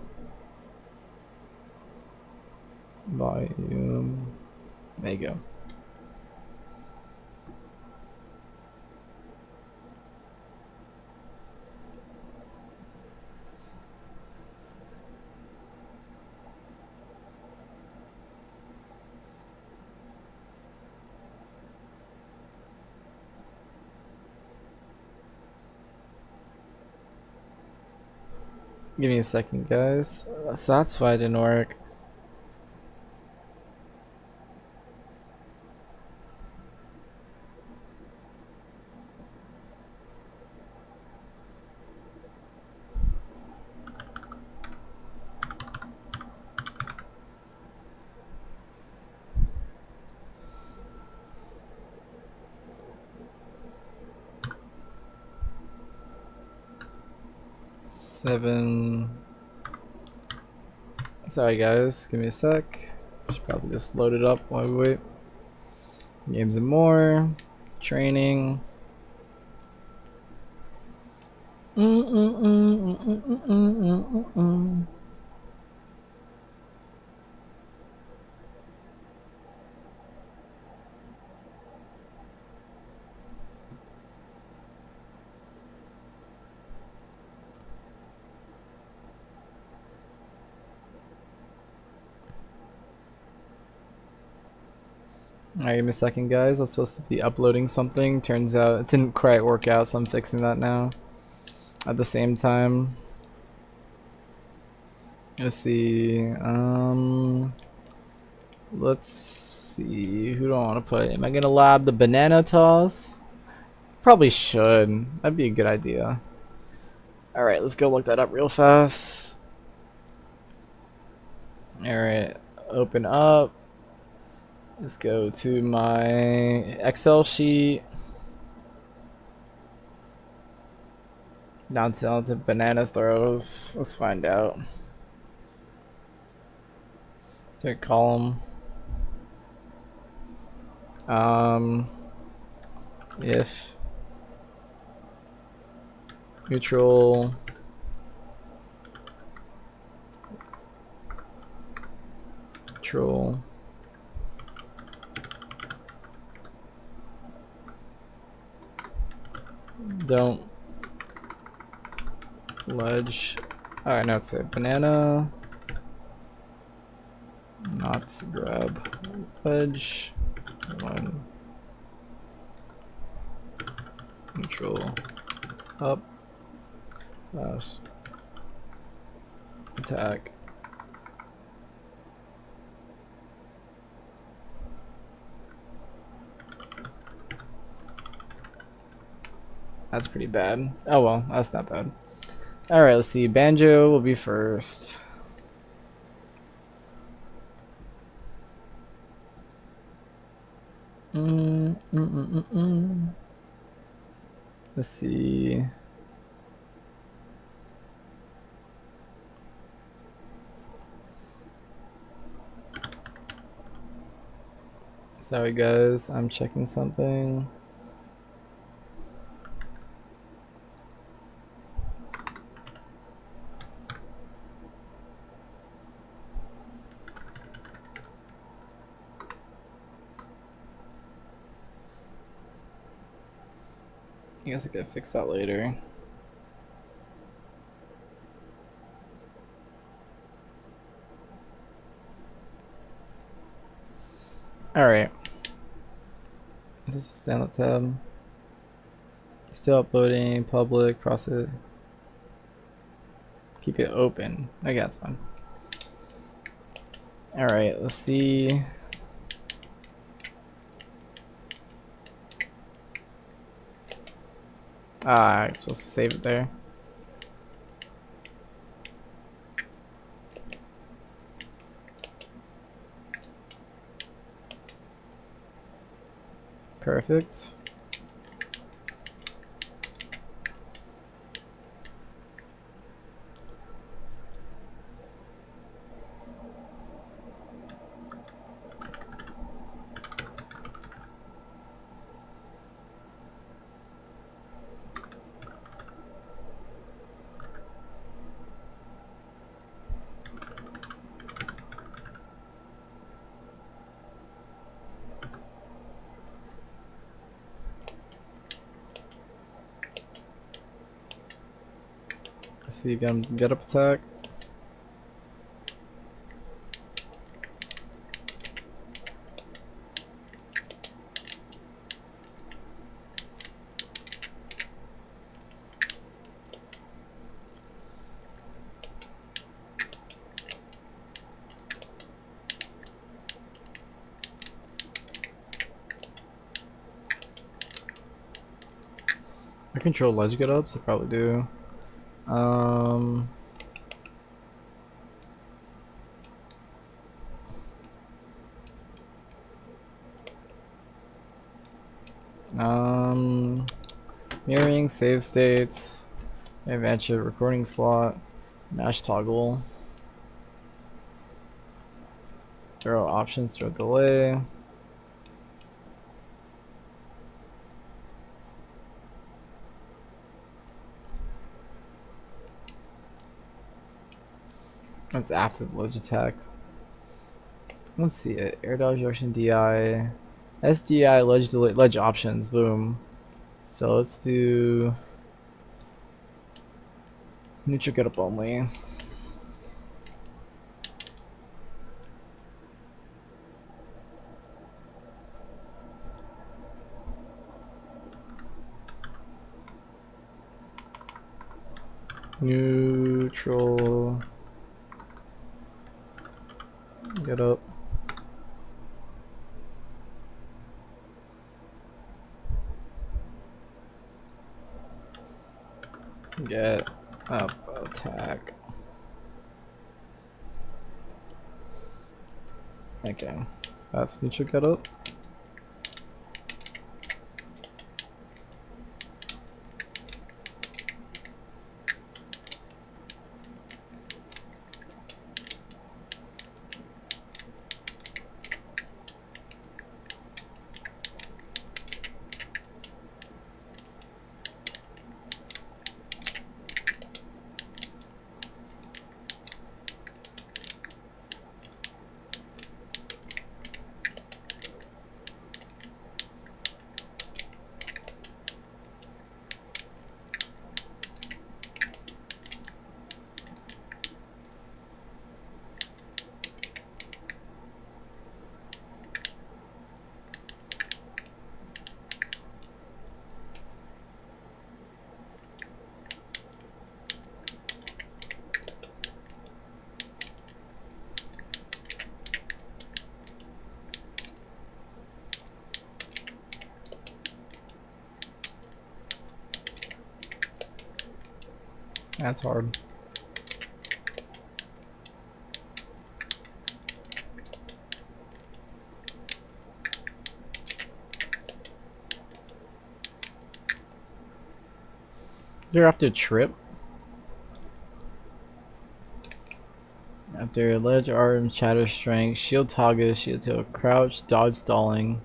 Volume. There you go. Give me a second, guys. So that's why it didn't work. Seven. Sorry, guys. Give me a sec. Should probably just load it up while we wait. Games and more. Training. Alright, give me a second, guys. I was supposed to be uploading something. Turns out it didn't quite work out, so I'm fixing that now. At the same time. Let's see. Let's see. Who do I want to play? Am I gonna lab the banana toss? Probably should. That'd be a good idea. Alright, let's go look that up real fast. Alright, open up. Let's go to my Excel sheet. Down to banana throws. Let's find out. Third column. If neutral don't ledge. Alright, now it's a banana. Not grab ledge. One. Neutral up slash attack. That's pretty bad. Oh well, that's not bad. Alright, let's see. Banjo will be first. Let's see. Sorry guys, I'm checking something. I guess I could fix that later. Alright. Is this a standout tab? Still uploading, public, process. Keep it open. Okay, that's fine. Alright, let's see. Ah, I'm supposed to save it there. Perfect. See, get up attack. I control ledge get ups, I probably do. Um, um, mirroring, save states, adventure, recording slot, mash toggle, throw options, throw delay. That's active ledge attack. Let's see it. Air dodge, direction, DI, SDI, ledge delay, ledge options. Boom. So let's do neutral get up only. Neutral get up. Get up attack. Okay, so that's neutral get up. That's hard. Is there after trip? After ledge arm, chatter strength, shield toggle, shield tail, crouch, dodge stalling.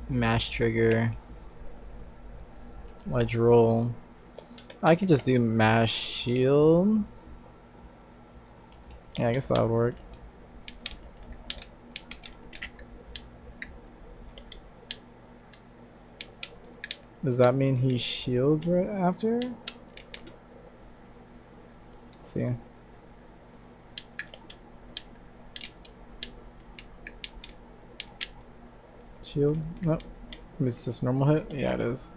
Mash trigger. Ledge roll. I could just do mash shield. Yeah, I guess that would work. Does that mean he shields right after? Let's see. Shield? Nope. It's just normal hit? Yeah, it is.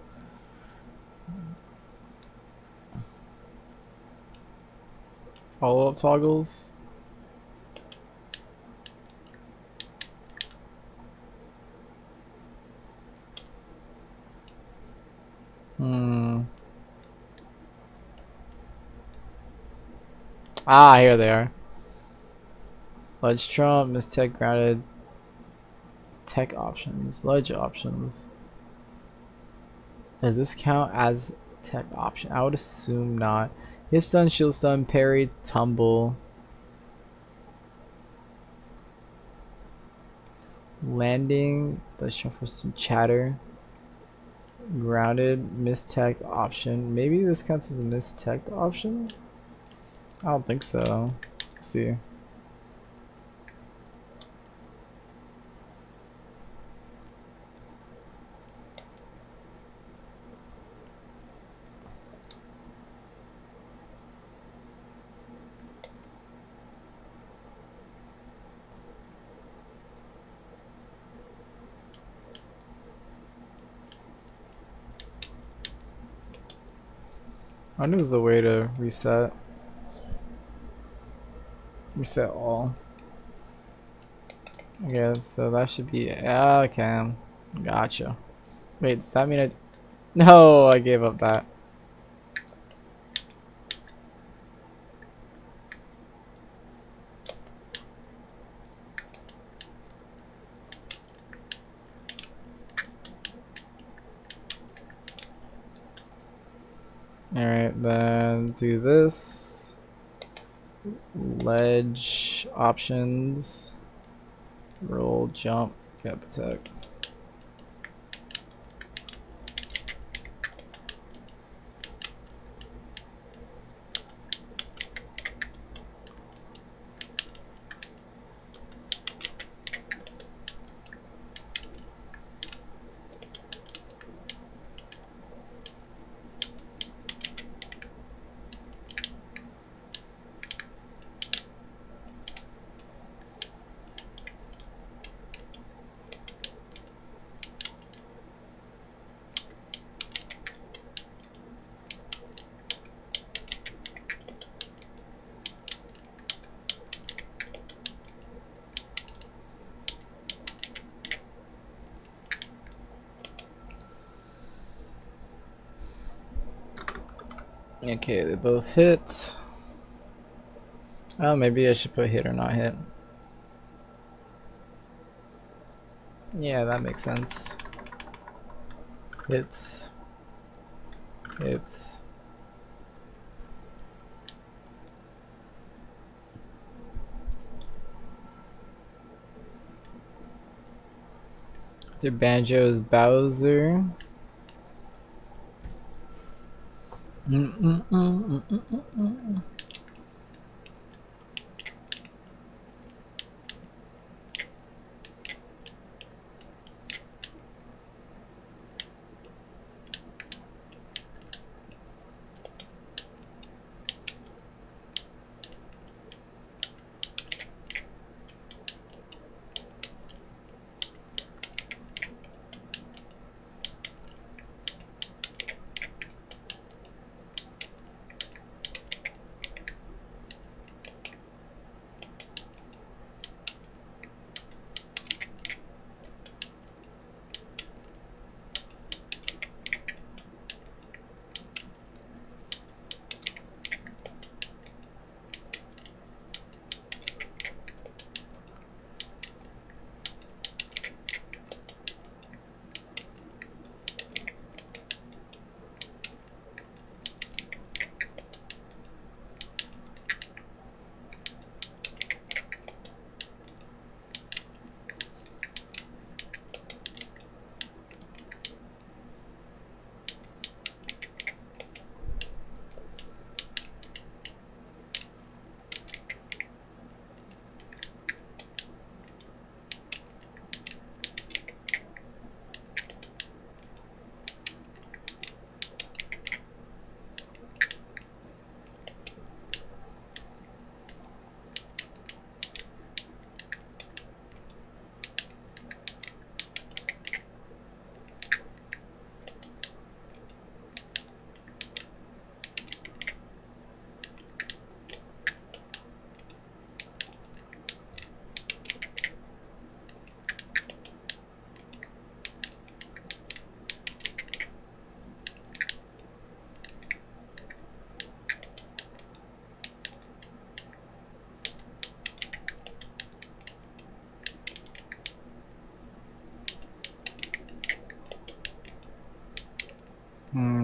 Follow-up toggles. Ah, here they are. Ledge trump, miss tech grounded. Tech options, ledge options. Does this count as tech option? I would assume not. Hit stun, shield stun, parry, tumble. Landing, the shuffle some chatter. Grounded, mistech option. Maybe this counts as a mistech option? I don't think so. Let's see. wonder if there's a way to reset. Reset all. Okay, so that should be okay. Gotcha. Wait, does that mean I? No, I gave up that. Alright, then do this. Ledge options. Roll, jump, get protect. Okay, they both hit. Oh, maybe I should put hit or not hit. Yeah, that makes sense. Hits. Hits. The Banjo's Bowser.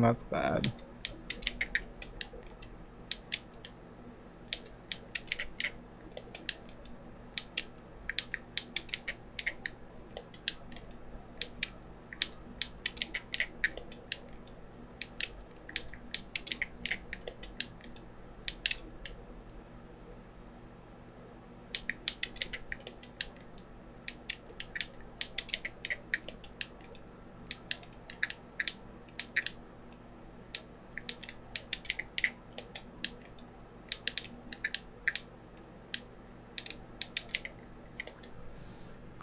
That's bad.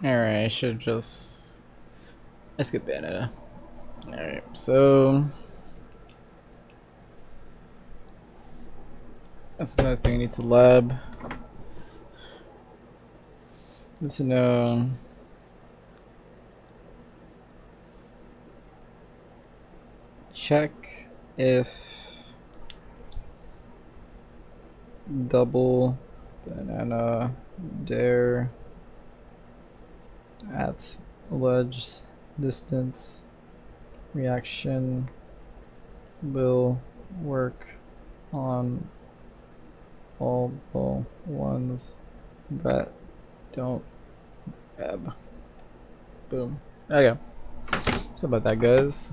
Alright, I should just... Let's get Bayonetta. Alright, so... That's another thing I need to lab. Need to know. Check if double banana dare at ledge distance reaction will work on all the ones that don't grab. Boom. Okay. So about that, guys.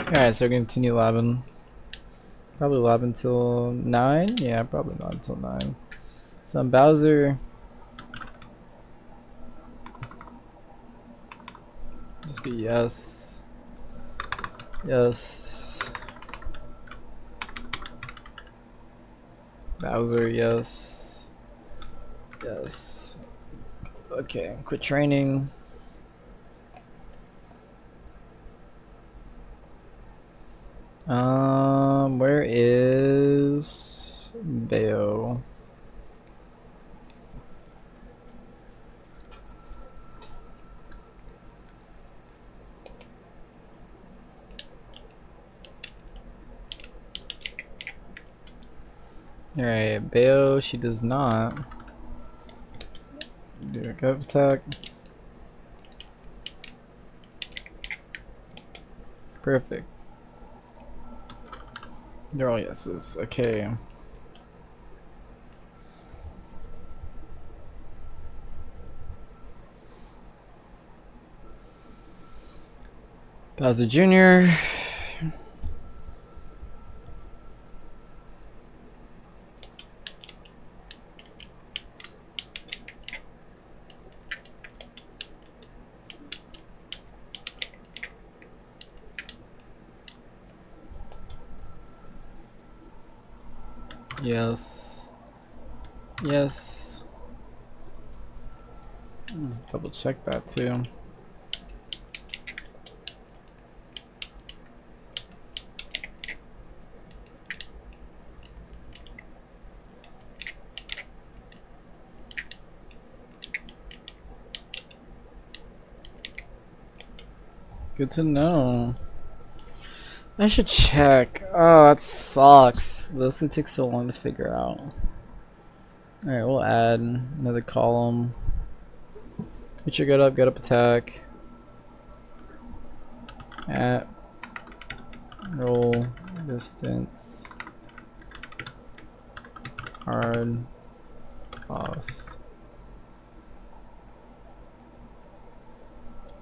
Alright, so we're gonna continue labbing. Probably lab until 9? Yeah, probably not until 9. So on Bowser. Just be yes. Yes. Bowser, yes. Yes. Okay, quit training. Where is Bayo? Alright, Bayo, she does not do a gut attack. Perfect. They're all yeses. Okay. Bowser Jr. Yes. Yes. Let's double check that too. Good to know. I should check. Oh, that sucks. This could take so long to figure out. Alright, we'll add another column. Put your get up attack. At roll distance. Hard boss.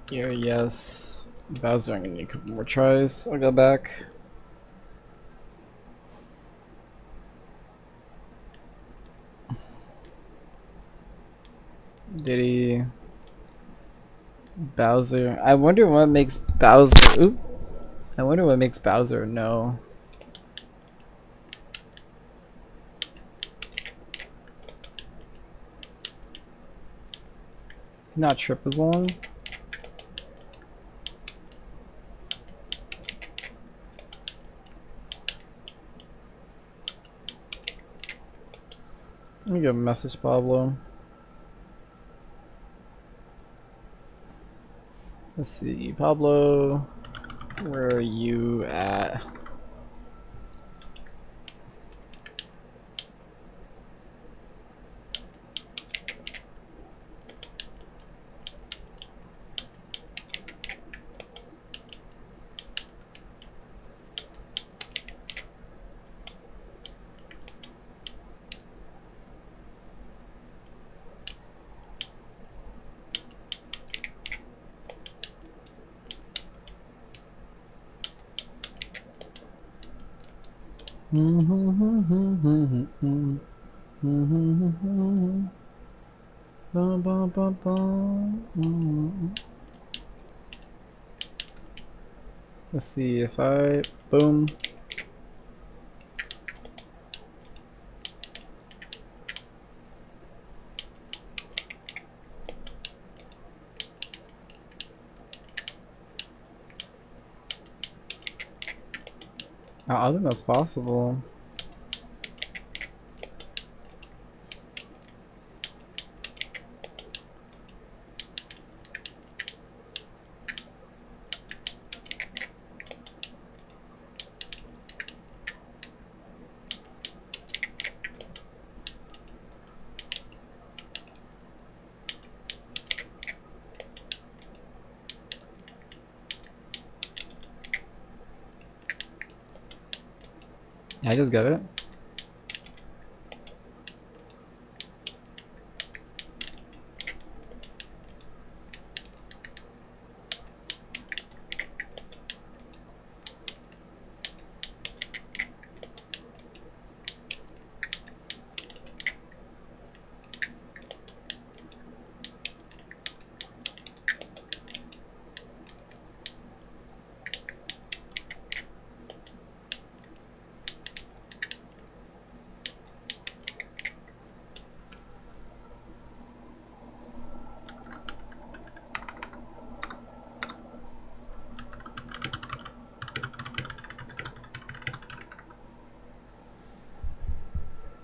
Here, yes. Bowser, I'm gonna need a couple more tries. I'll go back. Diddy. Bowser. I wonder what makes Bowser. Oop. I wonder what makes Bowser no. Not trip as long. Let me get a message, Pablo. Let's see, Pablo, where are you at? Let's see if I boom. I think that's possible. Yeah, I just get it.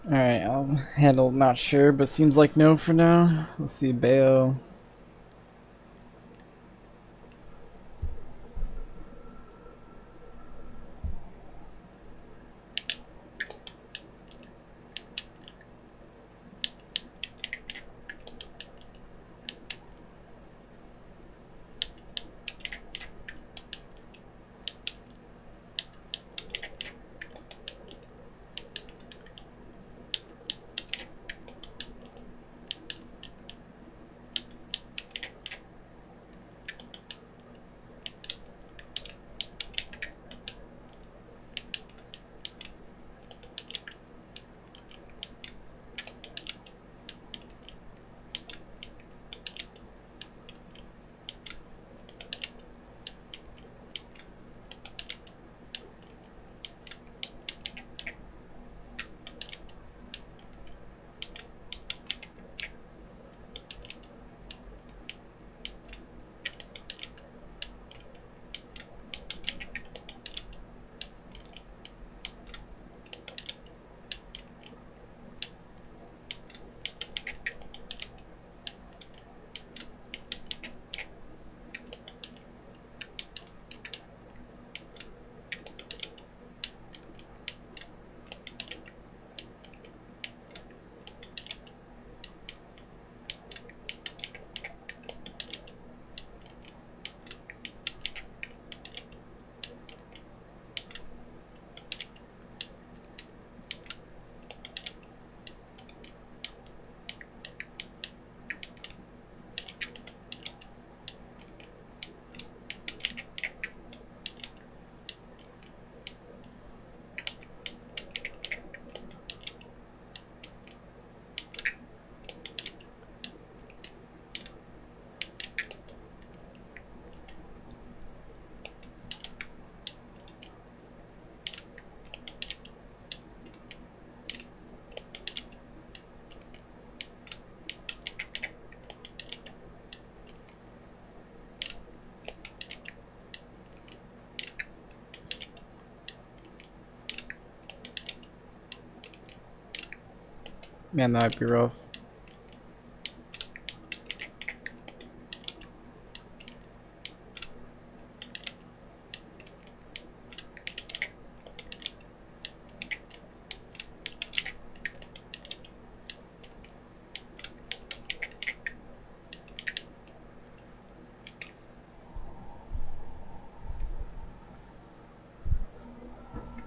Alright, I'll handle not sure, but seems like no for now. Let's see, Bayo. Man, that might be rough.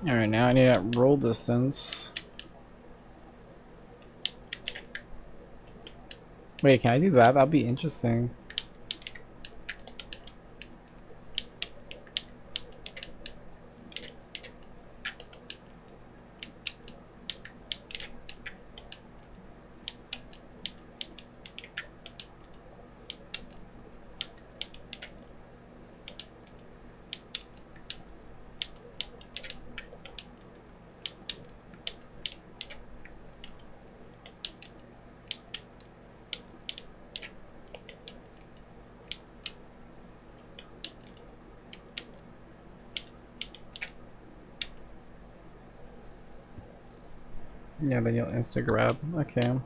Alright, now I need that roll distance. Wait, can I do that? That'd be interesting. Yeah, then you'll insta grab. Okay.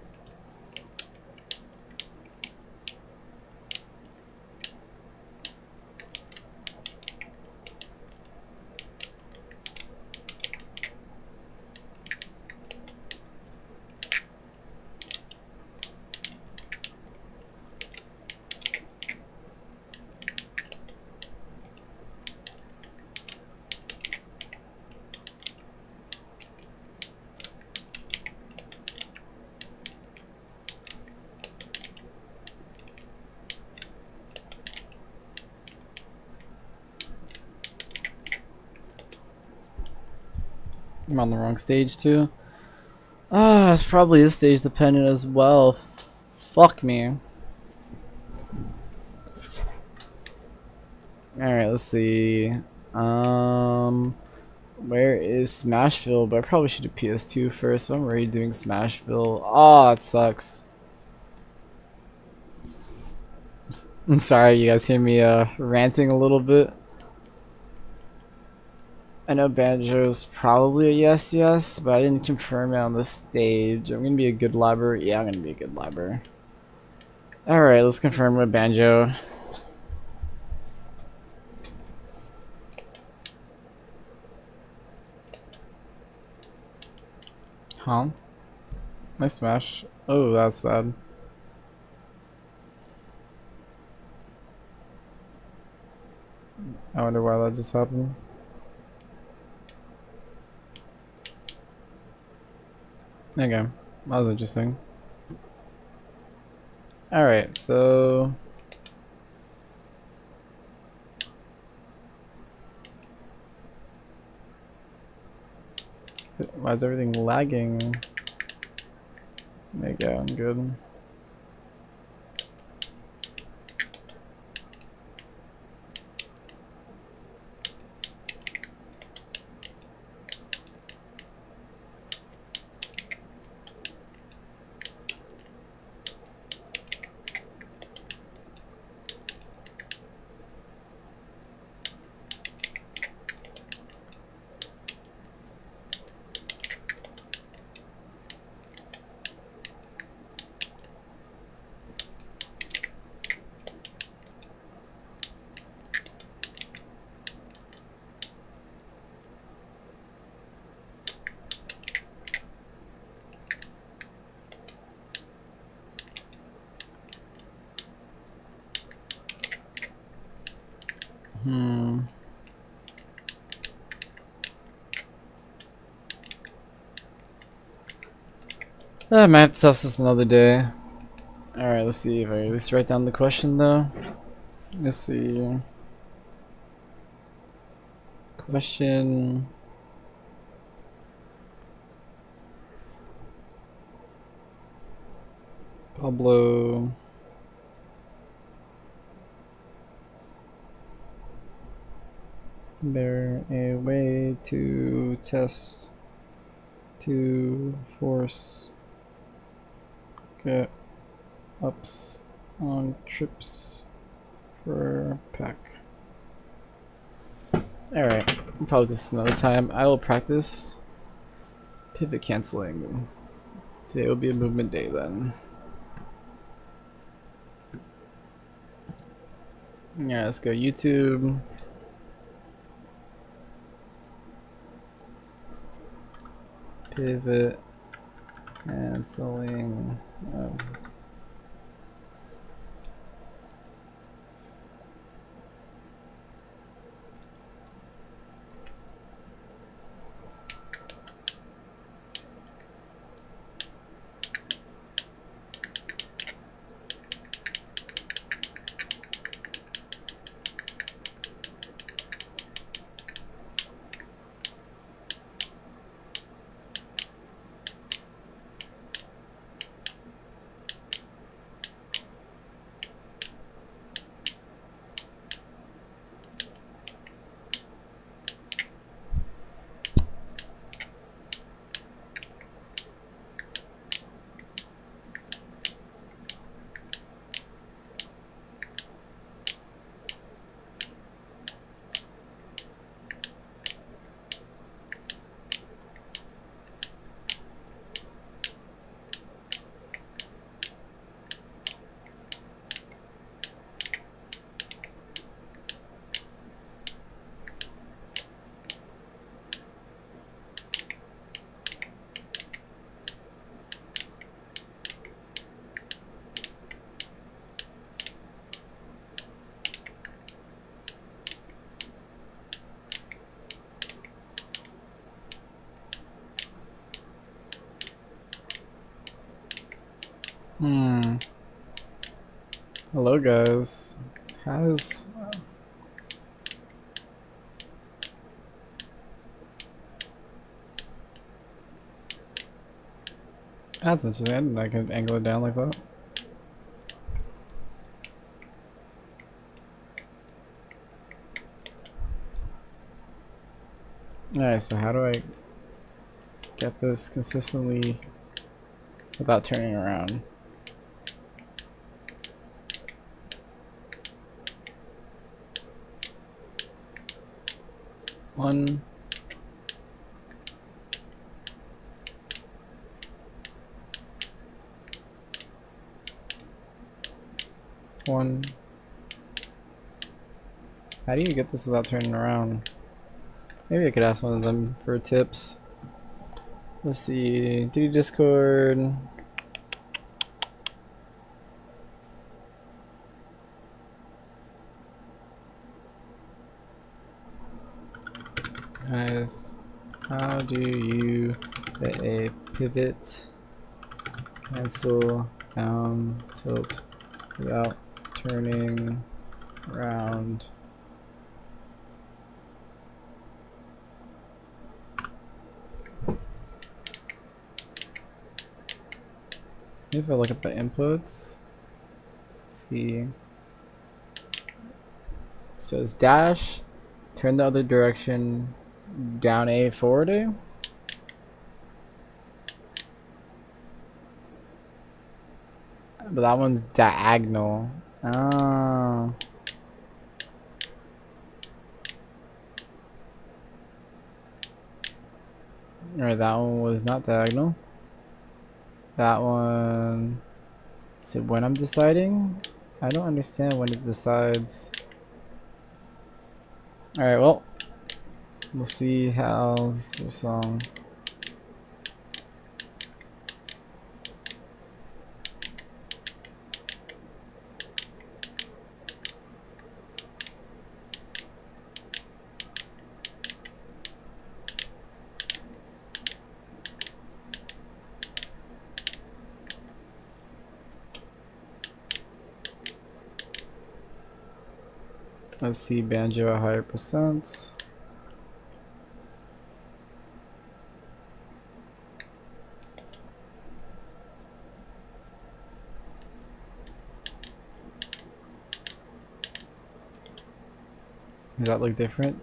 I'm on the wrong stage too. Ah, it's probably a stage dependent as well. Fuck me. Alright, let's see. Where is Smashville? But I probably should do PS2 first, but I'm already doing Smashville. Ah, it sucks. I'm sorry, you guys hear me ranting a little bit. I know Banjo's probably a yes, but I didn't confirm it on the stage. I'm gonna be a good library. Yeah, I'm gonna be a good library. Alright, let's confirm with Banjo. Huh? My smash. Oh, that's bad. I wonder why that just happened. Okay, that was interesting. Alright, so... Why is everything lagging? There you go, I'm good. I might have to test this another day. Alright, let's see if I at least write down the question though. Let's see. Question. Pablo. There a way to test to force get ups on trips per pack? Alright, I'll probably this another time. I will practice pivot canceling. Today will be a movement day then. Yeah, let's go YouTube. Pivot canceling. Hmm. Hello guys. How's that's interesting. I can angle it down like that. Alright, so how do I get this consistently without turning around? One. One. How do you get this without turning around? Maybe I could ask one of them for tips. Let's see. Do Discord. Guys, how do you get a pivot cancel down tilt without turning around? If I look at the inputs, see, so it's dash, turn the other direction, down A, forward A. But that one's diagonal. Oh. Alright, that one was not diagonal. That one. So when I'm deciding, I don't understand when it decides. Alright, well, we'll see how this song. Let's see, banjo a higher percent. Does that look different?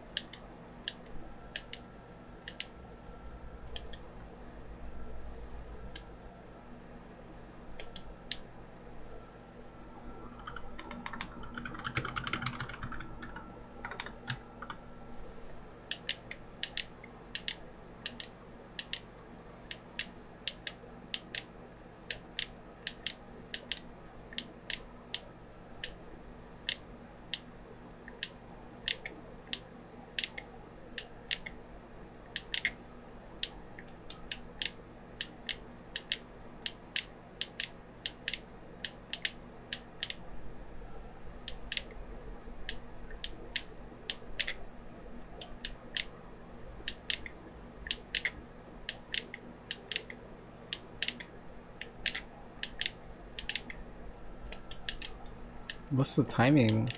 What's the timing?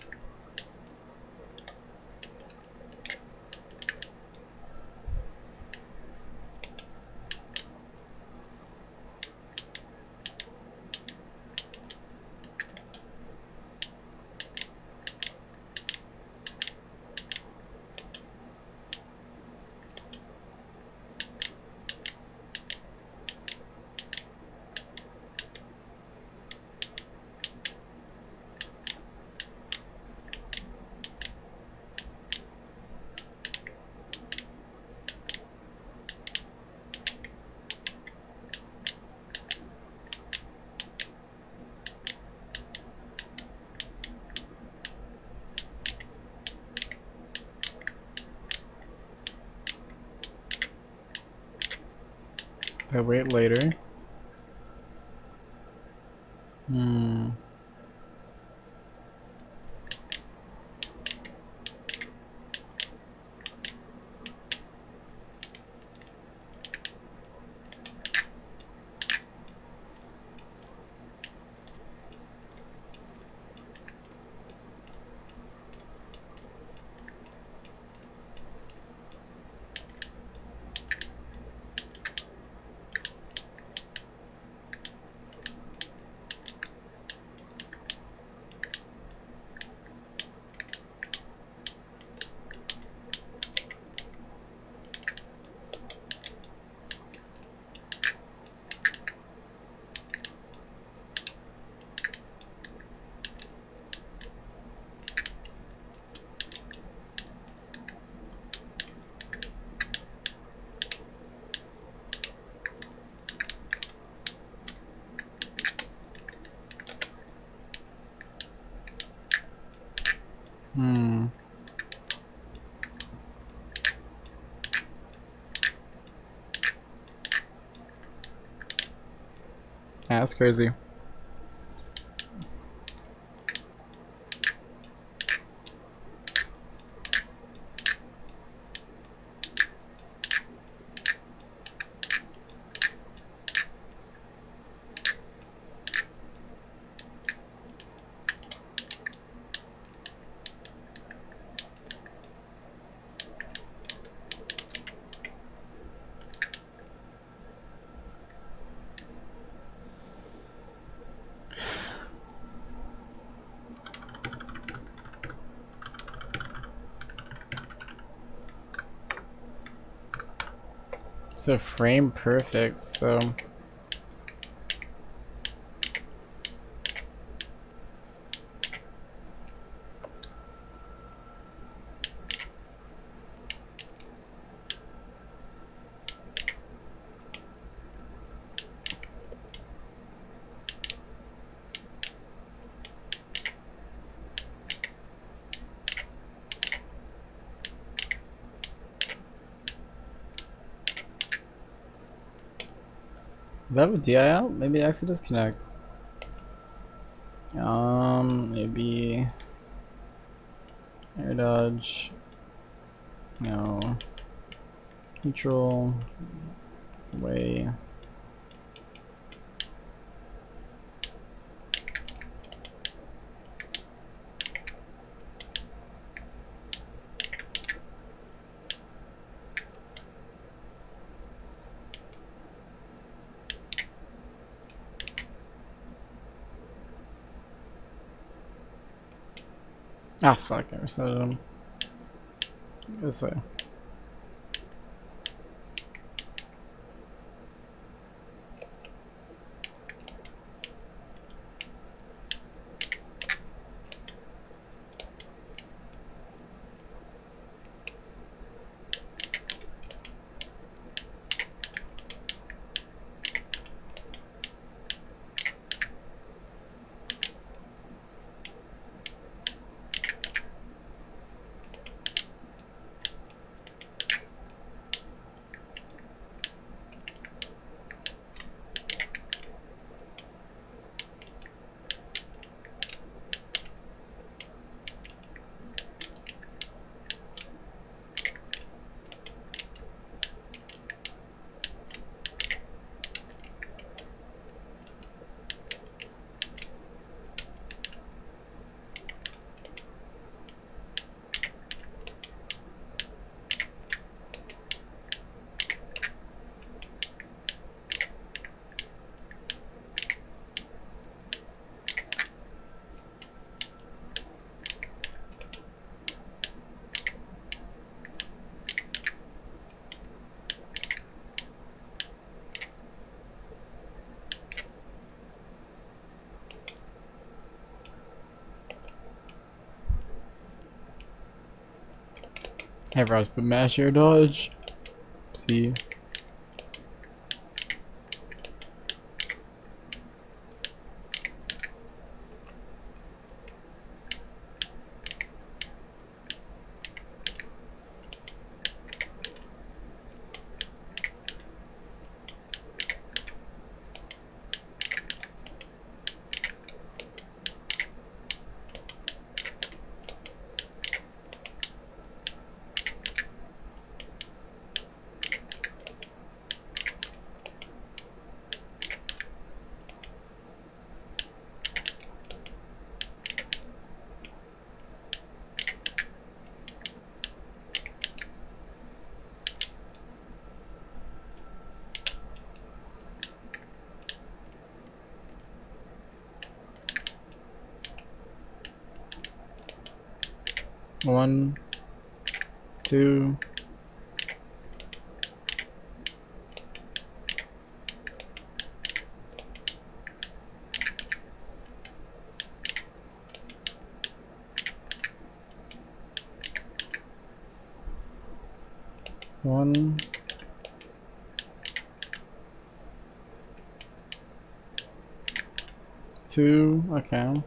If I wait later. Hmm. Yeah, that's crazy. So frame perfect, so does that have a DI out? Maybe it actually disconnect. Maybe air dodge. No. Control. Way. Ah, fuck, I resetted him. This way. Have Ross put mash air dodge. See. One, two. One. Two. Okay.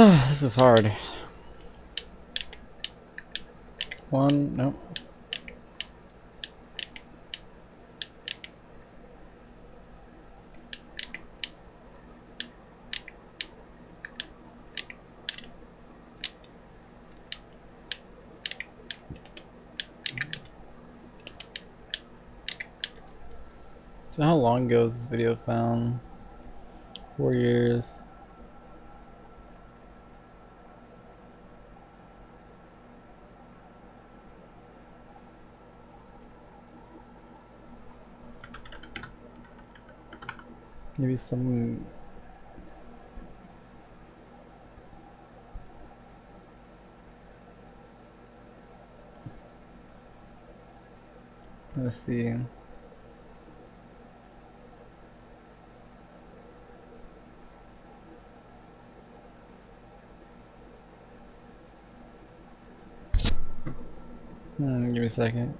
This is hard. One, nope. So how long ago was this video found? 4 years. Maybe some. Let's see. Give me a second.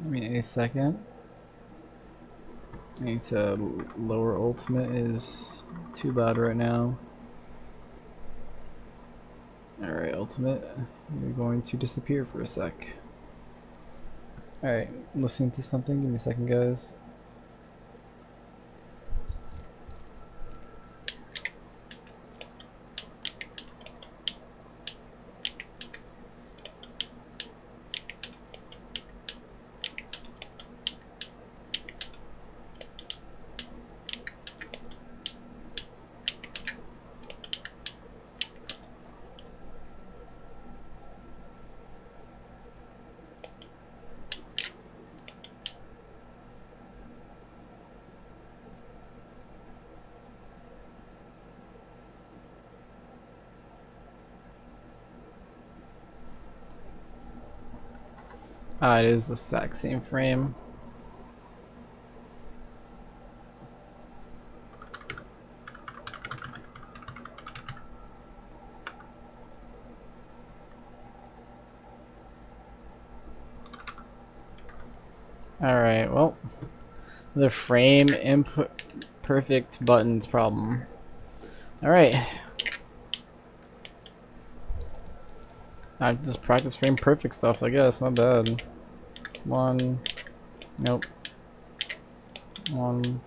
Give me a second. I need to lower ultimate is too loud right now. Alright, ultimate, you're going to disappear for a sec. Alright, I'm listening to something. Give me a second, guys. It is the exact same frame. Alright, well, the frame input perfect buttons problem. Alright. I just practice frame perfect stuff, I guess, my bad. One, nope. One.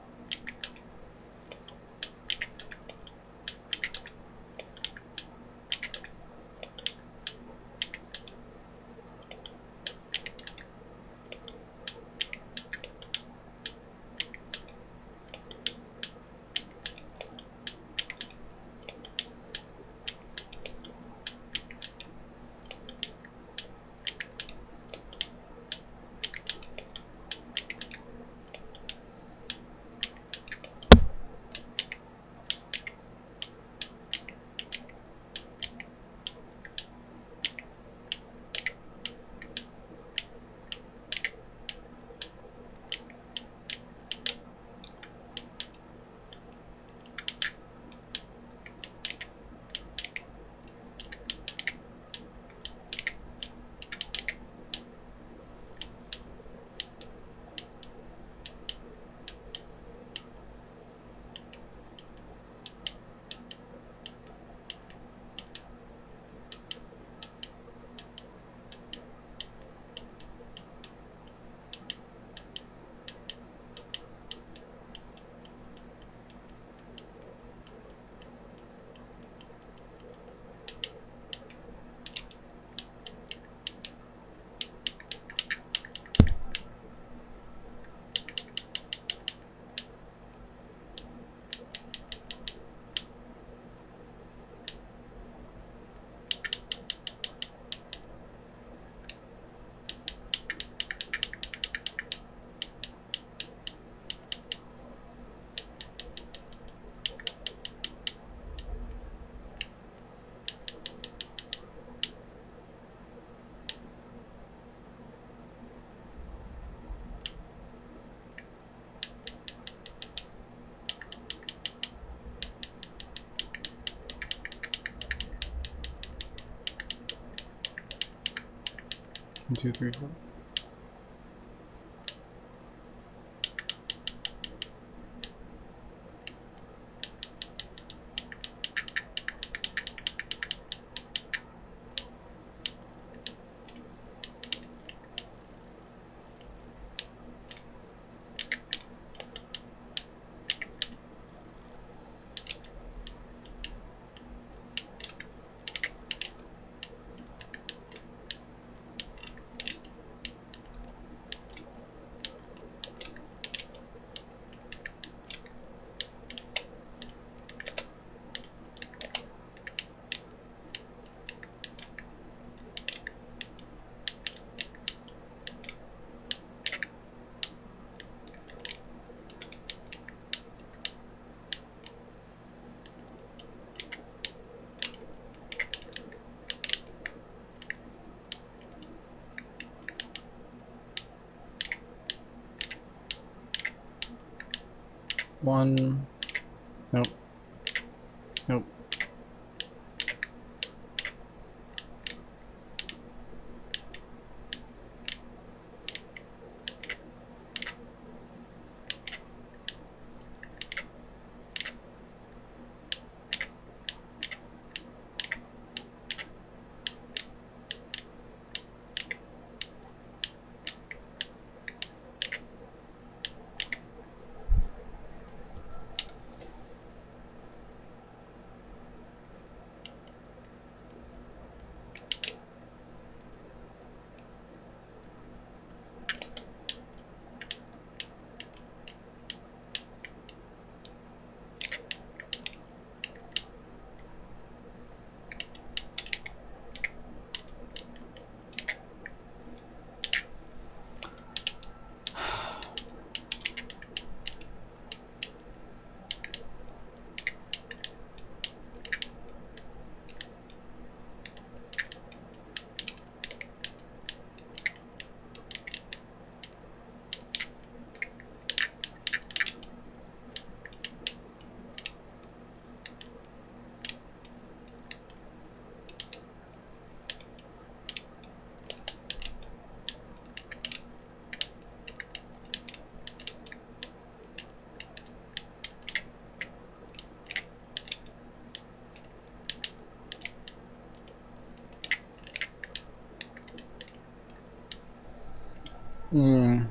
1, 2, 3, 4. One. Nope. Nope. Hmm.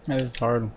This is hard.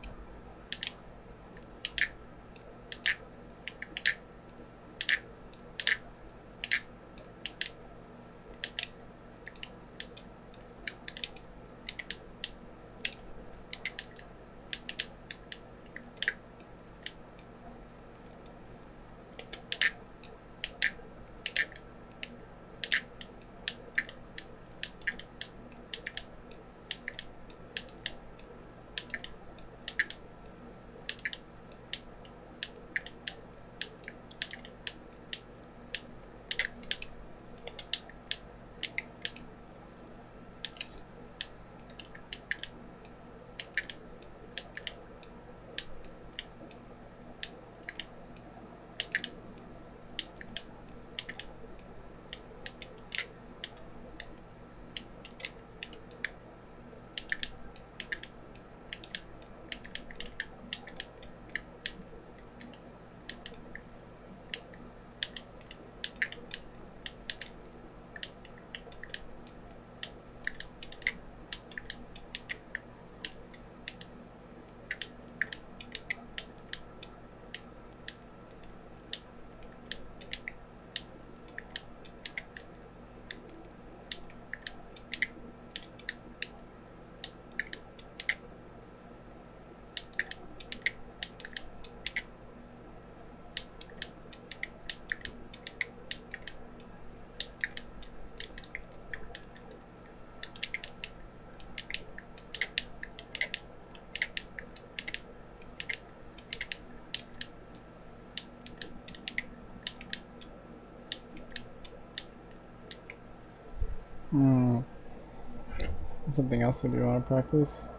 something else I do want to practice.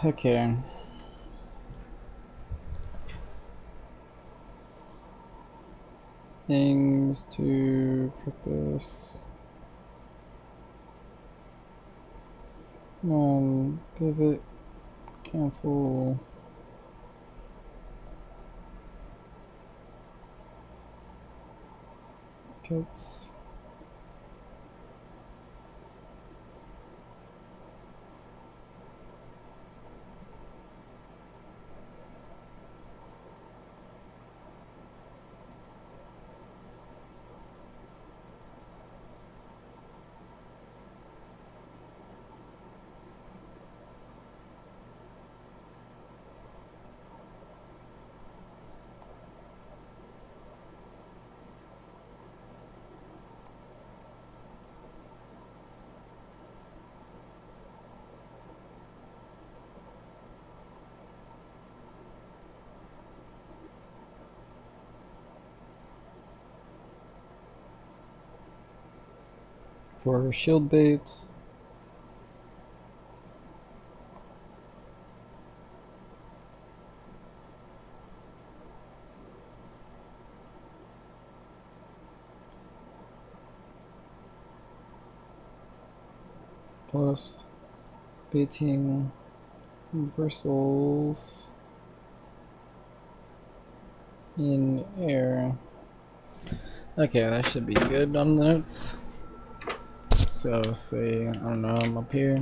Okay. Things to practice. Pivot, cancel. Tilts. For shield baits. Plus baiting reversals in air. Okay, that should be good on the notes. So say, I don't know, I'm up here.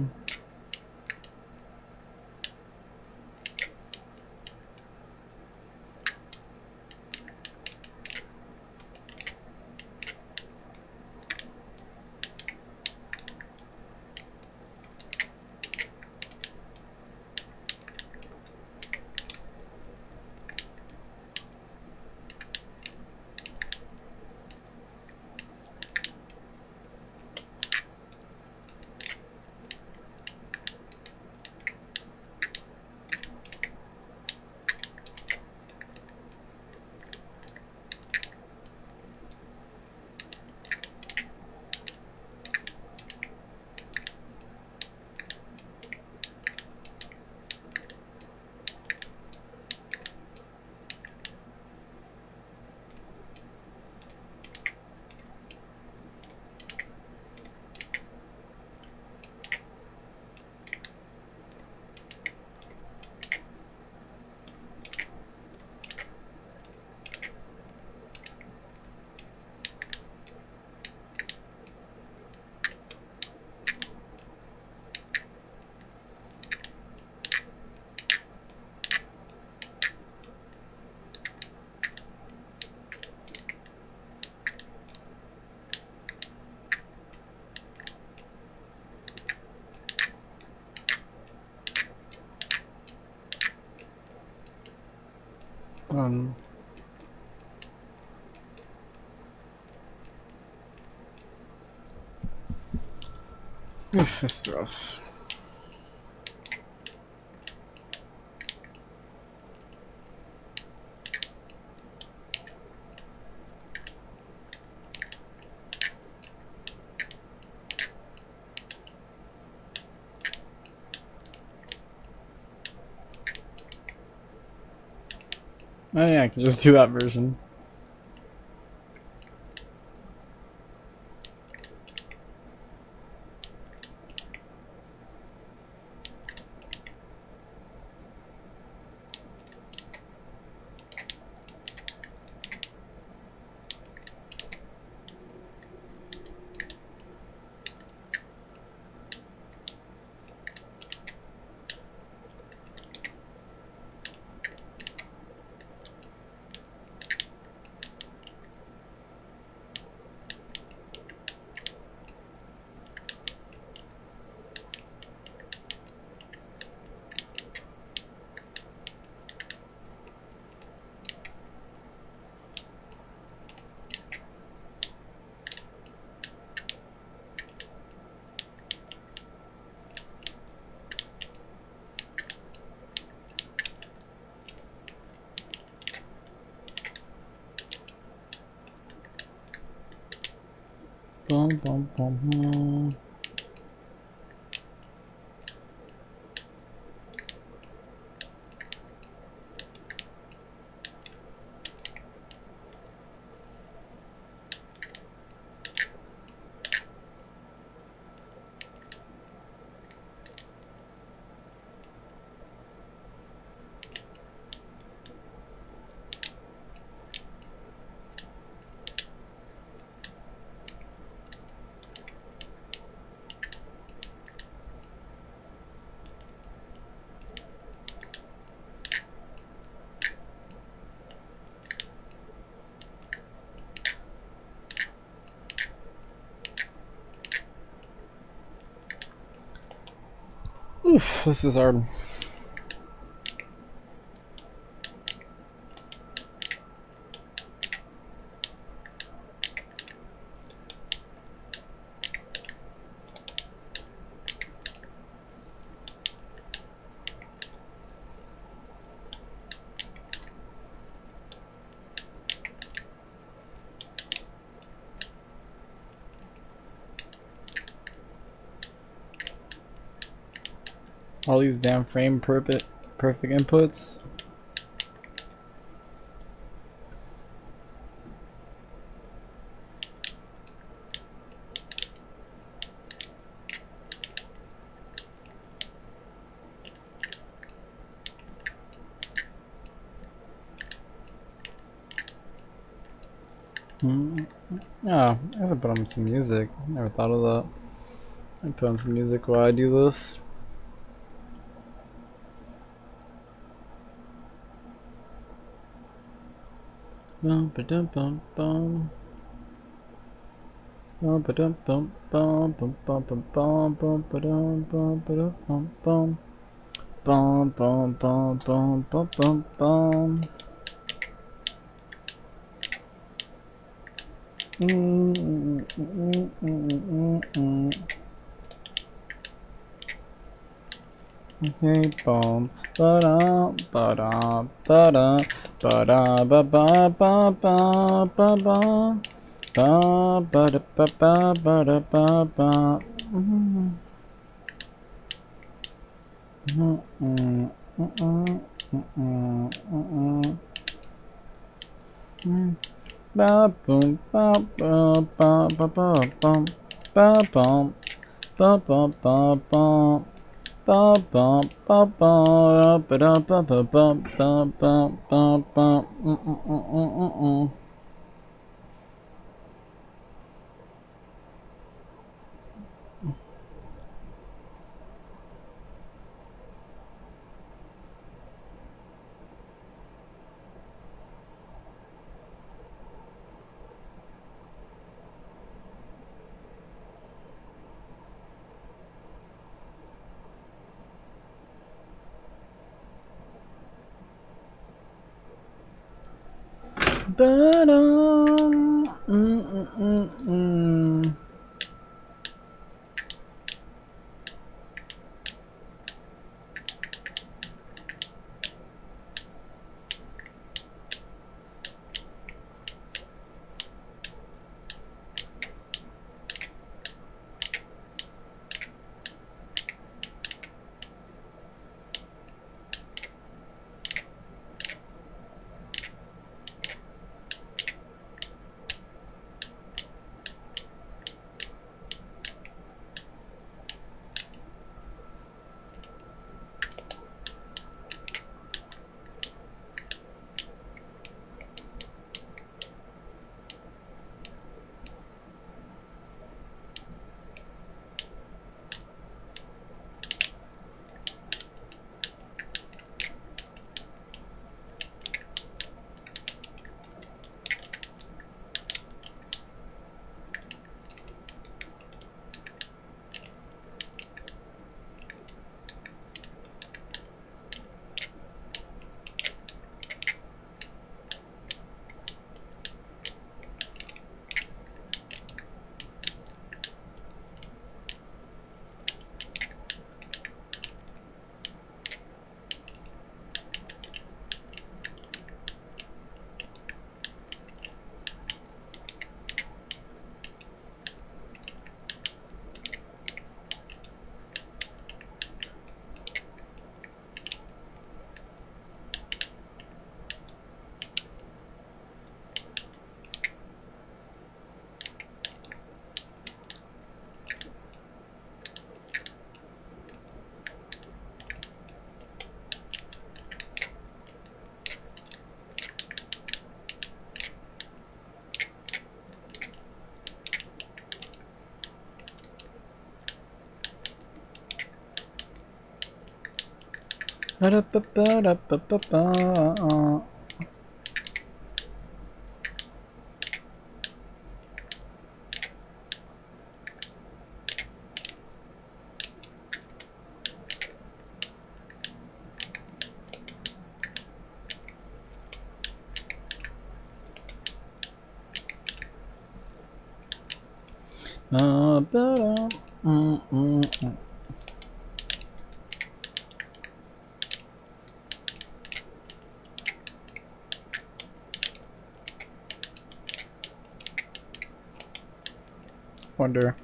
Oof, this is rough. Oh yeah, I can just do that version. bum, bum, bum. Oof, this is hard. All these damn frame perfect inputs. Yeah, I guess I put on some music. Never thought of that. I put on some music while I do this. Bum ba dum bum bum. Bum ba dum bum bum bum bum bum bum bum ba dum bum ba dum bum bum. Bum bum bum bum bum bum bum. Hey bum ba da ba da ba da ba da ba ba ba ba ba ba ba ba da ba ba ba da ba ba. Ba boom ba ba ba ba ba bum ba bum ba ba ba bum ba bum ba ba ba da ba ba bum ba ba ba ba. Ba-dum. Wonder.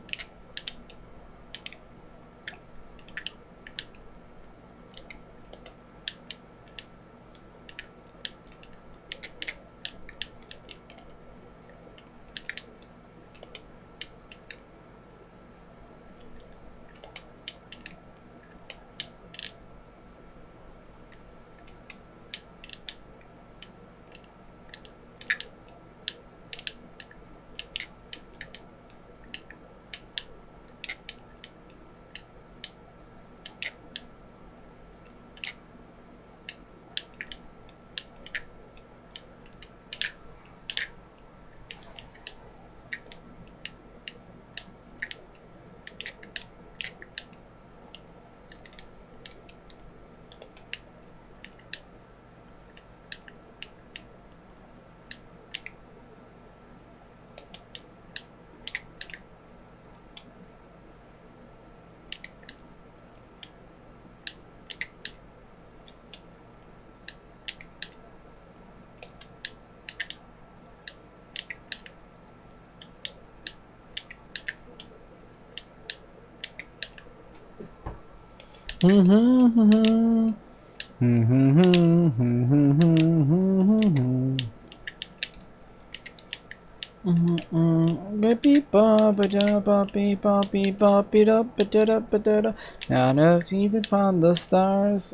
Now no see upon the stars.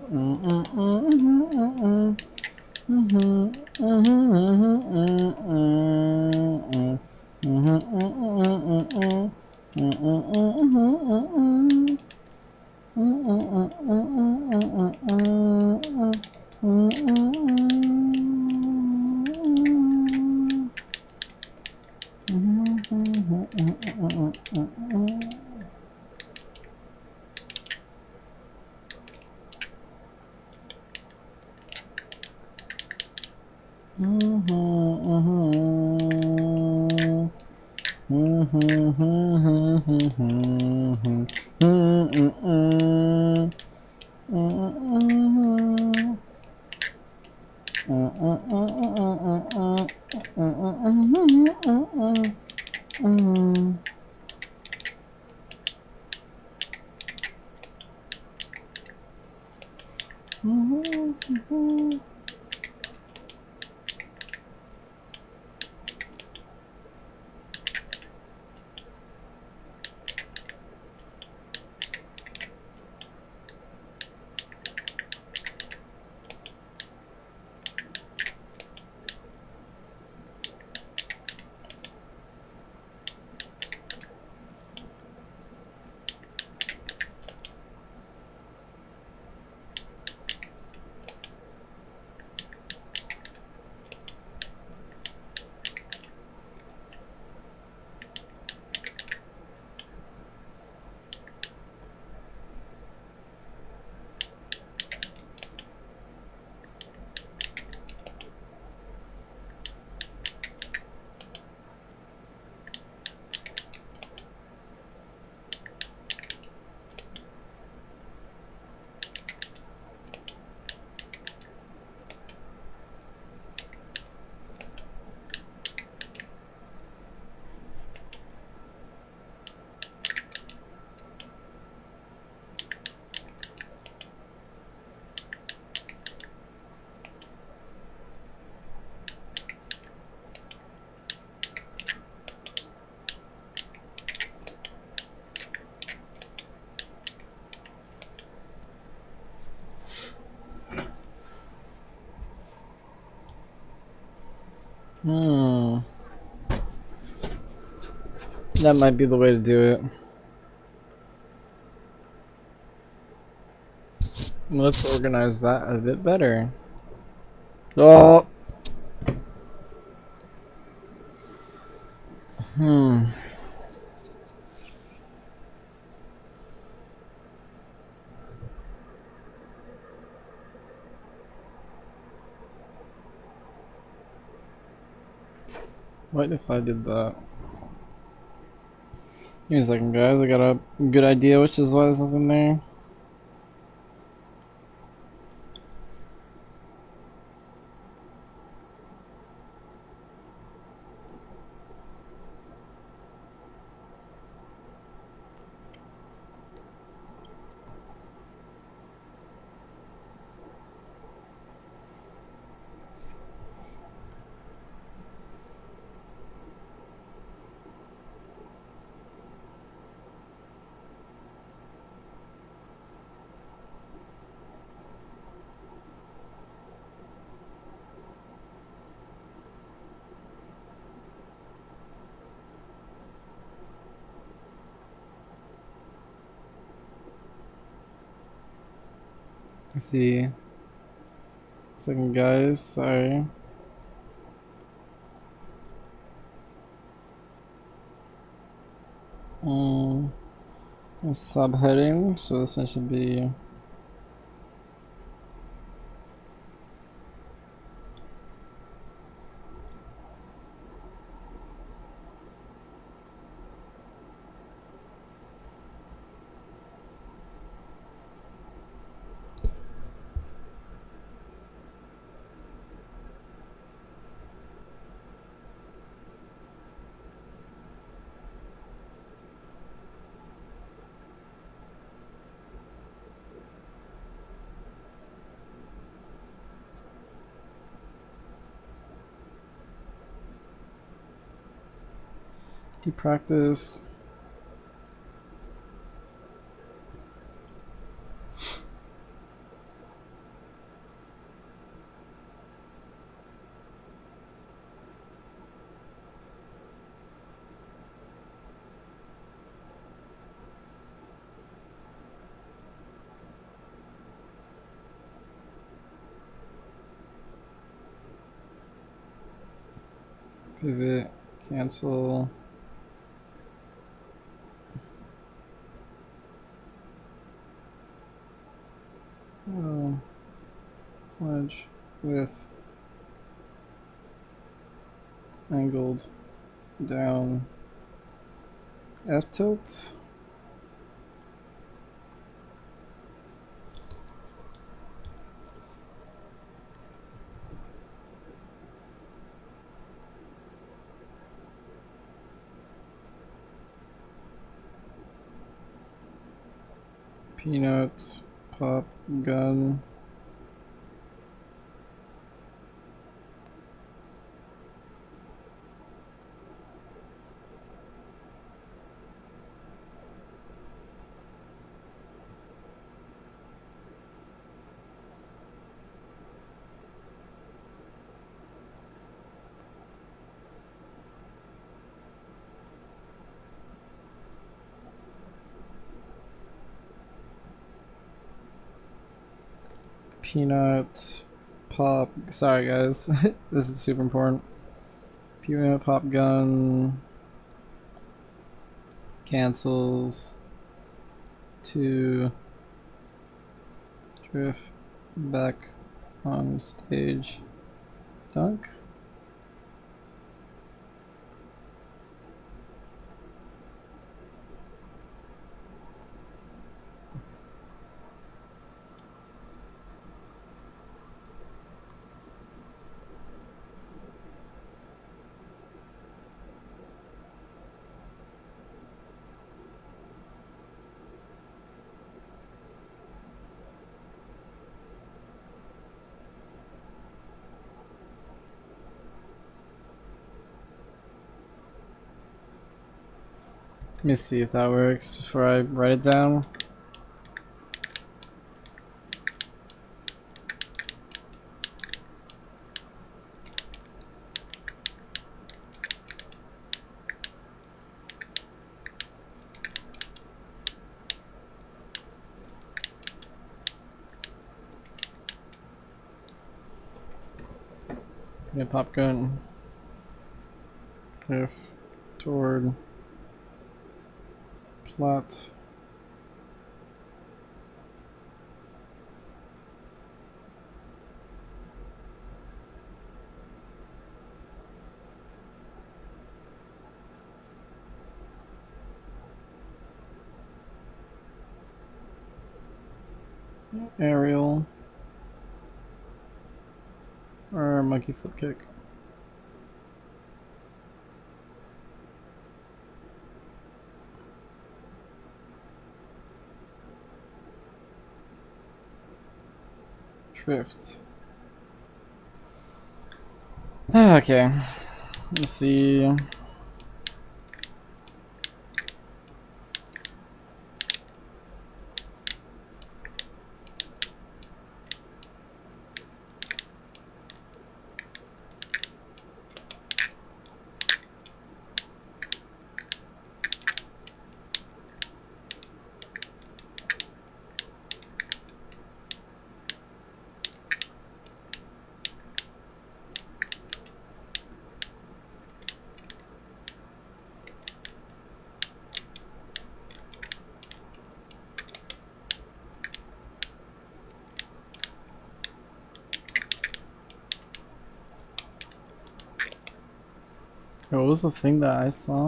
That might be the way to do it. Let's organize that a bit better. Oh. What if I did that? Give me a second, guys. I got a good idea, which is why there's nothing there. Let's see. Second, guys. Sorry. A subheading. So this one should be. Deep practice. Pivot. Cancel. Wedge with angled down F tilt. Peanut pop gun. Peanut pop. Sorry, guys. This is super important. Peanut pop gun cancels to drift back on stage. Dunk. Let me see if that works before I write it down. Yeah, pop gun. If toward plot. Aerial. Or monkey flip kick. Drift. Okay. Let's see. What was the thing that I saw?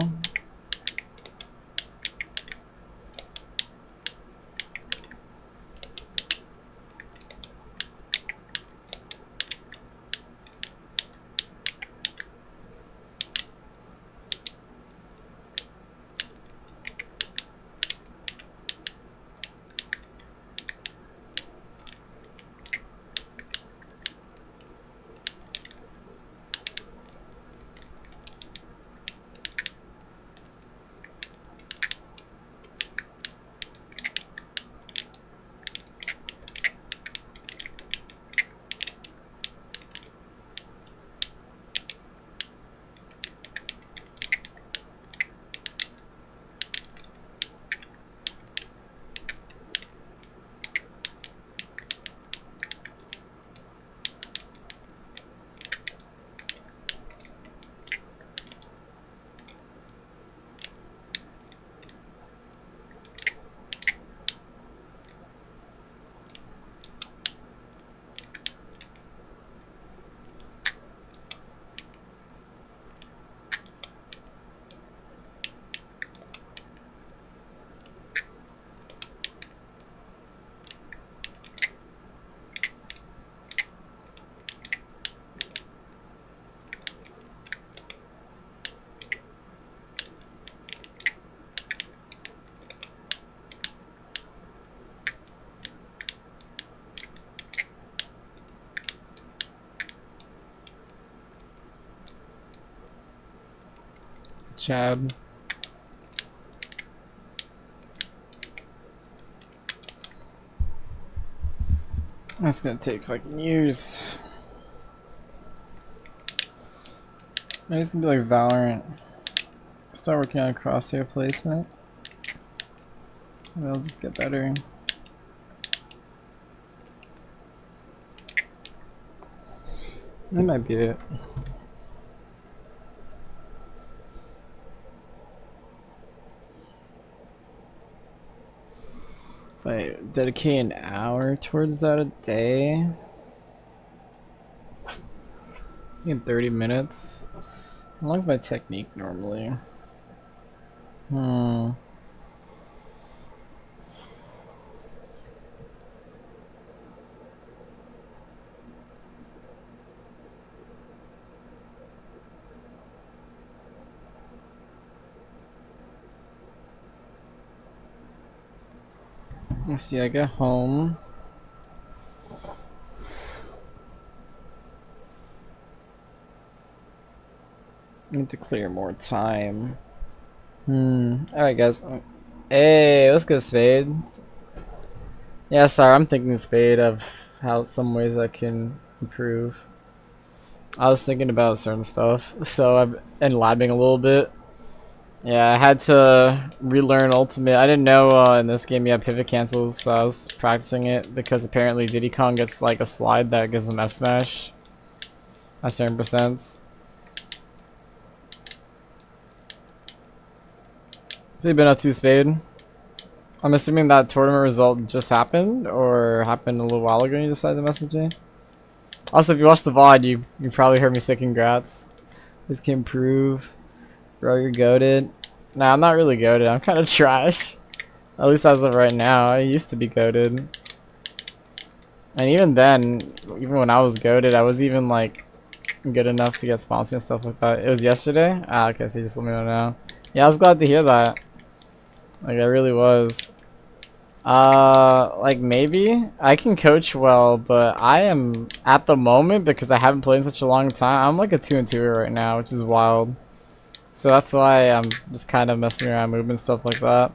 Chad. That's gonna take fucking years. Maybe it's gonna be like Valorant. Start working on crosshair placement. They'll just get better. That might be it. If I dedicate an hour towards that a day, in 30 minutes. How long's my technique normally? Let's see, I get home. Need to clear more time. Alright, guys. Hey, let's go, Spade. Yeah, sorry, I'm thinking, Spade, of how some ways I can improve. I was thinking about certain stuff, so I've been labbing a little bit. Yeah, I had to relearn Ultimate. I didn't know in this game you have pivot cancels, so I was practicing it because apparently Diddy Kong gets like a slide that gives him F smash. at certain percents. So you've been up to, Spade? I'm assuming that tournament result just happened, or happened a little while ago and you decided to message me? Also, if you watched the VOD, you probably heard me say congrats. This can improve. Bro, you're goated. Nah, I'm not really goated. I'm kind of trash. At least as of right now. I used to be goated. And even then, even when I was goated, I was even like good enough to get sponsored and stuff like that. It was yesterday? Ah, okay, so you just let me know now. Yeah, I was glad to hear that. Like, I really was. Like maybe I can coach well, but I am at the moment, because I haven't played in such a long time, I'm like a 2-2 right now, which is wild. So that's why I'm just kind of messing around, movement stuff like that.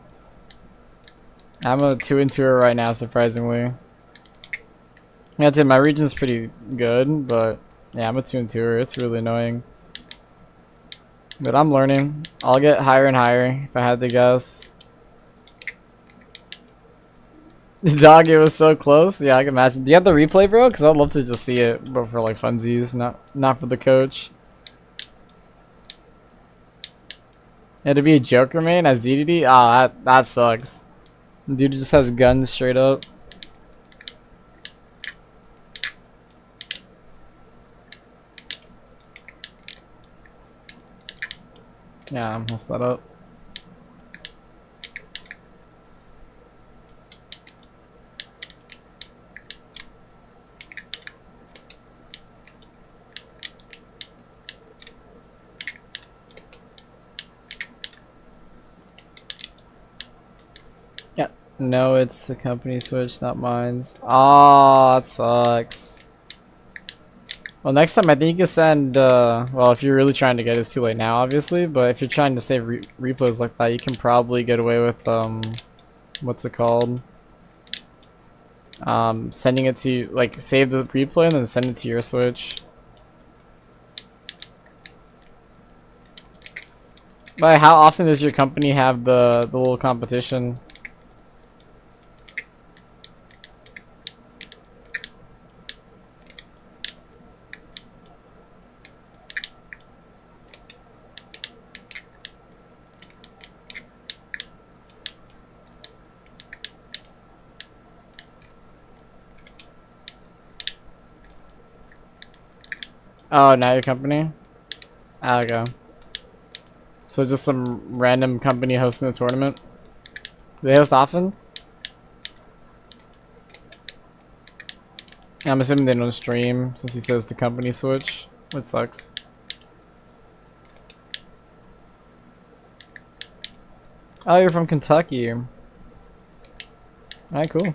I'm a 2-2 right now, surprisingly. Yeah, dude, my region's pretty good, but yeah, I'm a 2-2. It's really annoying. But I'm learning. I'll get higher and higher if I had to guess. Dog, it was so close. Yeah, I can imagine. Do you have the replay, bro? Because I'd love to just see it, but for like funsies, not for the coach. Yeah, to be a Joker main as DDD? Ah, that sucks. Dude just has guns straight up. Yeah, I'm messed that up. Yeah, no, it's a company switch, not mine's. Oh, that sucks. Well, next time I think you can send, well, if you're really trying to get it, it's too late now, obviously, but if you're trying to save replays like that, you can probably get away with, what's it called? Sending it to, like, save the replay and then send it to your Switch. But how often does your company have the little competition? Oh, not your company? Ah, okay. So just some random company hosting the tournament? Do they host often? I'm assuming they don't stream since he says the company switch, which sucks. Oh, you're from Kentucky. Alright, cool.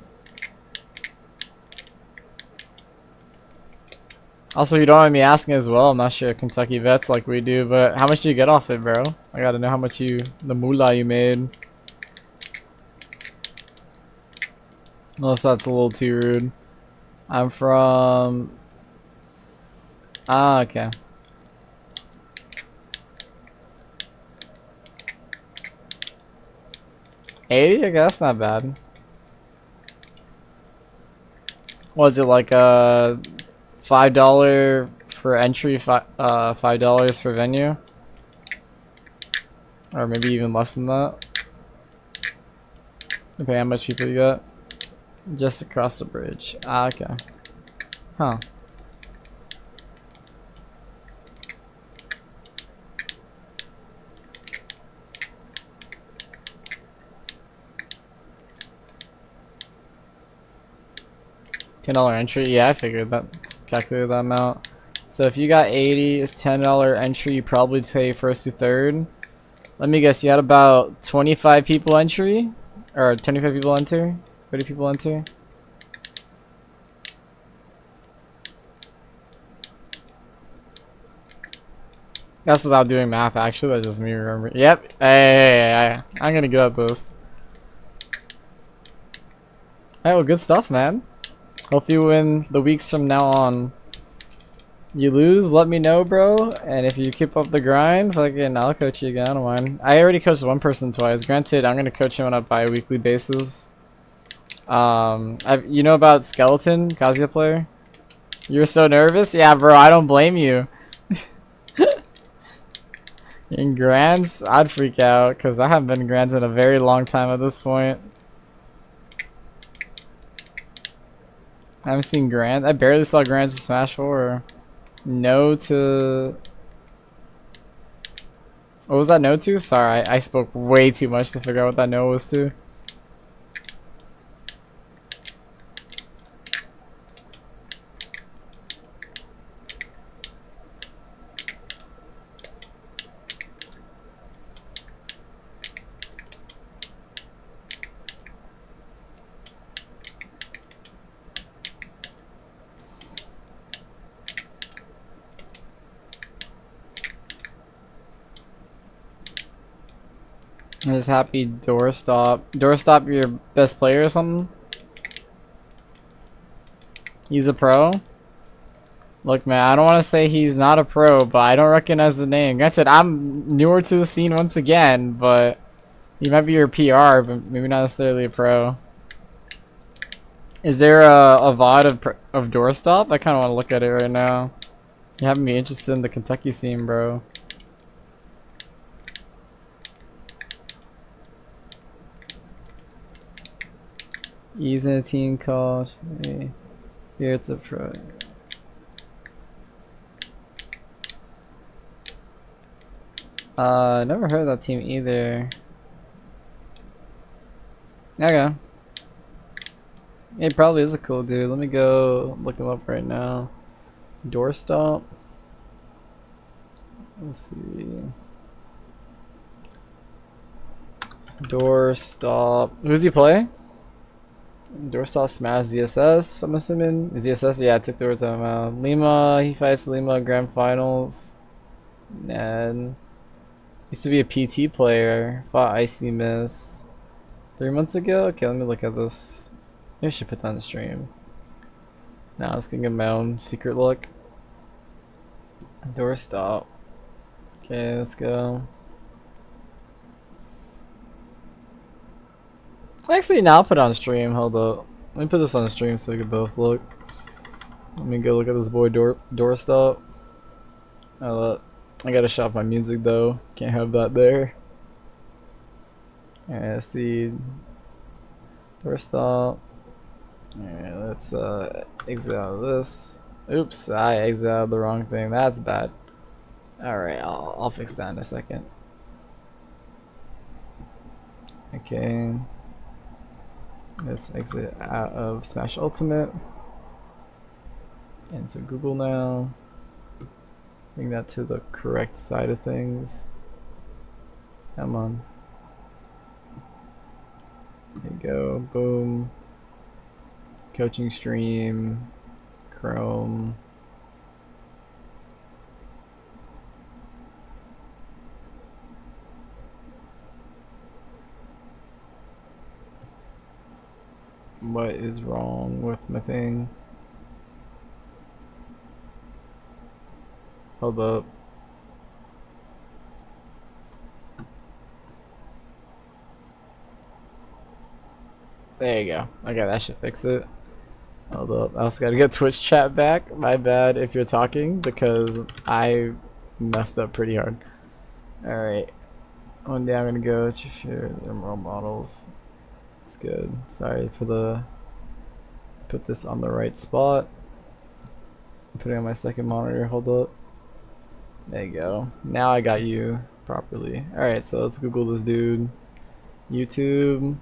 Also, you don't mind me asking as well, I'm not sure Kentucky vets like we do, but how much do you get off it, bro? I gotta know how much the moolah you made. Unless that's a little too rude. I'm from... Ah, okay. $80? I guess not bad. Was it like a $5 for entry, $5 for venue? Or maybe even less than that? Depending on how much people you got. Just across the bridge. Ah, okay. Huh. $10 entry? Yeah, I figured that. Calculated that amount. So if you got 80, it's $10 entry. You probably take first to third. Let me guess, you had about 25 people entry? Or 25 people enter? 30 people enter? That's without doing math, actually. That's just me remembering. Yep. Hey, I'm gonna get at this. Hey, well, good stuff, man. Hope you win the weeks from now on. You lose, let me know, bro. And if you keep up the grind, fucking, I'll coach you again. I don't mind. I already coached one person twice. Granted, I'm gonna coach him on a bi-weekly basis. You know about Skeleton, Kazuya player? You're so nervous? Yeah, bro, I don't blame you. In Grands, I'd freak out because I haven't been in Grands in a very long time at this point. I haven't seen Grand. I barely saw Grands in Smash 4. No to... What was that no to? Sorry, I spoke way too much to figure out what that no was to. I'm just happy Doorstop. Doorstop your best player or something? He's a pro? Look, man, I don't want to say he's not a pro, but I don't recognize the name. Granted, I'm newer to the scene once again, but he might be your PR, but maybe not necessarily a pro. Is there a VOD of Doorstop? I kind of want to look at it right now. You have me interested in the Kentucky scene, bro. He's in a team called... Hey, here it's a pro. Never heard of that team either. Okay. It probably is a cool dude. Let me go look him up right now. Doorstop. Let's see. Doorstop. Who does he play? Doorstop Smash ZSS, I'm assuming. ZSS? Yeah, I took the words out of my mouth. Lima, he fights Lima Grand Finals. And used to be a PT player. Fought Icy Miss 3 months ago? Okay, let me look at this. Maybe I should put that on the stream. Now I was gonna get my own secret look. Doorstop. Okay, let's go. Actually, now I'll put it on stream. Hold up. Let me put this on stream so we can both look. Let me go look at this boy Doorstop. I gotta shop my music though. Can't have that there. Alright, let's see. Doorstop. Alright, let's exit out of this. Oops, I exited the wrong thing. That's bad. Alright, I'll fix that in a second. Okay. Let's exit out of Smash Ultimate. Into Google now. Bring that to the correct side of things. Come on. There you go. Boom. Coaching stream. Chrome. What is wrong with my thing? Hold up. There you go. Okay, that should fix it. Hold up. I also gotta get Twitch chat back. My bad if you're talking because I messed up pretty hard. Alright. One day I'm gonna go share their role models. It's good. Sorry for the... Put this on the right spot. Put it on my second monitor. Hold up. There you go. Now I got you properly. Alright, so let's Google this dude. YouTube.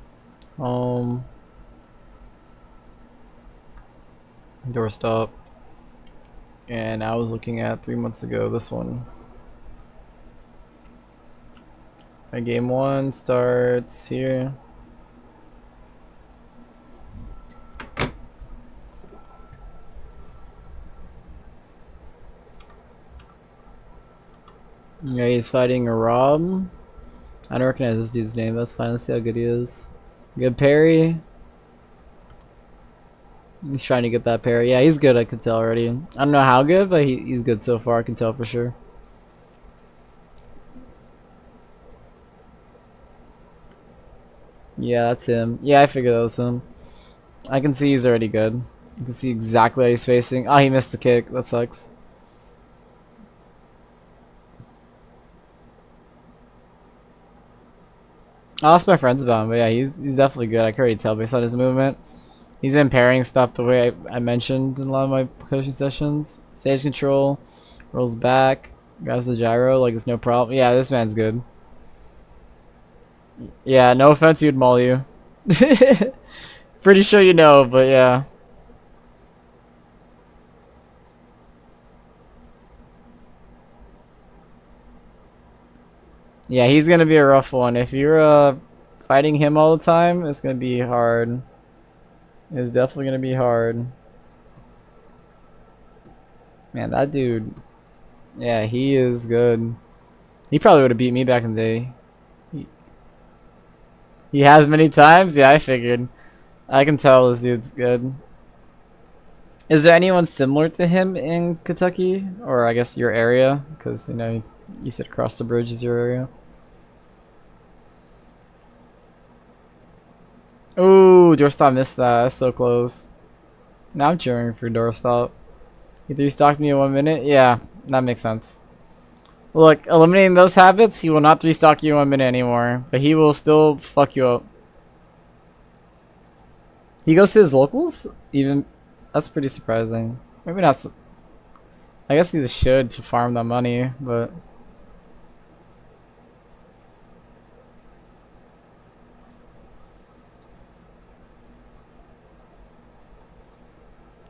Doorstop. And I was looking at 3 months ago this one. My game 1 starts here. Yeah, he's fighting a Rob. I don't recognize this dude's name. That's fine. Let's see how good he is. Good parry. He's trying to get that parry. Yeah, he's good. I could tell already. I don't know how good, but he's good so far. I can tell for sure. Yeah, that's him. Yeah, I figured that was him. I can see he's already good. You can see exactly how he's facing. Oh, he missed the kick. That sucks. I'll ask my friends about him, but yeah, he's definitely good. I can already tell based on his movement. He's in pairing stuff the way I mentioned in a lot of my coaching sessions. Stage control, rolls back, grabs the gyro like it's no problem. Yeah, this man's good. Yeah, no offense, he'd maul you. Pretty sure you know, but yeah. Yeah, he's gonna be a rough one. If you're fighting him all the time, it's gonna be hard. It's definitely gonna be hard. Man, that dude. Yeah, he is good. He probably would have beat me back in the day. He has many times? Yeah, I figured. I can tell this dude's good. Is there anyone similar to him in Kentucky? Or I guess your area? Because, you know, you said across the bridge is your area. Ooh, doorstop missed that. That's so close. Now I'm cheering for doorstop. He 3-stocked me in 1 minute? Yeah, that makes sense. Look, eliminating those habits, he will not 3-stock you in 1 minute anymore. But he will still fuck you up. He goes to his locals? Even... That's pretty surprising. Maybe not... I guess he should to farm that money, but...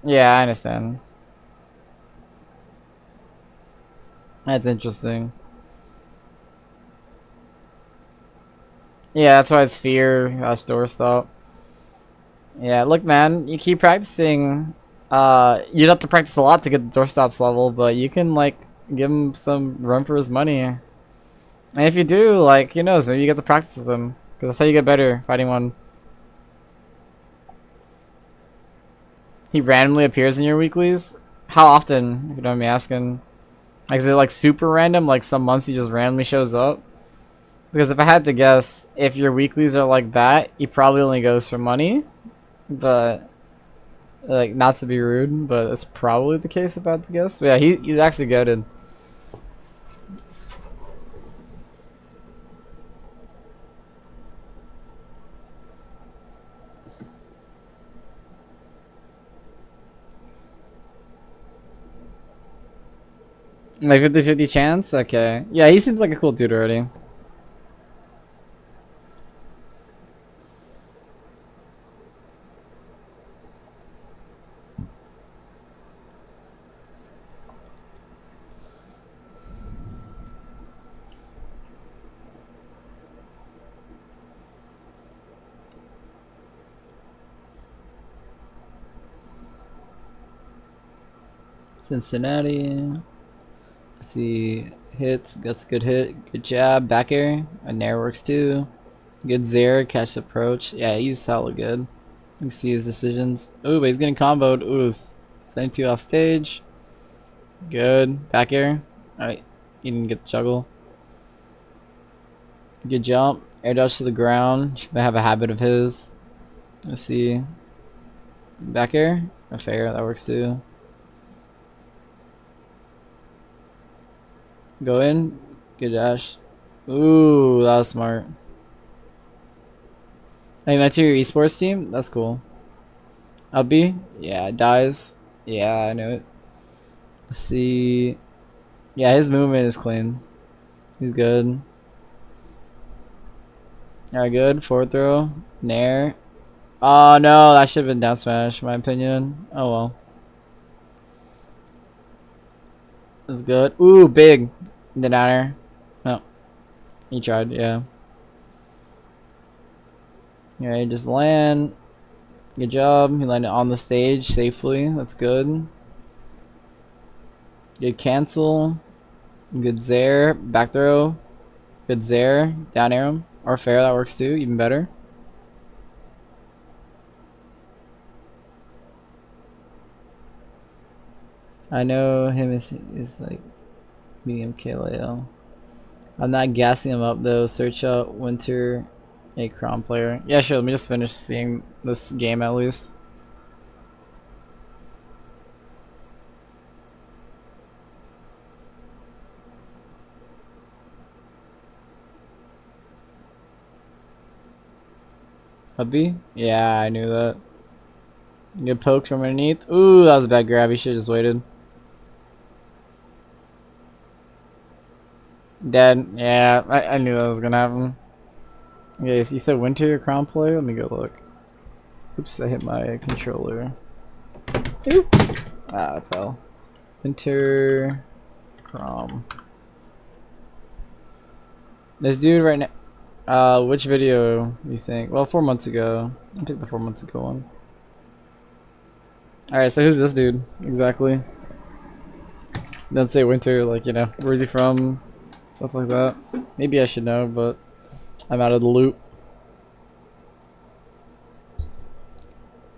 Yeah, I understand. That's interesting. Yeah, that's why it's fear, doorstop. Yeah, look man, you keep practicing. You'd have to practice a lot to get the doorstops level, but you can like give him some run for his money. And if you do, like, who knows, maybe you get to practice with him. Because that's how you get better fighting one. He randomly appears in your weeklies? How often, if you don't mind me asking? Like, is it like super random? Like some months he just randomly shows up? Because if I had to guess, if your weeklies are like that, he probably only goes for money. But, like, not to be rude, but it's probably the case if I had to guess. But yeah, he's actually goated. Like 50-50 chance? Okay. Yeah, he seems like a cool dude already. Cincinnati. Let's see. Hits. That's a good hit. Good jab. Back air. And nair works too. Good Zare. Catch approach. Yeah, he's hella good. You can see his decisions. Ooh, but he's getting comboed. Ooh, 72 off stage. Good. Back air. Alright. He didn't get the juggle. Good jump. Air dodge to the ground. Should have a habit of his. Let's see. Back air. A fair. That works too. Go in. Good dash. Ooh, that was smart. Hey, that's your esports team? That's cool. Up B? Yeah, dies. Yeah, I know it. Let's see. Yeah, his movement is clean. He's good. Alright, good. Forward throw. Nair. Oh no, that should have been down smash, in my opinion. Oh well. That's good. Ooh, big. The down air. No. He tried, yeah. Yeah, just land. Good job. He landed on the stage safely. That's good. Good cancel. Good Zare. Back throw. Good Zare. Down air him. Or fair, that works too. Even better. I know him is like medium KLAL. I'm not gassing him up though. Search out Winter, a Crom player. Yeah, sure. Let me just finish seeing this game at least. Hubby? Yeah, I knew that. Get poked from underneath. Ooh, that was a bad grab. He should have just waited. Dead. Yeah, I knew that was gonna happen. Okay, so you said winter crown play? Let me go look. Oops, I hit my controller. Oop. Ah, I fell. Winter Crom. This dude right now. Which video you think? Well, 4 months ago. I'll take the 4 months ago one. Alright, so who's this dude exactly? Don't say winter, like, you know, where's he from? Stuff like that. Maybe I should know, but I'm out of the loop.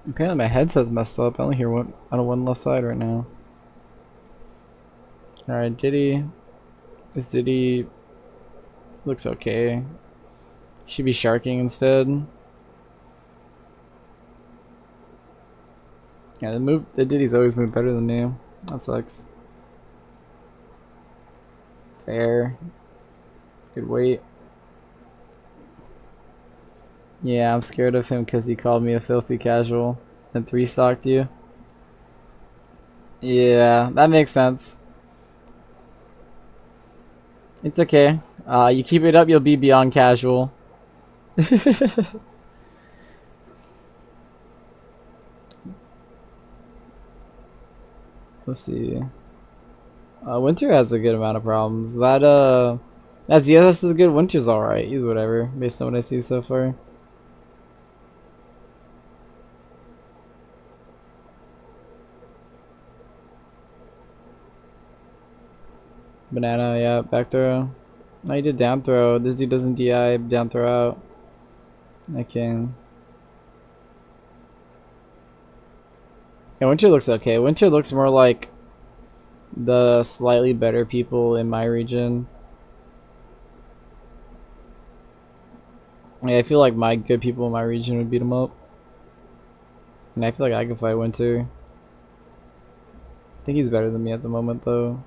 Apparently my headset's messed up. I only hear one out of one left side right now. Alright, Diddy. This Diddy looks okay. Should be sharking instead. Yeah, the Diddy's always moved better than me. That sucks. Fair. Good weight. Yeah, I'm scared of him because he called me a filthy casual and 3-stocked you. Yeah, that makes sense. It's okay. You keep it up, you'll be beyond casual. Let's see. Winter has a good amount of problems. That ZSS is good. Winter's alright. He's whatever, based on what I see so far. Banana, yeah, back throw. No, he did down throw. This dude doesn't DI down throw out. I can. Yeah, Winter looks okay. Winter looks more like the slightly better people in my region. Yeah, I feel like my good people in my region would beat him up. And I feel like I can fight Winter. I think he's better than me at the moment, though.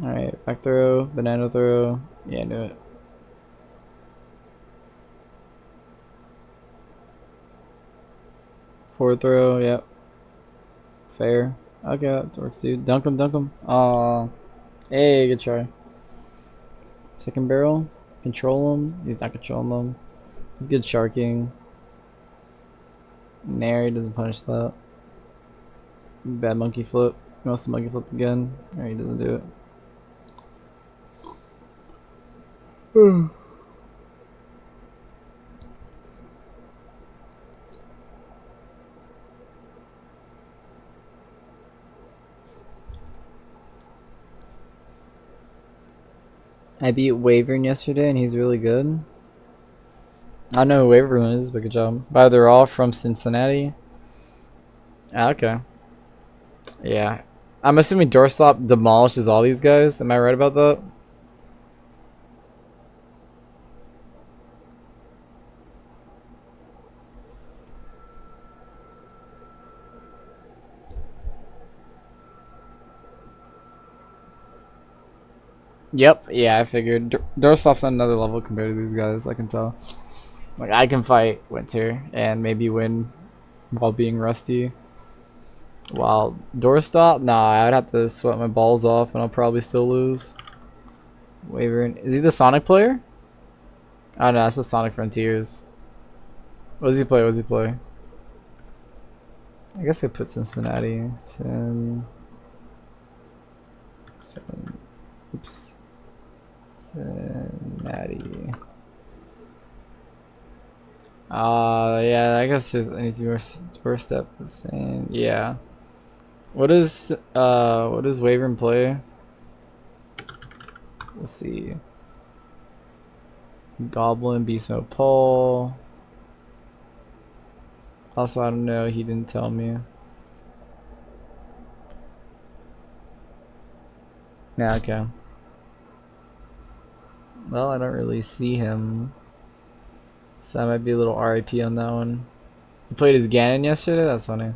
Alright, back throw, banana throw. Yeah, I knew it. Forward throw, yep. Fair. Okay, that works, dude. Dunk him, dunk him. Aw. Hey, good try. Second barrel. Control him. He's not controlling them. He's good sharking. Nair, he doesn't punish that. Bad monkey flip. He wants to monkey flip again. Or he doesn't do it. I beat Wavern yesterday and he's really good. I know who Wavern is, but good job. But they're all from Cincinnati. Ah, okay. Yeah. I'm assuming Doorstop demolishes all these guys. Am I right about that? Yep. Yeah, I figured. Doorstop's on another level compared to these guys, I can tell. Like, I can fight Winter and maybe win while being rusty. While Doorstop? Nah, I'd have to sweat my balls off and I'll probably still lose. Wavern. Is he the Sonic player? Oh no, that's the Sonic Frontiers. What does he play? What does he play? I guess I put Cincinnati. Oops. Cincinnati. Yeah, I guess I need to be more step the same. Yeah. What does Wavern play? Let's see. Goblin, Beast Mode, Paul. Also, I don't know. He didn't tell me. Yeah, okay. Well, I don't really see him. So I might be a little RIP on that one. He played as Ganon yesterday? That's funny.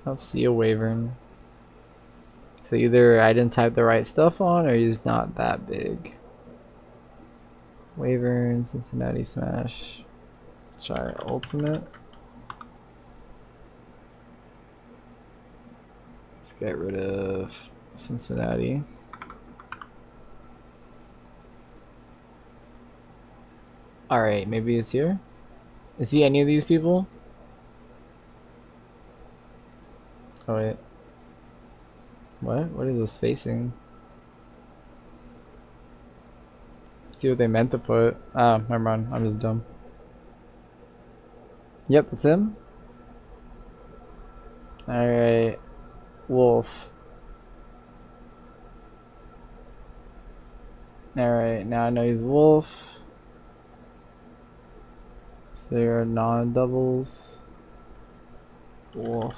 don't see a Wyvern. So either I didn't type the right stuff on, or he's not that big. Wyvern, Cincinnati Smash. Try Ultimate. Let's get rid of Cincinnati. Alright, maybe it's here. Is he any of these people? Oh wait. What? What is the spacing? See what they meant to put. Oh, never mind. I'm just dumb. Yep, that's him. Alright. Wolf. Alright, now I know he's Wolf. So there are non-doubles. Wolf.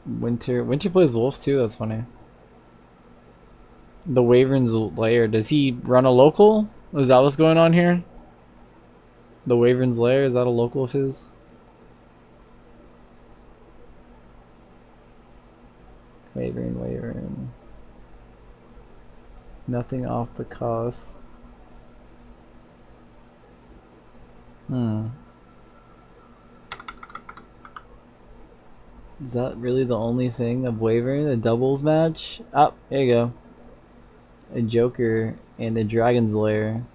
Winter plays Wolf too, that's funny. The Wyvern's lair. Does he run a local? Is that what's going on here? The Wyvern's lair, is that a local of his? Wyvern. Nothing off the cusp. Is that really the only thing of Wyvern? A doubles match? Oh, there you go. A Joker and the Dragon's Lair.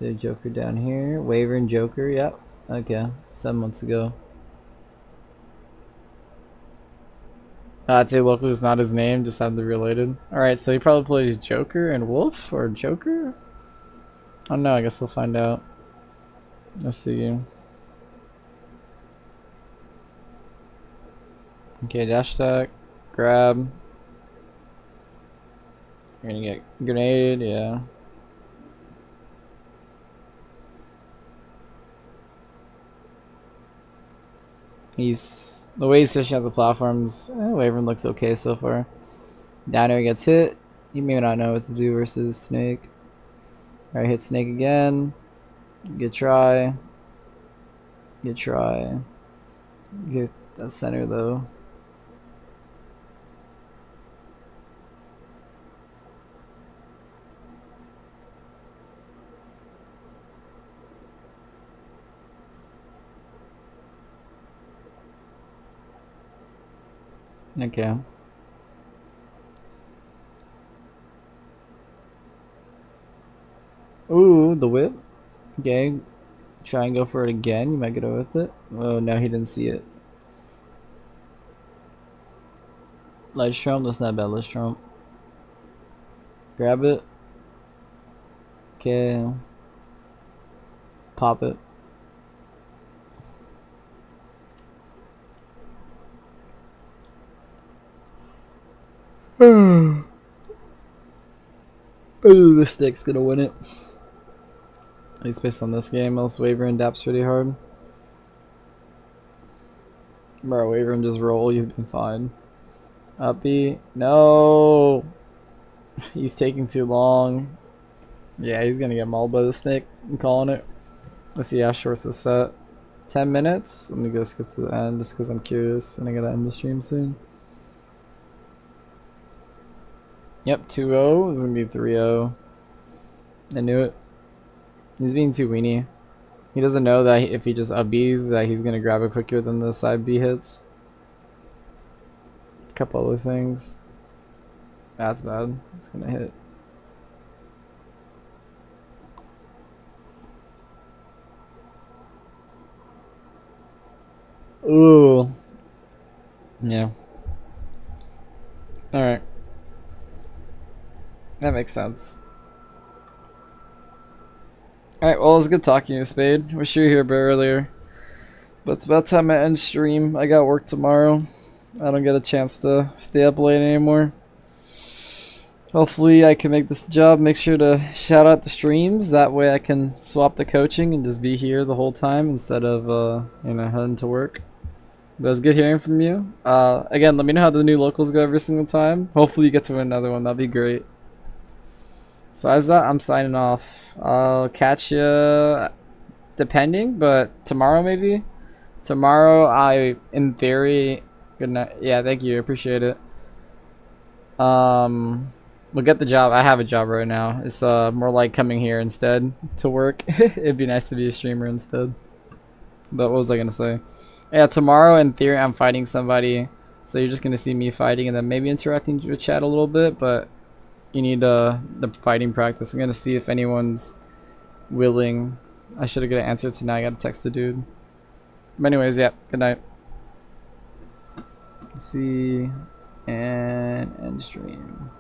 The Joker down here. Wyvern Joker, yep. Okay, 7 months ago. I'd say local is not his name, just have the related. Alright, so he probably plays Joker and Wolf, or Joker? I don't know, I guess we'll find out. Let's see. Okay, dash attack, grab. You're gonna get grenade, yeah. He's the way he's fishing at the platforms. Wyvern looks okay so far. Downer gets hit. You may not know what to do versus Snake. Alright, hit Snake again. Good try. Good try. Get that center though. Okay. Ooh, the whip. Okay. Try and go for it again. You might get away with it. Oh, no, he didn't see it. Light Trump. That's not bad. Light Trump. Grab it. Okay. Pop it. Ooh, the stick's gonna win it. At least based on this game, else Wyvern daps pretty hard. Bro, Wyvern just roll, you've been fine. Up B. No! He's taking too long. Yeah, he's gonna get mauled by the snake. I'm calling it. Let's see how short's this set. 10 minutes? Let me go skip to the end just because I'm curious and I gotta end the stream soon. Yep, 2-0. This is gonna be 3-0. I knew it. He's being too weenie. He doesn't know that if he just up Bs that he's gonna grab it quicker than the side B hits. A couple other things. That's bad. It's gonna hit. Ooh. Yeah. Alright. That makes sense. Alright, well, it was good talking to you, Spade. Wish you were here a bit earlier. But it's about time I end stream. I got work tomorrow. I don't get a chance to stay up late anymore. Hopefully I can make this job. Make sure to shout out the streams. That way I can swap the coaching and just be here the whole time instead of, heading to work. But it was good hearing from you. Again, let me know how the new locals go every single time. Hopefully you get to win another one. That'd be great. So as that, I'm signing off. I'll catch you depending, but tomorrow maybe. Tomorrow, in theory, good night. Yeah, thank you. Appreciate it. We'll get the job. I have a job right now. It's more like coming here instead to work. It'd be nice to be a streamer instead. But what was I gonna say? Yeah, tomorrow in theory I'm fighting somebody. So you're just gonna see me fighting and then maybe interacting with chat a little bit, but you need the fighting practice. I'm gonna see if anyone's willing. I should have got an answer tonight. I gotta text the dude. But anyways, yeah, good night. See and end stream.